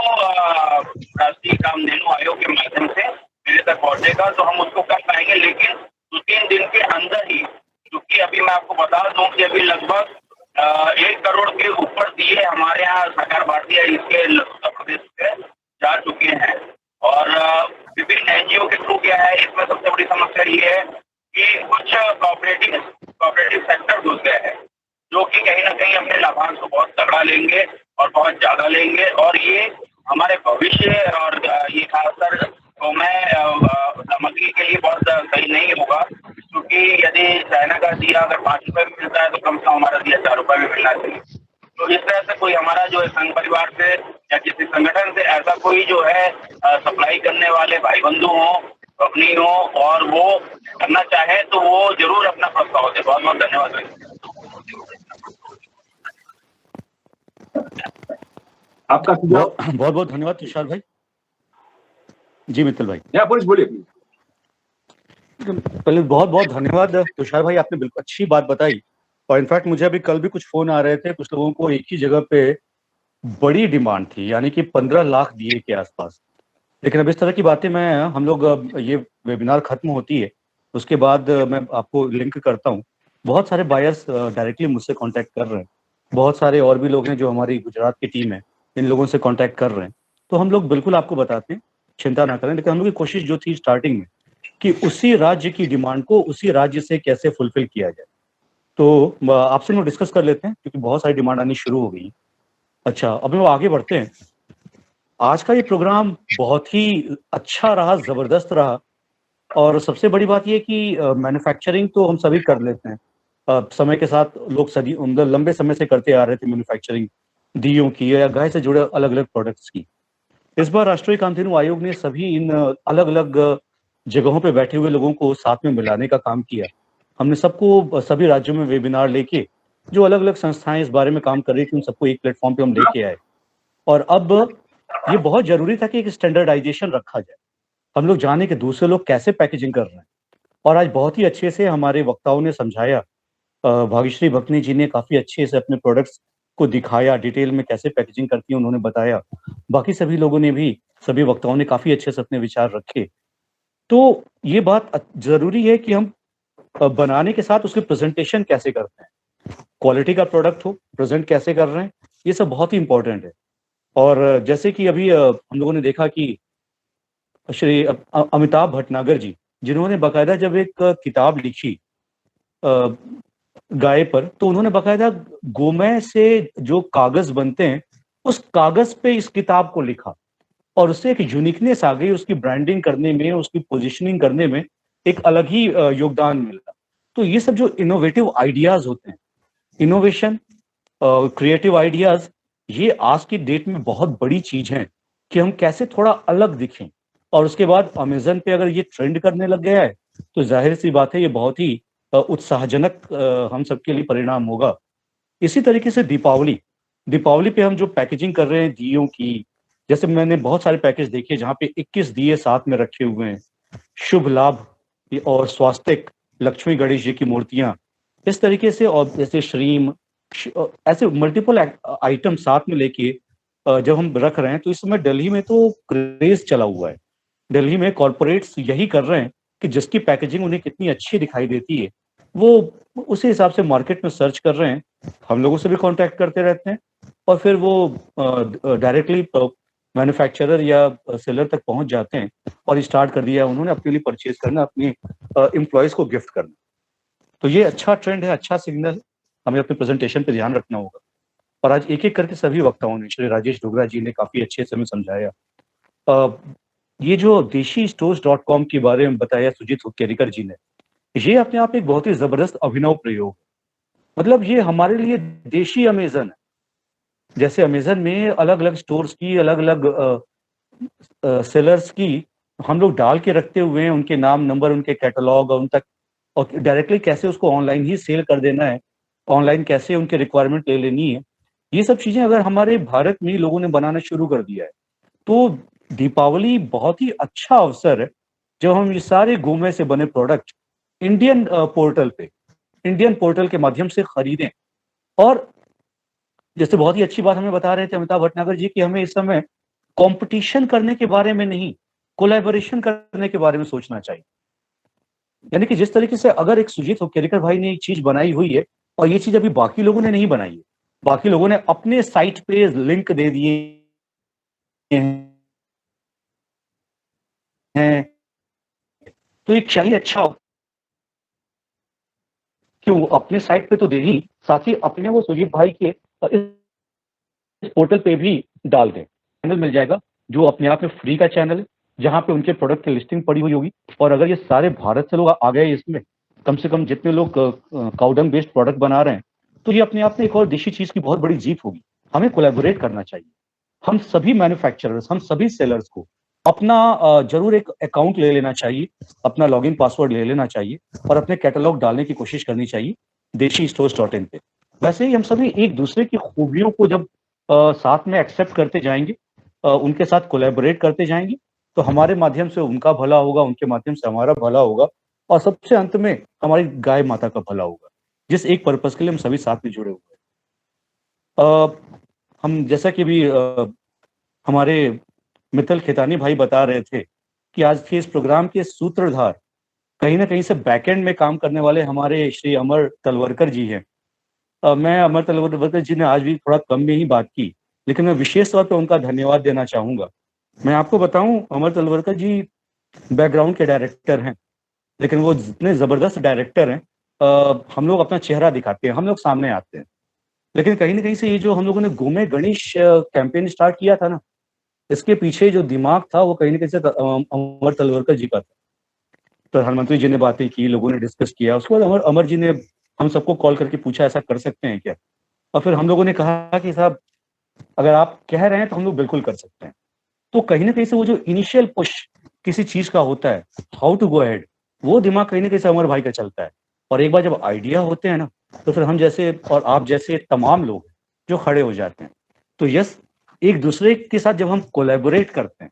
राष्ट्रीय कामधेनु आयोग के माध्यम से मेरे तक पहुंचेगा तो हम उसको कर पाएंगे। लेकिन 2-3 दिन के अंदर ही, क्योंकि अभी मैं आपको बता दूं कि अभी लगभग 1 करोड़ के ऊपर दिए हमारे यहाँ सरकार भारतीय इसके उत्तर प्रदेश से जा चुके हैं। और विभिन्न एनजीओ के थ्रू क्या है, इसमें सबसे बड़ी समस्या ये है कि कुछ कोऑपरेटिव सेक्टर घुस गए हैं, जो कि कहीं ना कहीं अपने लाभांश को बहुत तगड़ा लेंगे और बहुत ज्यादा लेंगे। और ये हमारे भविष्य और ये खासकर सामग्री के लिए बहुत सही नहीं होगा, क्योंकि यदि चाइना का दिया अगर 5 रुपए में मिलता है तो कम से कम हमारा दिया 4 रुपए में मिलना चाहिए। तो इस तरह से कोई हमारा जो है संघ परिवार से या किसी संगठन से ऐसा कोई जो है सप्लाई करने वाले भाई बंधु हो, कंपनी हो और वो करना चाहे तो वो जरूर अपना प्रस्ताव दे। बहुत बहुत धन्यवाद भाई। आपका बहुत बहुत धन्यवाद तुषार भाई। जी मित्तल भाई। या पुलिस बोलिए। पहले बहुत बहुत धन्यवाद तुषार भाई, आपने बिल्कुल अच्छी बात बताई। और इनफैक्ट मुझे अभी कल भी कुछ फोन आ रहे थे, कुछ लोगों को एक ही जगह पे बड़ी डिमांड थी, यानी कि 15 लाख दिए के आसपास। लेकिन अब इस तरह की बातें हम लोग ये वेबिनार खत्म होती है उसके बाद मैं आपको लिंक करता हूँ। बहुत सारे बायर्स डायरेक्टली मुझसे कांटेक्ट कर रहे हैं, बहुत सारे और भी लोग हैं जो हमारी गुजरात की टीम है, इन लोगों से कांटेक्ट कर रहे हैं। तो हम लोग बिल्कुल आपको बताते हैं, चिंता ना करें। लेकिन हम लोग की कोशिश जो थी स्टार्टिंग में कि उसी राज्य की डिमांड को उसी राज्य से कैसे फुलफिल किया जाए, तो आपसे हम डिस्कस कर लेते हैं क्योंकि बहुत सारी डिमांड आनी शुरू हो गई। अच्छा, अब हम आगे बढ़ते हैं। आज का ये प्रोग्राम बहुत ही अच्छा रहा, जबरदस्त रहा। और सबसे बड़ी बात ये कि मैन्युफैक्चरिंग तो हम सभी कर लेते हैं, समय के साथ लोग मतलब लंबे समय से करते आ रहे थे मैन्युफैक्चरिंग दियों की या गाय से जुड़े अलग अलग प्रोडक्ट्स की। इस बार राष्ट्रीय कामधेनु आयोग ने सभी इन अलग अलग जगहों पे बैठे हुए लोगों को साथ में मिलाने का काम किया। हमने सबको सभी राज्यों में वेबिनार लेके, जो अलग अलग संस्थाएं इस बारे में काम कर रही थी, उन सबको एक प्लेटफॉर्म पे हम लेके आए। और अब ये बहुत जरूरी था कि एक स्टैंडर्डाइजेशन रखा जाए, हम लोग जाने कि दूसरे लोग कैसे पैकेजिंग कर रहे हैं। और आज बहुत ही अच्छे से हमारे वक्ताओं ने समझाया, भाग्यश्री भक्तनी जी ने काफी अच्छे से अपने प्रोडक्ट्स को दिखाया, डिटेल में कैसे पैकेजिंग करती है उन्होंने बताया। बाकी सभी लोगों ने भी, सभी वक्ताओं ने काफी अच्छे से अपने विचार रखे। तो ये बात जरूरी है कि हम बनाने के साथ उसकी प्रेजेंटेशन कैसे करते हैं, क्वालिटी का प्रोडक्ट हो, प्रेजेंट कैसे कर रहे हैं, ये सब बहुत ही इंपॉर्टेंट है। और जैसे कि अभी हम लोगों ने देखा कि श्री अमिताभ भटनागर जी, जिन्होंने बाकायदा जब एक किताब लिखी गाय पर, तो उन्होंने बाकायदा गोमय से जो कागज बनते हैं उस कागज पे इस किताब को लिखा और उससे एक यूनिकनेस आ गई, उसकी ब्रांडिंग करने में, उसकी पोजीशनिंग करने में एक अलग ही योगदान मिला। तो ये सब जो इनोवेटिव आइडियाज होते हैं, इनोवेशन, क्रिएटिव आइडियाज, ये आज की डेट में बहुत बड़ी चीज है कि हम कैसे थोड़ा अलग दिखें। और उसके बाद अमेजन पे अगर ये ट्रेंड करने लग गया है तो जाहिर सी बात है ये बहुत ही उत्साहजनक हम सबके लिए परिणाम होगा। इसी तरीके से दीपावली पे हम जो पैकेजिंग कर रहे हैं दियों की, जैसे मैंने बहुत सारे पैकेज देखे जहाँ पे 21 दिए साथ में रखे हुए हैं, शुभ लाभ और स्वास्तिक, लक्ष्मी गणेश जी की मूर्तियां, इस तरीके से, और जैसे श्रीम, ऐसे मल्टीपल आइटम साथ में लेके जब हम रख रहे हैं तो इस समय दिल्ली में तो क्रेज चला हुआ है। दिल्ली में कॉर्पोरेट्स यही कर रहे हैं कि जिसकी पैकेजिंग उन्हें कितनी अच्छी दिखाई देती है वो उसी हिसाब से मार्केट में सर्च कर रहे हैं, हम लोगों से भी कांटेक्ट करते रहते हैं और फिर वो डायरेक्टली मैन्युफैक्चरर या सेलर तक पहुंच जाते हैं और स्टार्ट कर दिया है उन्होंने अपने लिए परचेज करना, अपने एम्प्लॉयज को गिफ्ट करना। तो ये अच्छा ट्रेंड है, अच्छा सिग्नल, हमें अपने प्रेजेंटेशन पे ध्यान रखना होगा। और आज एक एक करके सभी वक्ताओं ने, श्री राजेश डोगरा जी ने काफी अच्छे से हमें समझाया। ये जो deshistores.com के बारे में बताया सुजीत हुक्केरीकर जी ने, ये अपने आप एक बहुत ही जबरदस्त अभिनव प्रयोग, मतलब ये हमारे लिए देशी अमेजन है। जैसे अमेजन में अलग अलग स्टोर्स की, अलग अलग सेलर्स की हम लोग डाल के रखते हुए हैं, उनके नाम, नंबर, उनके कैटलॉग और उन तक, और डायरेक्टली कैसे उसको ऑनलाइन ही सेल कर देना है, ऑनलाइन कैसे उनके रिक्वायरमेंट ले लेनी है, ये सब चीजें अगर हमारे भारत में लोगों ने बनाना शुरू कर दिया है तो दीपावली बहुत ही अच्छा अवसर है जब हम ये सारे गोमे से बने प्रोडक्ट इंडियन पोर्टल के माध्यम से खरीदें। और जैसे बहुत ही अच्छी बात हमें बता रहे थे अमिताभ भटनागर जी कि हमें इस समय कंपटीशन करने के बारे में नहीं, कोलैबोरेशन करने के बारे में सोचना चाहिए। यानी कि जिस तरीके से अगर एक सुजीत हुक्केरीकर भाई ने एक चीज बनाई हुई है और ये चीज अभी बाकी लोगों ने नहीं बनाई है, बाकी लोगों ने अपने साइट पे लिंक दे दिए हैं, तो एक चाहिए अच्छा क्यों अपने साइट पे तो दे ही, साथ ही अपने वो सुजीत भाई के इस पोर्टल पे भी डाल दें। चैनल मिल जाएगा जो अपने आप में फ्री का चैनल है, जहां पे उनके प्रोडक्ट की लिस्टिंग पड़ी हुई होगी। और अगर ये सारे भारत से लोग आ गए इसमें, कम से कम जितने लोग काउडंग बेस्ड प्रोडक्ट बना रहे हैं, तो ये अपने आप में एक और देशी चीज की बहुत बड़ी जीत होगी। हमें कोलैबोरेट करना चाहिए। हम सभी मैन्युफैक्चरर्स, हम सभी सेलर्स को अपना जरूर एक अकाउंट ले लेना चाहिए, अपना लॉगिन पासवर्ड ले लेना चाहिए और अपने कैटलॉग डालने की कोशिश करनी चाहिए deshistores.in पे। वैसे ही हम सभी एक दूसरे की खूबियों को जब साथ में एक्सेप्ट करते जाएंगे, उनके साथ कोलैबोरेट करते जाएंगे, तो हमारे माध्यम से उनका भला होगा, उनके माध्यम से हमारा भला होगा और सबसे अंत में हमारी गाय माता का भला होगा, जिस एक पर्पस के लिए हम सभी साथ में जुड़े हुए हैं। हम जैसा कि भी हमारे मित्तल खेतानी भाई बता रहे थे कि आज के इस प्रोग्राम के सूत्रधार कहीं ना कहीं से बैकएंड में काम करने वाले हमारे श्री अमर तलवरकर जी हैं। मैं अमर तलवरकर जी ने आज भी थोड़ा कम में ही बात की, लेकिन मैं विशेष तौर पर उनका धन्यवाद देना चाहूंगा। मैं आपको बताऊं, अमर तलवरकर जी बैकग्राउंड के डायरेक्टर हैं, लेकिन वो जितने जबरदस्त डायरेक्टर हैं, हम लोग अपना चेहरा दिखाते हैं, हम लोग सामने आते हैं, लेकिन कहीं ना कहीं से ये जो हम लोगों ने गोमे गणेश कैंपेन स्टार्ट किया था ना, इसके पीछे जो दिमाग था वो कहीं ना कहीं से अमर तलवरकर जी का था। प्रधानमंत्री जी ने बातें की, लोगों ने डिस्कस किया, उसके बाद अमर जी ने हम सबको कॉल करके पूछा ऐसा कर सकते हैं क्या, और फिर हम लोगों ने कहा कि साहब अगर आप कह रहे हैं तो हम लोग बिल्कुल कर सकते हैं। तो कहीं ना कहीं से वो जो इनिशियल पुश किसी चीज का होता है, हाउ टू गो अहेड, वो दिमाग कहीं ना कहीं से अमर भाई का चलता है। और एक बार जब आइडिया होते हैं ना, तो फिर हम जैसे और आप जैसे तमाम लोग जो खड़े हो जाते हैं। तो यस, एक दूसरे के साथ जब हम कोलैबोरेट करते हैं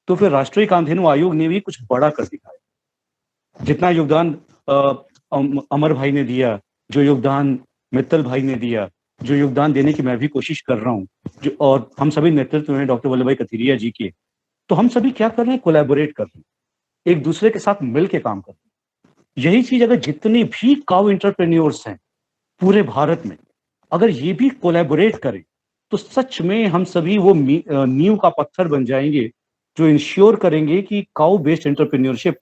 तो फिर राष्ट्रीय कामधेनु आयोग ने भी कुछ बड़ा कर दिखाया। जितना योगदान अमर भाई ने दिया, जो योगदान मित्तल भाई ने दिया, जो योगदान देने की मैं भी कोशिश कर रहा हूँ, जो और हम सभी नेतृत्व में डॉक्टर वल्लभ भाई कथीरिया जी के, तो हम सभी क्या कर रहे हैं, कोलैबोरेट कर रहे हैं, एक दूसरे के साथ मिल के काम कर रहे हैं। यही चीज अगर जितने भी काउ एंटरप्रेन्योर्स हैं पूरे भारत में, अगर ये भी कोलैबोरेट करें तो सच में हम सभी वो नींव का पत्थर बन जाएंगे जो इंश्योर करेंगे कि काउ बेस्ड एंटरप्रेन्योरशिप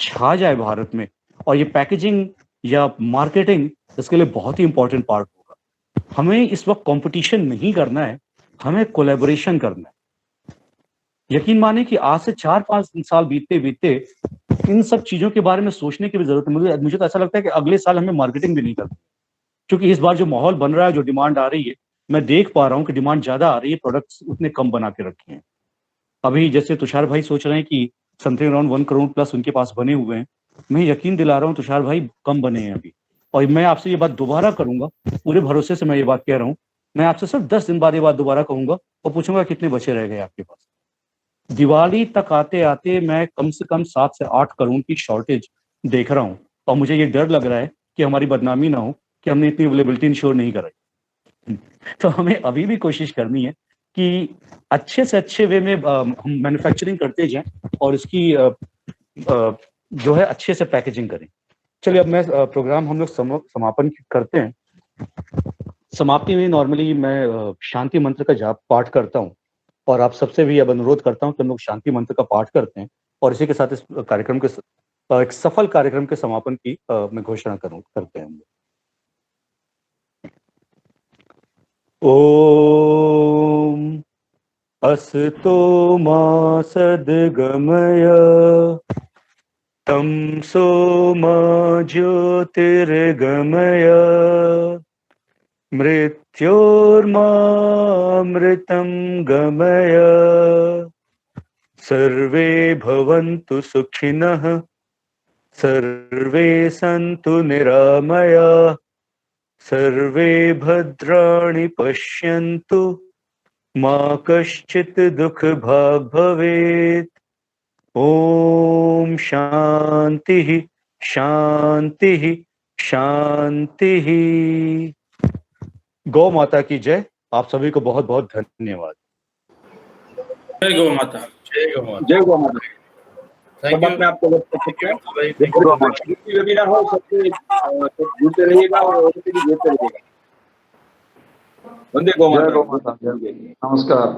छा जाए भारत में। और ये पैकेजिंग या मार्केटिंग इसके लिए बहुत ही इंपॉर्टेंट पार्ट होगा। हमें इस वक्त कंपटीशन नहीं करना है, हमें कोलैबोरेशन करना है। यकीन माने कि आज से 4-5 साल बीतते बीतते इन सब चीजों के बारे में सोचने की भी जरूरत है। मुझे तो ऐसा लगता है कि अगले साल हमें मार्केटिंग भी नहीं करनी, क्योंकि इस बार जो माहौल बन रहा है, जो डिमांड आ रही है, मैं देख पा रहा हूँ कि डिमांड ज्यादा आ रही है, प्रोडक्ट्स उतने कम बना के रखे हैं। अभी जैसे तुषार भाई सोच रहे हैं कि समथिंग अराउंड 1 करोड़ प्लस उनके पास बने हुए हैं, मैं यकीन दिला रहा हूँ तुषार भाई कम बने हैं अभी। और मैं आपसे ये बात दोबारा करूंगा, पूरे भरोसे से मैं ये बात कह रहा हूँ, मैं आपसे सिर्फ 10 दिन बाद ये बात दोबारा कहूंगा और पूछूंगा कितने बचे रह गए आपके पास। दिवाली तक आते आते मैं कम से कम 7 से 8 करोड़ की शॉर्टेज देख रहा हूँ, और मुझे ये डर लग रहा है कि हमारी बदनामी ना हो कि हमने इतनी अवेलेबिलिटी इंश्योर नहीं कराई। तो हमें अभी भी कोशिश करनी है कि अच्छे से अच्छे वे में हम मैन्युफैक्चरिंग करते जाएं और इसकी जो है अच्छे से पैकेजिंग करें। चलिए अब मैं प्रोग्राम हम लोग समापन करते हैं। समाप्ति में नॉर्मली मैं शांति मंत्र का जाप पाठ करता हूँ, और आप सबसे भी अब अनुरोध करता हूँ कि हम लोग शांति मंत्र का पाठ करते हैं, और इसी के साथ इस कार्यक्रम के एक सफल कार्यक्रम के समापन की मैं घोषणा करते हैं। ओम असतो मा सद्गमय तमसो मा ज्योतिर्गमय मृत्योर्मामृतं गमय सर्वे भवन्तु सुखिनः सर्वे सन्तु निरामयाः सर्वे भद्राणि पश्यन्तु मा कश्चित् दुःखभाग् भवेत्। ओम शांतिः शांतिः शांतिः। गौ माता की जय। आप सभी को बहुत बहुत धन्यवाद। जय गौ माता। जय गौ माता। जय गौ माता। थैंक सब अपने आप को व्यक्त कर सकते हैं। वेबिनार हो सबसे जुड़ते रहिएगा और भी जुड़ते रहिएगा। वंदे गौ माता। जय गौ माता। नमस्कार।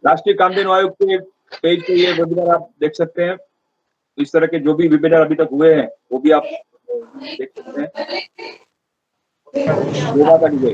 राष्ट्रीय कामधेनु आयोग के पेज पे ये वेबिनार आप देख सकते हैं। इस तरह के जो भी वेबिनार अभी तक हुए हैं वो भी आप देख सकते हैं। गौ माता की जय।